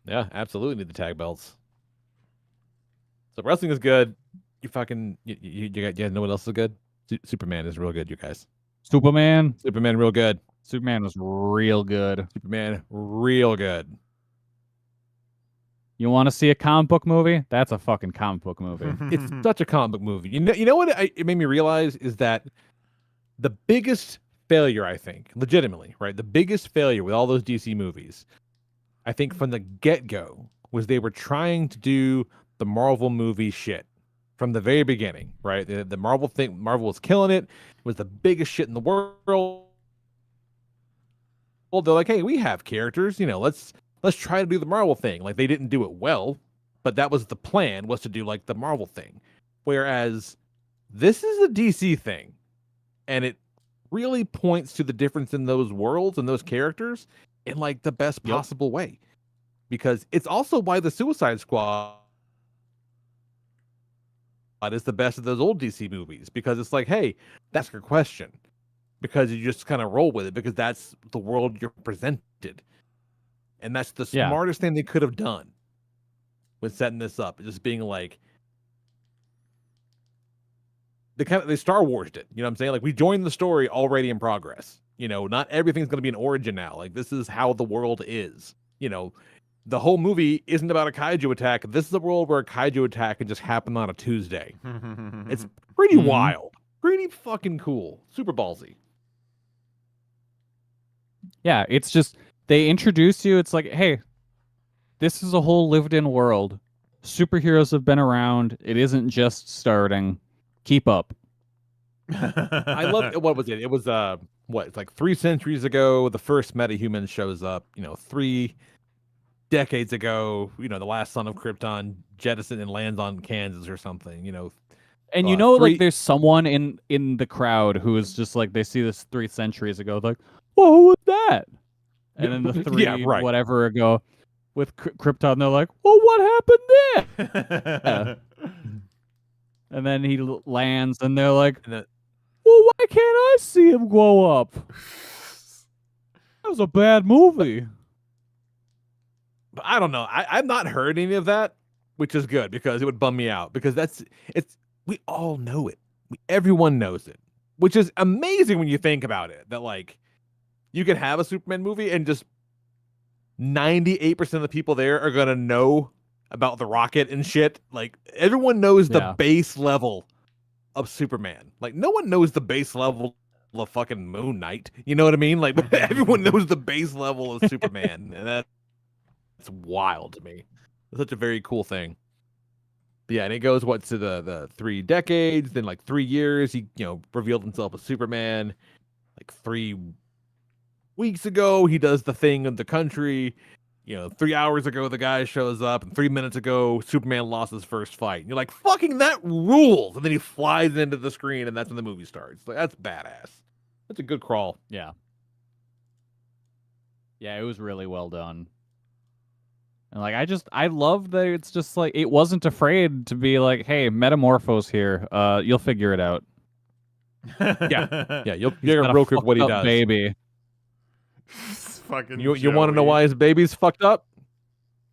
Yeah, absolutely need the tag belts. So wrestling is good. You guys know what else is good? Superman is real good, you guys. Superman real good. Superman was real good. Superman real good. You want to see a comic book movie? That's a fucking comic book movie. It's such a comic book movie. You know what it made me realize is that the biggest failure, I think, legitimately, right? The biggest failure with all those DC movies, I think from the get-go, was they were trying to do the Marvel movie shit from the very beginning, right? The Marvel thing, Marvel was killing it. It was the biggest shit in the world. Well, they're like, hey, we have characters, let's try to do the Marvel thing. Like, they didn't do it well, but that was the plan, was to do like the Marvel thing. Whereas this is a DC thing, and it really points to the difference in those worlds and those characters in like the best possible way. Because it's also why the Suicide Squad is the best of those old DC movies, because it's like, hey, that's your question. Because you just kind of roll with it, because that's the world you're presented. And that's the smartest thing they could have done with setting this up. Just being like, they Star Wars'd it. You know what I'm saying? Like, we joined the story already in progress. Not everything's going to be an origin now. Like, this is how the world is. The whole movie isn't about a kaiju attack. This is a world where a kaiju attack can just happen on a Tuesday. It's pretty wild. Pretty fucking cool. Super ballsy. Yeah, it's just, they introduce you, it's like, hey, this is a whole lived-in world. Superheroes have been around. It isn't just starting. Keep up. I love, what was it? It was, it's like 3 centuries ago, the first metahuman shows up, 3 decades ago, the last son of Krypton jettisoned and lands on Kansas or something, And like, there's someone in the crowd who is just like, they see this 3 centuries ago, like, well, who was that? And then the 3 whatever ago with Krypton, they're like, well, what happened there? Yeah. And then he lands, and they're like, well, why can't I see him grow up? That was a bad movie. But I don't know. I've not heard any of that, which is good, because it would bum me out, because we all know it. Everyone knows it, which is amazing when you think about it, that like, you can have a Superman movie and just 98% of the people there are going to know about the Rocket and shit. Like, everyone knows the base level of Superman. Like, no one knows the base level of fucking Moon Knight. You know what I mean? Like, everyone knows the base level of Superman. And that's wild to me. It's such a very cool thing. But yeah, and it goes, to the 3 decades, then like 3 years, he, revealed himself as Superman. Like 3 weeks ago he does the thing in the country. 3 hours ago the guy shows up, and 3 minutes ago Superman lost his first fight. And you're like, fucking that rules. And then he flies into the screen, and that's when the movie starts. Like, that's badass. That's a good crawl. Yeah. Yeah, it was really well done. And like I love that it's just like it wasn't afraid to be like, hey, Metamorphose here. You'll figure it out. Yeah, you'll He's figure got a real quick what he fucked up does. baby. Fucking You want to know Joey. why his baby's fucked up?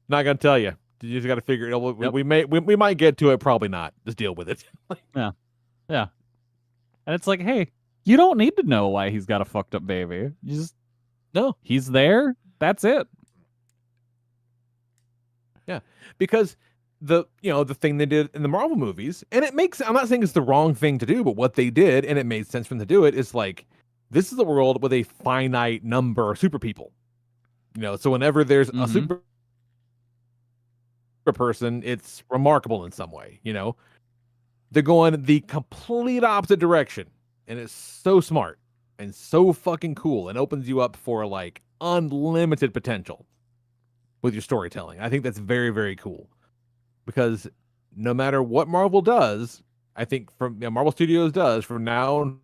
Not gonna tell you. You just got to figure it out. Yep. We might get to it. Probably not. Just deal with it. Yeah. And it's like, hey, you don't need to know why he's got a fucked up baby. You just No. He's there. That's it. Because the thing they did in the Marvel movies, and I'm not saying it's the wrong thing to do, but what they did, and it made sense for them to do it, is like, this is a world with a finite number of super people. So whenever there's a super person, it's remarkable in some way. They're going the complete opposite direction, and it's so smart and so fucking cool, and opens you up for like unlimited potential with your storytelling. I think that's very, very cool, because no matter what Marvel does, I think Marvel Studios does from now on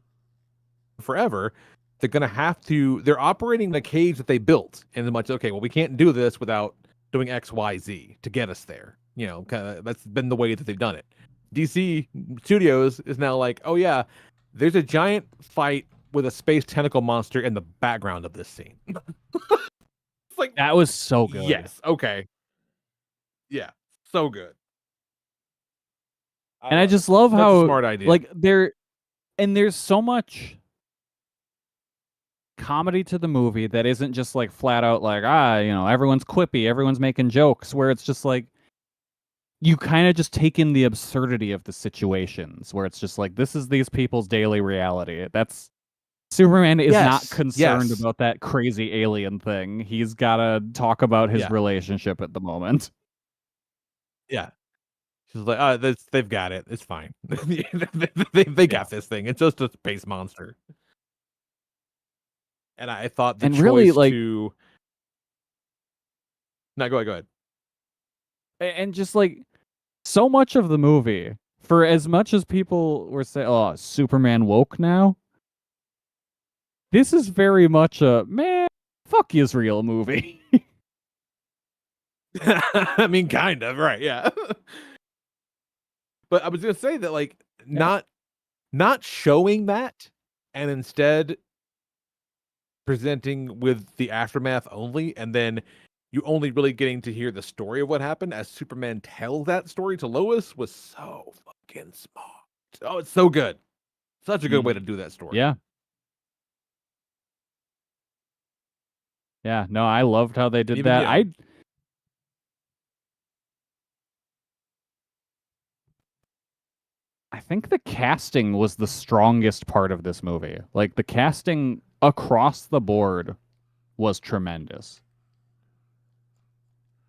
forever, they're operating the cage that they built, and as much, okay, well, we can't do this without doing X, Y, Z to get us there. That's been the way that they've done it. DC Studios is now like, oh yeah, there's a giant fight with a space tentacle monster in the background of this scene. It's like, That was so good. yes, okay. Yeah, so good. And I just love That's a how smart idea. like there's so much comedy to the movie that isn't just like flat out like, everyone's quippy, everyone's making jokes, where it's just like you kind of just take in the absurdity of the situations, where it's just like, this is these people's daily reality. That's Superman is not concerned about that crazy alien thing. He's got to talk about his relationship at the moment. Yeah. She's like, they've got it. It's fine. they got this thing. It's just a space monster. And I thought the And choice really, like, to... No, go ahead. And just like so much of the movie, for as much as people were saying, oh, Superman woke now, this is very much a, man, fuck Israel movie. I mean, kind of, right, yeah. But I was going to say that, like, not showing that, and instead presenting with the aftermath only, and then you only really getting to hear the story of what happened as Superman tells that story to Lois, was so fucking smart. Oh, it's so good. Such a good way to do that story. Yeah. Yeah, no, I loved how they did Even, that. yeah. I think the casting was the strongest part of this movie. Like, the casting across the board was tremendous.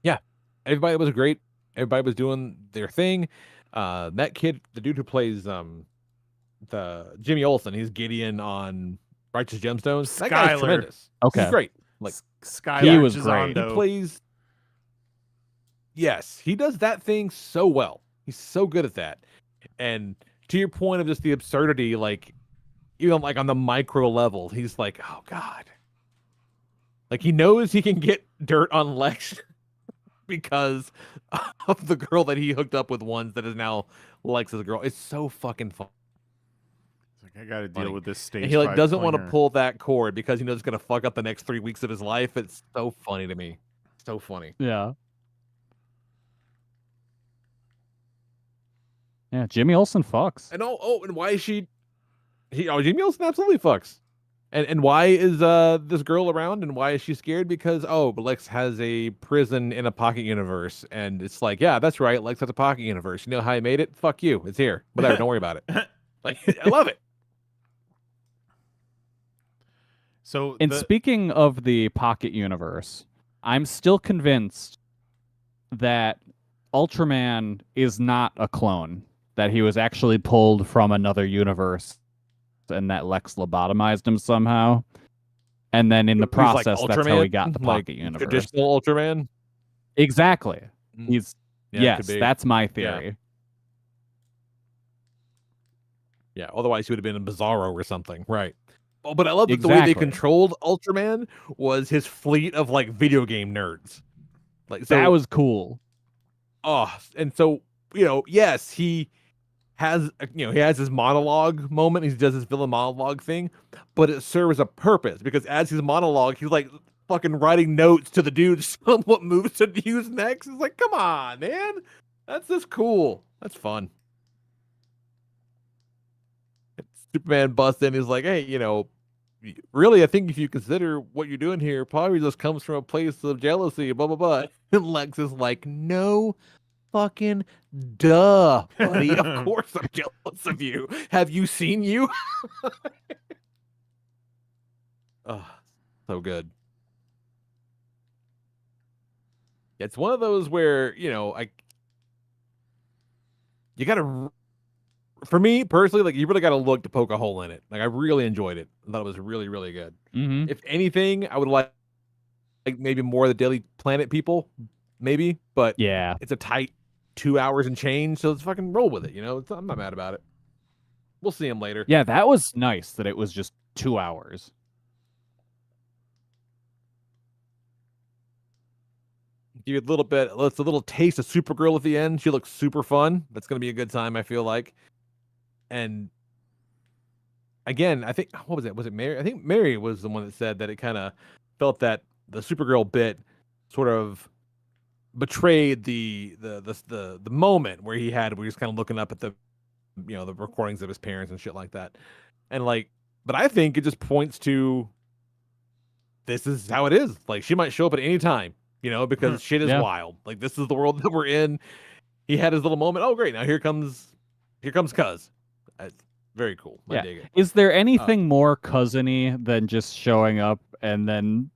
Yeah. Everybody was great. Everybody was doing their thing. That kid, the dude who plays the Jimmy Olsen, he's Gideon on Righteous Gemstones. That guy's Skyler. tremendous. Okay. He's great. Like, Skylar he was great. he plays... Yes, he does that thing so well. He's so good at that. And to your point of just the absurdity, like, even like on the micro level, he's like, oh God. Like, he knows he can get dirt on Lex because of the girl that he hooked up with once that is now Lex's girl. It's so fucking fun. It's like, I gotta deal with this stage. And he like 5 doesn't want to clinger. pull that cord because he knows it's gonna fuck up the next 3 weeks of his life. It's so funny to me. So funny. Yeah. Yeah, Jimmy Olsen fucks. And and why is Jimmy Olsen absolutely fucks. And why is this girl around, and why is she scared? Because Lex has a prison in a pocket universe, and it's like, yeah, that's right, Lex has a pocket universe. You know how he made it? Fuck you. It's here. Whatever, don't worry about it. Like, I love it. So, And speaking of the pocket universe, I'm still convinced that Ultraman is not a clone, that he was actually pulled from another universe and that Lex lobotomized him somehow. And then in the He's like process, that's how he Ultraman, got the like pocket universe. traditional Ultraman. Exactly. Mm. He's Yeah, it could yes, be. that's my theory. Yeah, otherwise he would have been in Bizarro or something. Right. Oh, but I love that the way they Exactly. controlled Ultraman was his fleet of like video game nerds. Like so That was cool. and so, yes, he has he has his monologue moment, he does his villain monologue thing, but it serves a purpose because as his monologue, he's like fucking writing notes to the dudes on what moves to use next. It's like, come on, man. That's just cool. That's fun. Superman busts in, he's like, hey, really, I think if you consider what you're doing here, probably just comes from a place of jealousy, blah, blah, blah. And Lex is like, no fucking duh, buddy. Of course I'm jealous of you. Have you seen you? Oh, so good. It's one of those where, you gotta, for me personally, like you really gotta look to poke a hole in it. Like I really enjoyed it. I thought it was really, really good. Mm-hmm. If anything, I would like maybe more of the Daily Planet people, maybe, but Yeah. it's a tight 2 hours and change, so let's fucking roll with it. I'm not mad about it. We'll see him later. Yeah, that was nice that it was just 2 hours. Give you a little bit, it's a little taste of Supergirl at the end. She looks super fun. That's gonna be a good time, I feel like. And again, I think what was it? Was it Mary? I think Mary was the one that said that it kind of felt that the Supergirl bit sort of betrayed the moment where he's kind of looking up at the the recordings of his parents and shit like that. And but I think it just points to this is how it is. Like she might show up at any time, because shit is wild. Like this is the world that we're in. He had his little moment. Oh great, now here comes Cuz. Very cool. I dig it. Is there anything more cousin-y than just showing up and then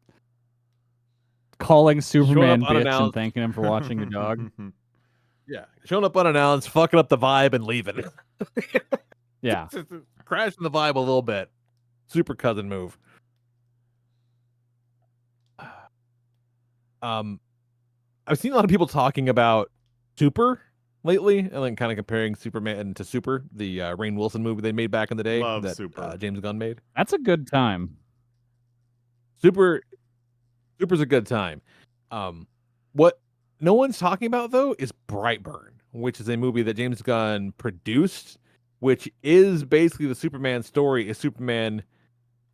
calling Superman bitch and thanking him for watching your dog? Yeah, showing up unannounced, fucking up the vibe and leaving. Yeah. Crashing the vibe a little bit. Super cousin move. I've seen a lot of people talking about Super lately, and then kind of comparing Superman to Super, the Rainn Wilson movie they made back in the day. Love that Super. James Gunn made. That's a good time. Super's a good time. What no one's talking about though is Brightburn, which is a movie that James Gunn produced, which is basically the Superman story. Is Superman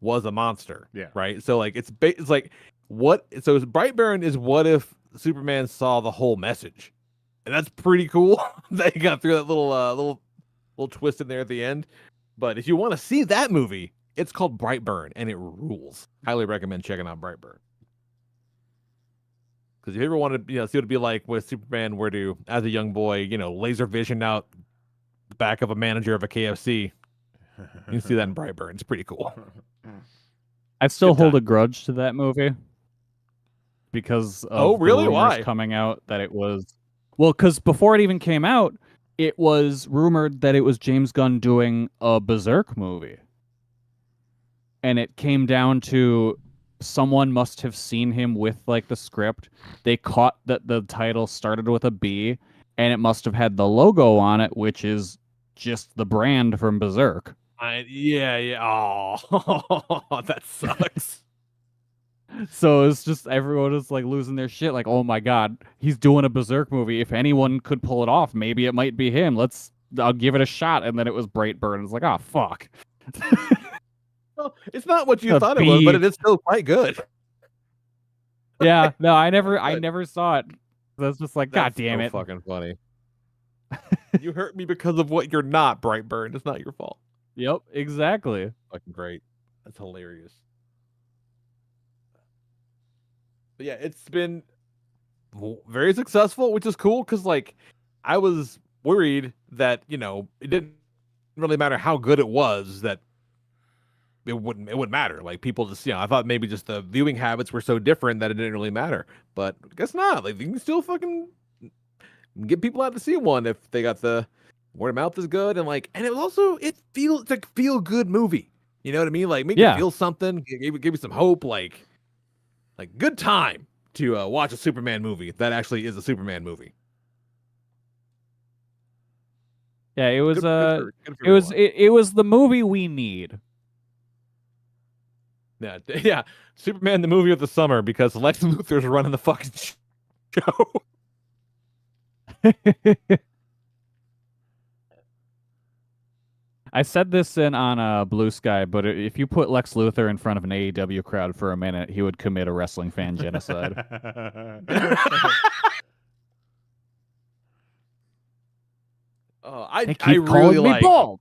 was a monster, right? So like it's like what? So Brightburn is what if Superman saw the whole message, and that's pretty cool. That he got through that little twist in there at the end. But if you want to see that movie, it's called Brightburn, and it rules. Highly recommend checking out Brightburn. Because if you ever want to, see what it'd be like with Superman were to, as a young boy, laser vision out the back of a manager of a KFC, you can see that in Brightburn. It's pretty cool. I still hold a grudge to that movie because of the rumors Why? coming out that it was because before it even came out, it was rumored that it was James Gunn doing a Berserk movie, and it came down to someone must have seen him with like the script. They caught that the title started with a B, and it must have had the logo on it, which is just the brand from Berserk. Yeah. Oh, that sucks. So it's just everyone is like losing their shit. Like, oh my god, he's doing a Berserk movie. If anyone could pull it off, maybe it might be him. I'll give it a shot. And then it was Brightburn. It's like, oh fuck. Well, it's not what you thought it was, but it is still quite good. Yeah, no, I never saw it. That's just like, god damn it. Fucking funny. You hurt me because of what you're not, Brightburn. It's not your fault. Yep, exactly. Fucking great. That's hilarious. But yeah, it's been very successful, which is cool because I was worried that it didn't really matter how good it was, that it wouldn't matter. Like people just I thought maybe just the viewing habits were so different that it didn't really matter, but I guess not. Like you can still fucking get people out to see one if they got the word of mouth is good, and it was also it's like feel good movie. You know what I mean? Like make you feel something, give you some hope. Like good time to watch a Superman movie that actually is a Superman movie. Yeah, it was good for it was the movie we need. Yeah, Superman the movie of the summer because Lex Luthor's running the fucking show. I said this on Blue Sky, but if you put Lex Luthor in front of an AEW crowd for a minute, he would commit a wrestling fan genocide. I keep really calling me bald.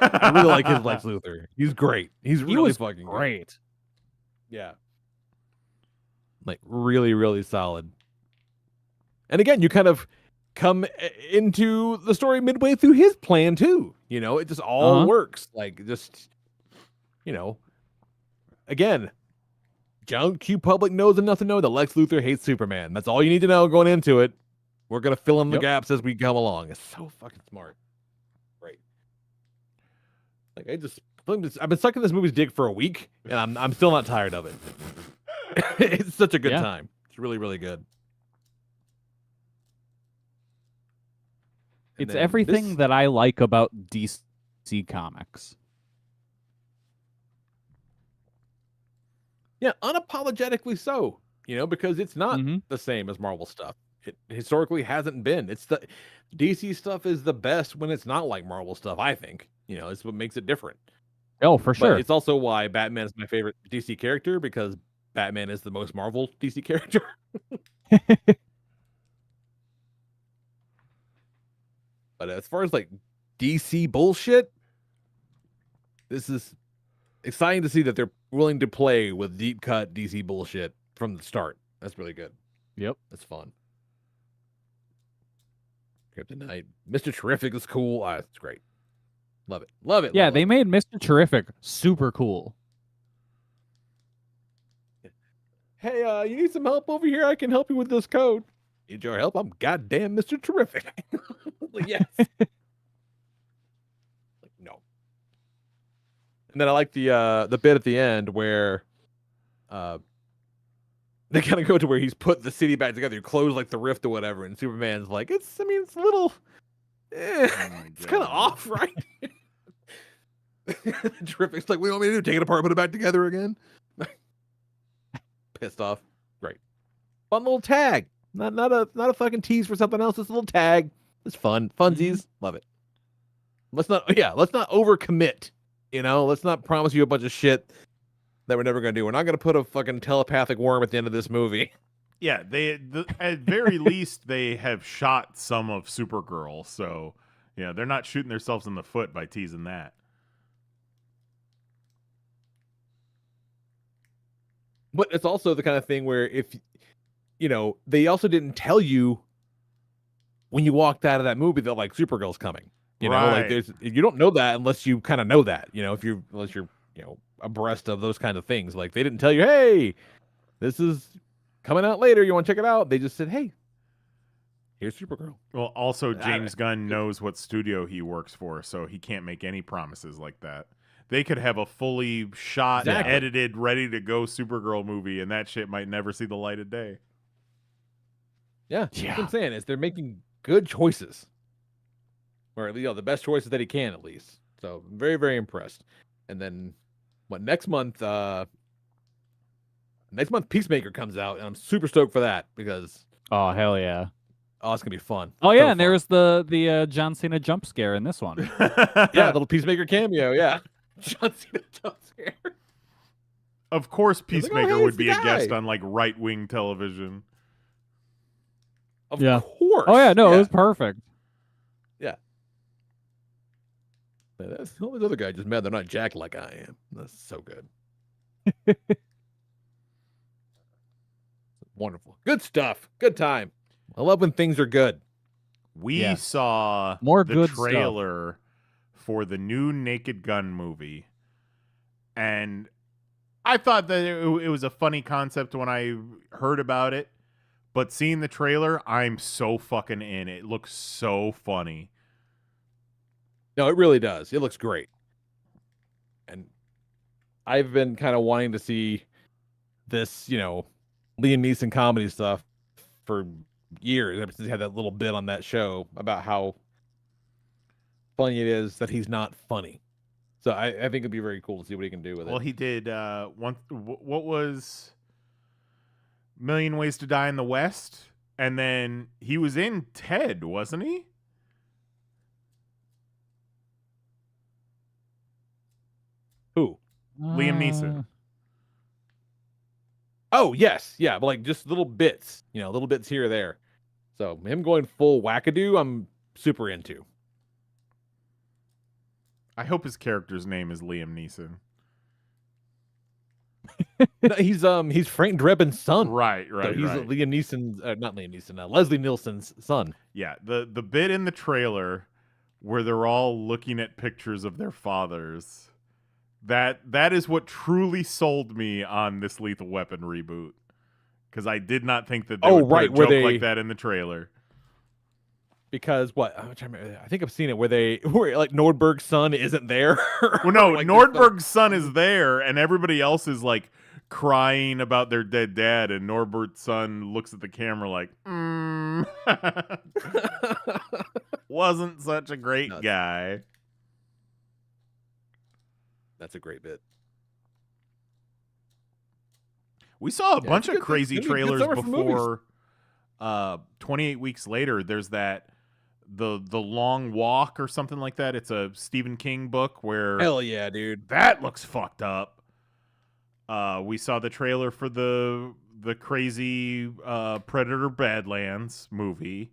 I really like his Lex Luthor. He's great. He really fucking great. Yeah. Like really, really solid. And again, you kind of come into the story midway through his plan too. You know, it just all works. Like just, you know, again, John Q. Public knows enough to know that Lex Luthor hates Superman. That's all you need to know going into it. We're gonna fill in the gaps as we come along. It's so fucking smart. Great. Like I've been sucking this movie's dick for a week, and I'm still not tired of it. It's such a good time. It's really, really good. It's everything that I like about DC Comics. Yeah, unapologetically so. You know, because it's not the same as Marvel stuff. It historically hasn't been. It's the DC stuff is the best when it's not like Marvel stuff, I think. You know, it's what makes it different. Oh, for sure. But it's also why Batman is my favorite DC character, because Batman is the most Marvel DC character. But as far as like DC bullshit, this is exciting to see that they're willing to play with deep cut DC bullshit from the start. That's really good. Yep. That's fun. Kryptonite. Mr. Terrific is cool. It's great. Love it. Love it. Yeah, they made Mr. Terrific super cool. Hey, you need some help over here? I can help you with this code. Need your help? I'm goddamn Mr. Terrific. Like, yes. Like, no. And then I like the bit at the end where they kind of go to where he's put the city back together, you close like the rift or whatever, and Superman's like, it's a little it's kind of off, right? Terrific's like, what do you want me to do? Take it apart, put it back together again? Pissed off. Great. Fun little tag. Not a fucking tease for something else. It's a little tag. It's fun. Funsies. Love it. Let's not overcommit. You know, let's not promise you a bunch of shit that we're never gonna do. We're not gonna put a fucking telepathic worm at the end of this movie. Yeah, at very least they have shot some of Supergirl, so yeah, they're not shooting themselves in the foot by teasing that. But it's also the kind of thing where if you know, they also didn't tell you when you walked out of that movie that like Supergirl's coming. You know, like you don't know that unless you kind of know that. You know, unless you're you know abreast of those kind of things. Like they didn't tell you, hey, this is coming out later. You want to check it out? They just said, hey, here's Supergirl. Well, also James Gunn knows what studio he works for, so he can't make any promises like that. They could have a fully shot, edited, ready to go Supergirl movie, and that shit might never see the light of day. Yeah, that's what I'm saying is they're making good choices, or the best choices that he can at least. So I'm very, very impressed. And then next month Peacemaker comes out, and I'm super stoked for that because oh hell yeah, it's gonna be fun. Oh yeah, and there was the John Cena jump scare in this one. Yeah, little Peacemaker cameo. Yeah, John Cena jump scare. Of course, Peacemaker would be a guest on like right-wing television. Of course. Oh yeah, no, it was perfect. Yeah. That's the only other guy just mad they're not jacked like I am. That's so good. Wonderful. Good stuff. Good time. I love when things are good. We saw more the good trailer for the new Naked Gun movie, and I thought that it was a funny concept when I heard about it. But seeing the trailer, I'm so fucking in. It looks so funny. No, it really does. It looks great. And I've been kind of wanting to see this, Liam Neeson comedy stuff for years. Ever since he had that little bit on that show about how funny it is that he's not funny. So I think it'd be very cool to see what he can do with it. Well, he did what was Million Ways to Die in the West, and then he was in Ted, wasn't he? Who? Liam Neeson. Oh, yes. Yeah, but like just little bits, little bits here or there. So him going full wackadoo, I'm super into. I hope his character's name is Liam Neeson. No, he's Frank Drebin's son. Right. So he's Right. Liam Neeson's, not Liam Neeson, Leslie Nielsen's son. Yeah, the bit in the trailer where they're all looking at pictures of their fathers. That is what truly sold me on this Lethal Weapon reboot. Because I did not think that they would put a joke like that in the trailer. Because what? I think I've seen it where like Nordberg's son isn't there. Well, no, like Nordberg's son is there, and everybody else is like crying about their dead dad, and Norbert's son looks at the camera like, wasn't such a great guy. That's a great bit. We saw a bunch of crazy good trailers summer for before 28 Weeks Later. There's that the Long Walk or something like that. It's a Stephen King book where Hell yeah, dude. that looks fucked up. We saw the trailer for the crazy Predator Badlands movie.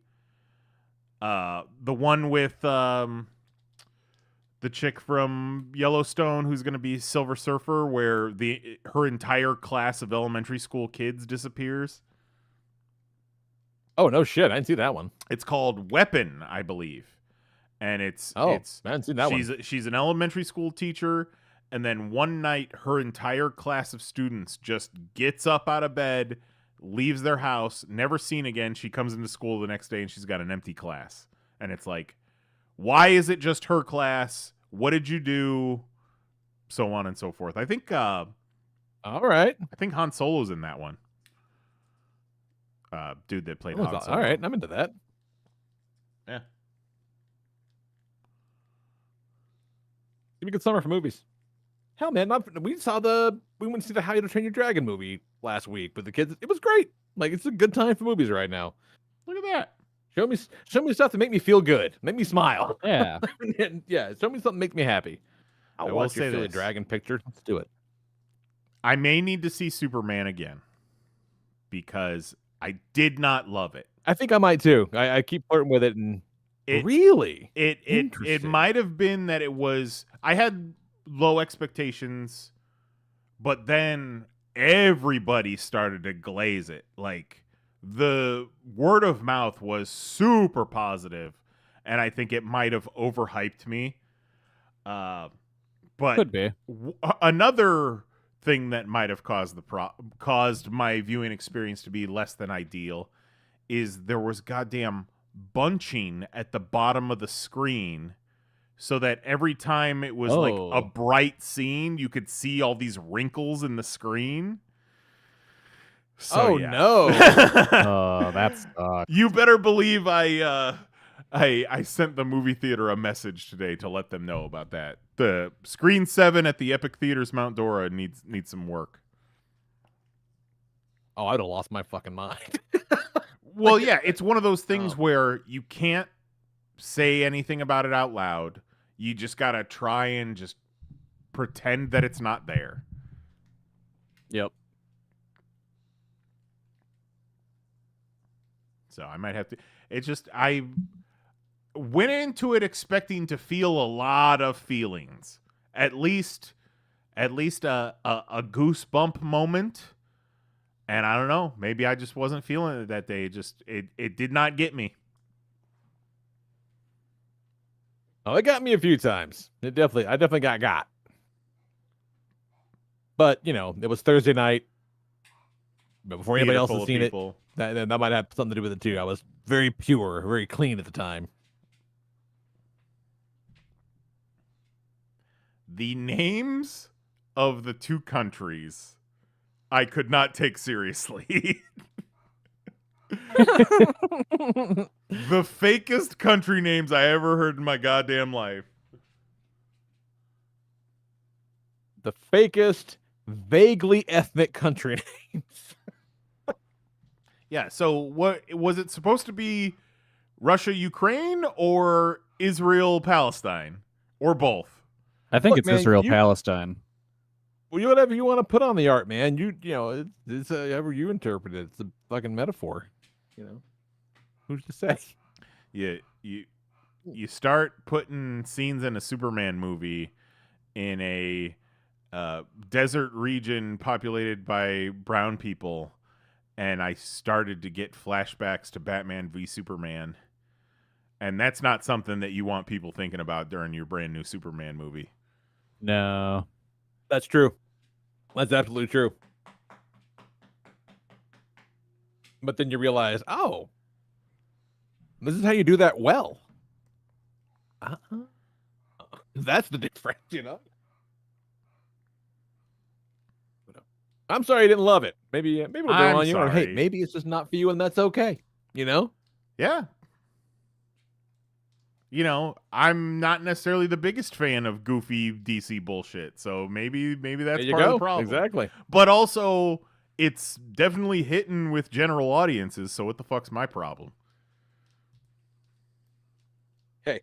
The one with the chick from Yellowstone who's going to be Silver Surfer, where her entire class of elementary school kids disappears. Oh, no shit. I didn't see that one. It's called Weapon, I believe. And I haven't seen that one. She's an elementary school teacher, and then one night her entire class of students just gets up out of bed, leaves their house, never seen again. She comes into school the next day and she's got an empty class. And it's like, why is it just her class? What did you do? So on and so forth. I think all right. I think Han Solo's in that one. Dude that played Han Solo. All right, I'm into that. Yeah. Give me a good summer for movies. Hell, man, we went to see the How to Train Your Dragon movie last week with the kids. It was great. Like, it's a good time for movies right now. Look at that. Show me stuff that make me feel good, make me smile. Yeah. Yeah. Show me something that makes me happy. I will watch your say silly this. dragon picture. Let's do it. I may need to see Superman again because I did not love it. I think I might too. I keep flirting with it, and It Interesting. might have been that it was. I had low expectations, but then everybody started to glaze it. Like, the word of mouth was super positive, and I think it might have overhyped me. But Could be. Another thing that might have caused my viewing experience to be less than ideal is there was goddamn bunching at the bottom of the screen, so that every time it was like a bright scene, you could see all these wrinkles in the screen. So, yeah. no. Oh, that's You better believe I sent the movie theater a message today to let them know about that. The Screen 7 at the Epic Theaters Mount Dora needs some work. Oh, I'd have lost my fucking mind. Well, yeah, it's one of those things where you can't say anything about it out loud. You just gotta try and just pretend that it's not there. Yep. So I might have to. It's just I went into it expecting to feel a lot of feelings, at least a goosebump moment. And I don't know, maybe I just wasn't feeling it that day. It did not get me. Oh, it got me a few times. I definitely got. But, it was Thursday night. But before anybody else has seen it, that might have something to do with it too. I was very pure, very clean at the time. The names of the two countries I could not take seriously. The fakest country names I ever heard in my goddamn life. The fakest, vaguely ethnic country names. Yeah, so what was it supposed to be? Russia, Ukraine, or Israel, Palestine, or both? I think Look, it's man, Israel you- Palestine. Well, you whatever you want to put on the art, man. It's however you interpret it. It's a fucking metaphor. Who's to say? You start putting scenes in a Superman movie in a desert region populated by brown people, and I started to get flashbacks to Batman v Superman, and that's not something that you want people thinking about during your brand new Superman movie. No. That's true. That's absolutely true. But then you realize, oh, this is how you do that well. That's the difference, I'm sorry you didn't love it. Maybe it'll grow I'm on you. Or hey, sorry. maybe it's just not for you, and that's okay. Yeah. I'm not necessarily the biggest fan of goofy DC bullshit, so maybe that's There you part of go. the problem. Exactly. But also, it's definitely hitting with general audiences, so what the fuck's my problem? Hey,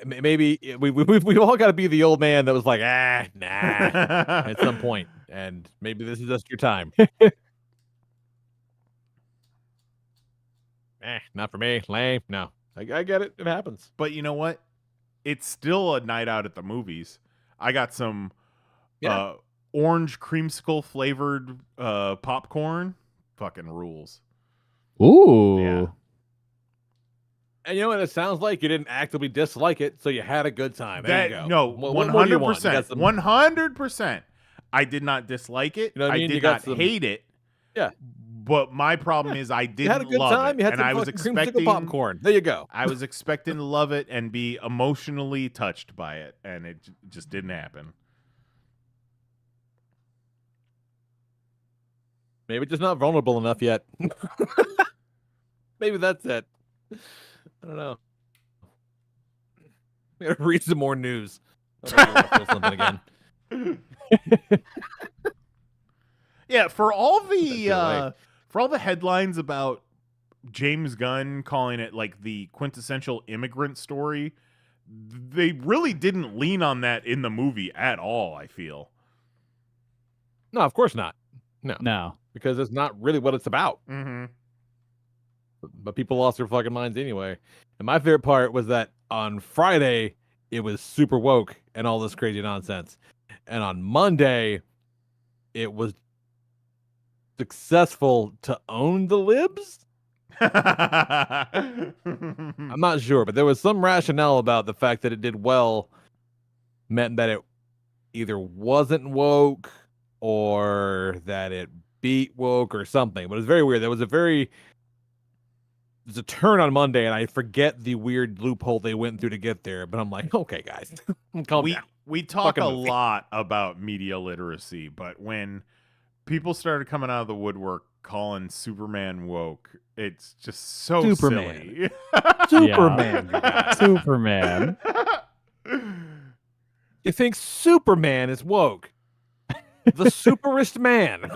maybe we've all got to be the old man that was like, nah, at some point, and maybe this is just your time. Not for me. Lame. No, I get it. It happens. But you know what? It's still a night out at the movies. I got some orange creamsicle flavored popcorn. Fucking rules. Ooh. Yeah. And you know what it sounds like? You didn't actively dislike it, so you had a good time. There you go. No, What more do you want? You got 100%. some- 100%. I did not dislike it. You know what I I mean? did You got not some- hate it. Yeah. But my problem is I You didn't had a good love time. it. You had And some I was fucking creamsicle expecting popcorn. There you go. I was expecting to love it and be emotionally touched by it, and it just didn't happen. Maybe just not vulnerable enough yet. Maybe that's it. I don't know. We gotta read some more news. I don't know if I feel something again. Yeah, for all That's right. the headlines about James Gunn calling it like the quintessential immigrant story, they really didn't lean on that in the movie at all, I feel. No, of course not. No. Because it's not really what it's about. Mm-hmm. But people lost their fucking minds anyway. And my favorite part was that on Friday, it was super woke and all this crazy nonsense. And on Monday, it was successful to own the libs. I'm not sure, but there was some rationale about the fact that it did well meant that it either wasn't woke or that it beat woke or something. But it was very weird. There's a turn on Monday, and I forget the weird loophole they went through to get there. But I'm like, okay, guys, calm down. We talk Fucking a movie. lot about media literacy, but when people started coming out of the woodwork calling Superman woke, it's just so Superman. silly. Superman, you guys. Superman. You think Superman is woke? The superest man.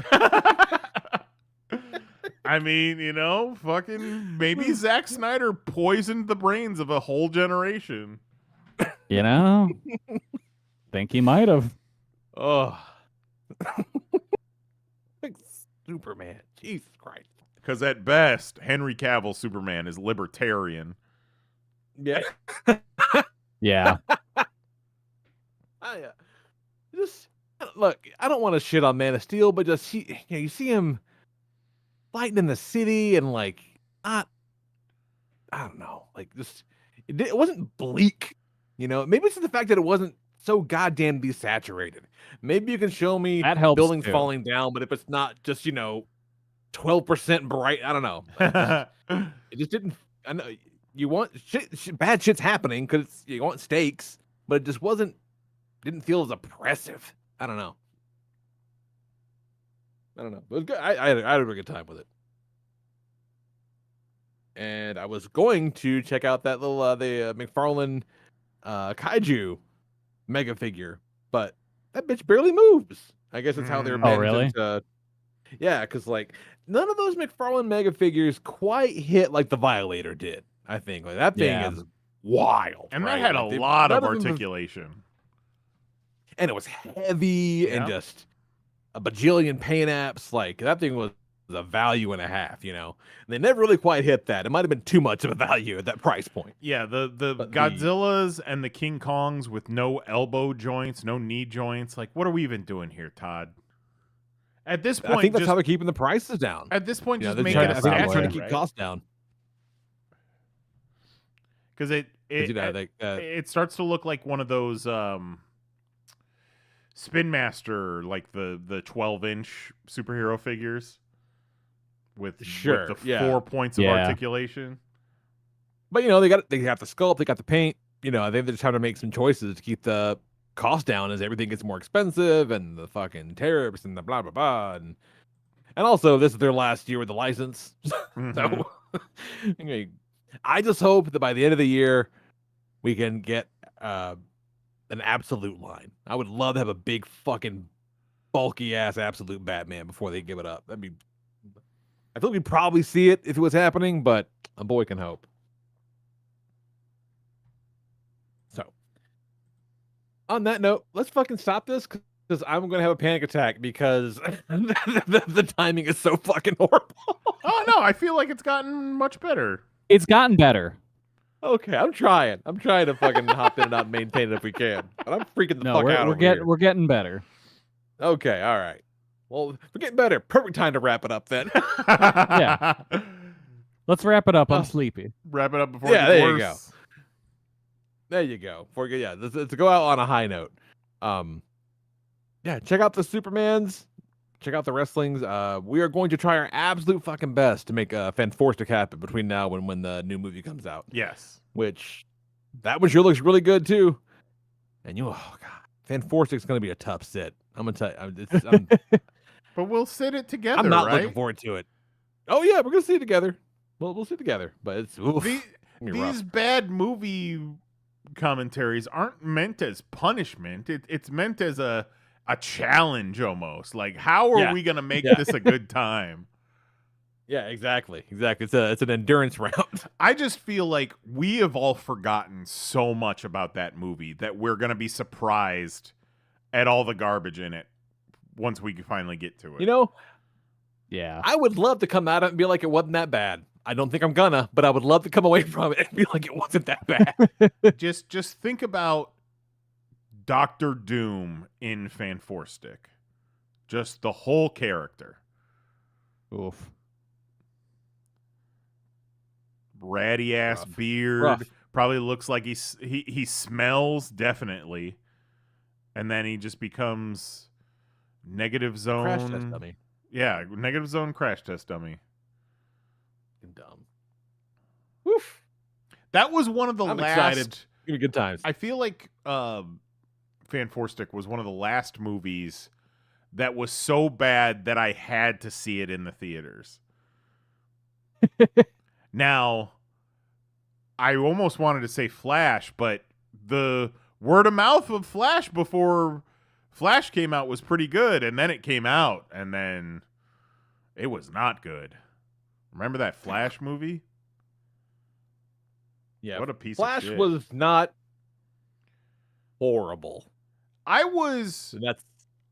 I mean, fucking maybe Zack Snyder poisoned the brains of a whole generation. You know? Think he might have. Oh, Superman. Jesus Christ. Because at best, Henry Cavill Superman is libertarian. Yeah. Yeah. Just look. I don't want to shit on Man of Steel, but just you see him fighting in the city and like not. I don't know. Like just it wasn't bleak. Maybe it's the fact that it wasn't so goddamn desaturated. Maybe you can show me That helps buildings too. falling down, but if it's not just 12% bright, I don't know. It just didn't. I know you want bad shit's happening because you want stakes, but it just didn't feel as oppressive. I don't know. I don't know. It was good. I had a really good time with it. And I was going to check out that little the McFarlane kaiju mega figure, but that bitch barely moves. I guess that's how they're Oh, managing really? to. Yeah, because like none of those McFarlane mega figures quite hit like the Violator did. I think like that thing Yeah. is wild, And right? that had Like, a lot of none them have- articulation. and it was heavy and Yeah. just a bajillion paint apps. Like that thing was a value and a half, you know. And they never really quite hit that. It might have been too much of a value at that price point. Yeah, the But Godzillas and the King Kongs with no elbow joints, no knee joints. Like, what are we even doing here, Todd? At this point, I think that's just, how they're keeping the prices down. at this point, You know, just they're make trying, it a I think they're trying to statue, keep right? costs down. Because it starts to look like one of those Spin Master, like the 12-inch superhero figures with Sure, the yeah. 4 points of Yeah. articulation. But you know, they got the sculpt, they got the paint. You know, I think they're just trying to make some choices to keep the cost down as everything gets more expensive and the fucking tariffs and the blah blah blah. And also this is their last year with the license. Mhm. So I mean, I just hope that by the end of the year we can get an absolute line. I would love to have a big fucking bulky ass absolute Batman before they give it up. That'd be I think we'd probably see it if it was happening, but a boy can hope. So, on that note, let's fucking stop this because I'm going to have a panic attack because the timing is so fucking horrible. Oh no, I feel like it's gotten much better. It's gotten better. Okay, I'm trying. I'm trying to fucking hop in and out and maintain it if we can. But I'm freaking the No, fuck we're, out we're over getting here. we're getting better. Okay, all right. Well, we're getting better. Perfect time to wrap it up then. Yeah. Let's wrap it up. I'm Oh. sleepy. Wrap it up before Yeah, it gets there you worse. There you go. Let's go out on a high note. Yeah, check out the Supermans. Check out the wrestlings. We are going to try our absolute fucking best to make Fantastic happen between now and when the new movie comes out. Yes. Which that one sure looks really good too. And oh god, Fantastic's going to be a tough sit. I'm gonna tell you. But we'll sit it together, I'm not right? looking forward to it. Oh yeah, we're gonna see it together. We'll see it together. But it's oof, The- it's gonna be rough. These bad movie commentaries aren't meant as punishment. It's meant as a challenge almost. Like, how are Yeah. we gonna make Yeah. this a good time? Yeah, exactly. It's an endurance round. I just feel like we have all forgotten so much about that movie that we're gonna be surprised at all the garbage in it once we finally get to it. You know, Yeah. I would love to come out of it and be like, it wasn't that bad. I don't think I'm gonna, but I would love to come away from it and be like, it wasn't that bad. just think about Doctor Doom in Fantastic. Just the whole character. Oof. Ratty ass Rough. beard. Rough. Probably looks like he smells definitely. And then he just becomes negative zone. Crash test dummy. Yeah, negative zone crash test dummy. Fucking dumb. Woof. That was one of the I'm last. excited. Give me good times. I feel like Fantastic was one of the last movies that was so bad that I had to see it in the theaters. Now, I almost wanted to say Flash, but the word of mouth of Flash before Flash came out was pretty good, and then it came out, and then it was not good. Remember that Flash movie? Yeah. What a piece Flash of shit. was not horrible. I was And that's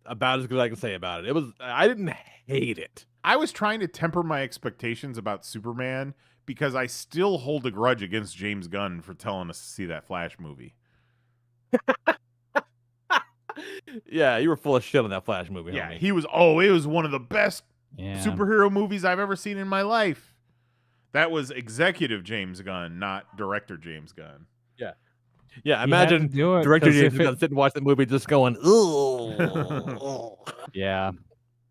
about as good as I can say about it. I didn't hate it. trying to temper my expectations about Superman because I still hold a grudge against James Gunn for telling us to see that Flash movie. Yeah, you were full of shit on that Flash movie. Yeah, homie. it was one of the best Yeah. superhero movies I've ever seen in my life. That was executive James Gunn, not director James Gunn. Yeah, You had to imagine do it, director 'cause James if it- gonna sit and watch the movie just going, ooh. Yeah.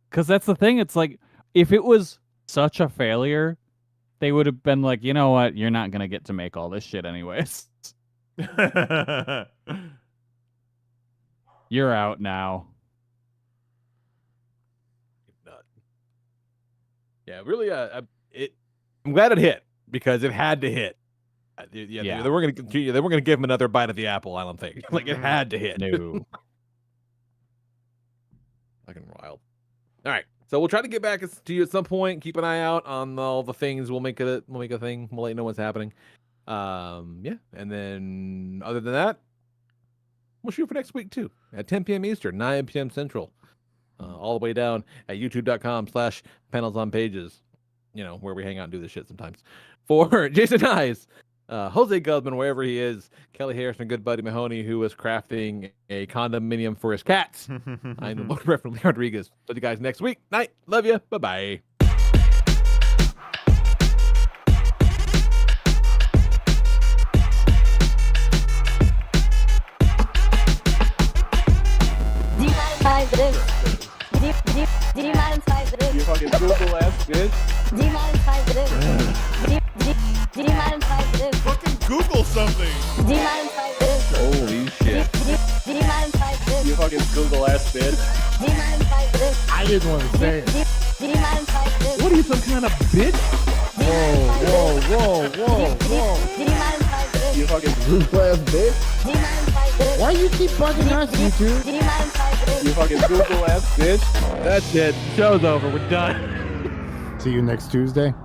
Because that's the thing. It's like, if it was such a failure, they would have been like, you know what? You're not going to get to make all this shit anyways. You're out now. Yeah, really. I'm glad it hit because it had to hit. Yeah. They weren't going to. They weren't going to give him another bite of the apple. I don't think. Like it had to hit. No. Fucking wild. All right, so we'll try to get back to you at some point. Keep an eye out on all the things. We'll make a thing. We'll let you know what's happening. Yeah, and then other than that, we'll shoot for next week too at 10 p.m. Eastern, 9 p.m. Central, all the way down at youtube.com/panelsonpages. You know where we hang out and do this shit sometimes. For Jason Eyes, Jose Guzman, wherever he is, Kelly Harrison, good buddy Mahoney, who is crafting a condominium for his cats. I'm the Lord Reverend Lee Rodriguez. See you guys next week. Night. Love you. Bye-bye. You fucking Google ass bitch. Fucking Google something. Holy shit. You fucking Google ass bitch. I didn't want to say it. What are you, some kind of bitch? Whoa. You fucking Google ass bitch. Why you keep bugging us, YouTube? you fucking Google ass bitch. That's it. Show's over. We're done. See you next Tuesday.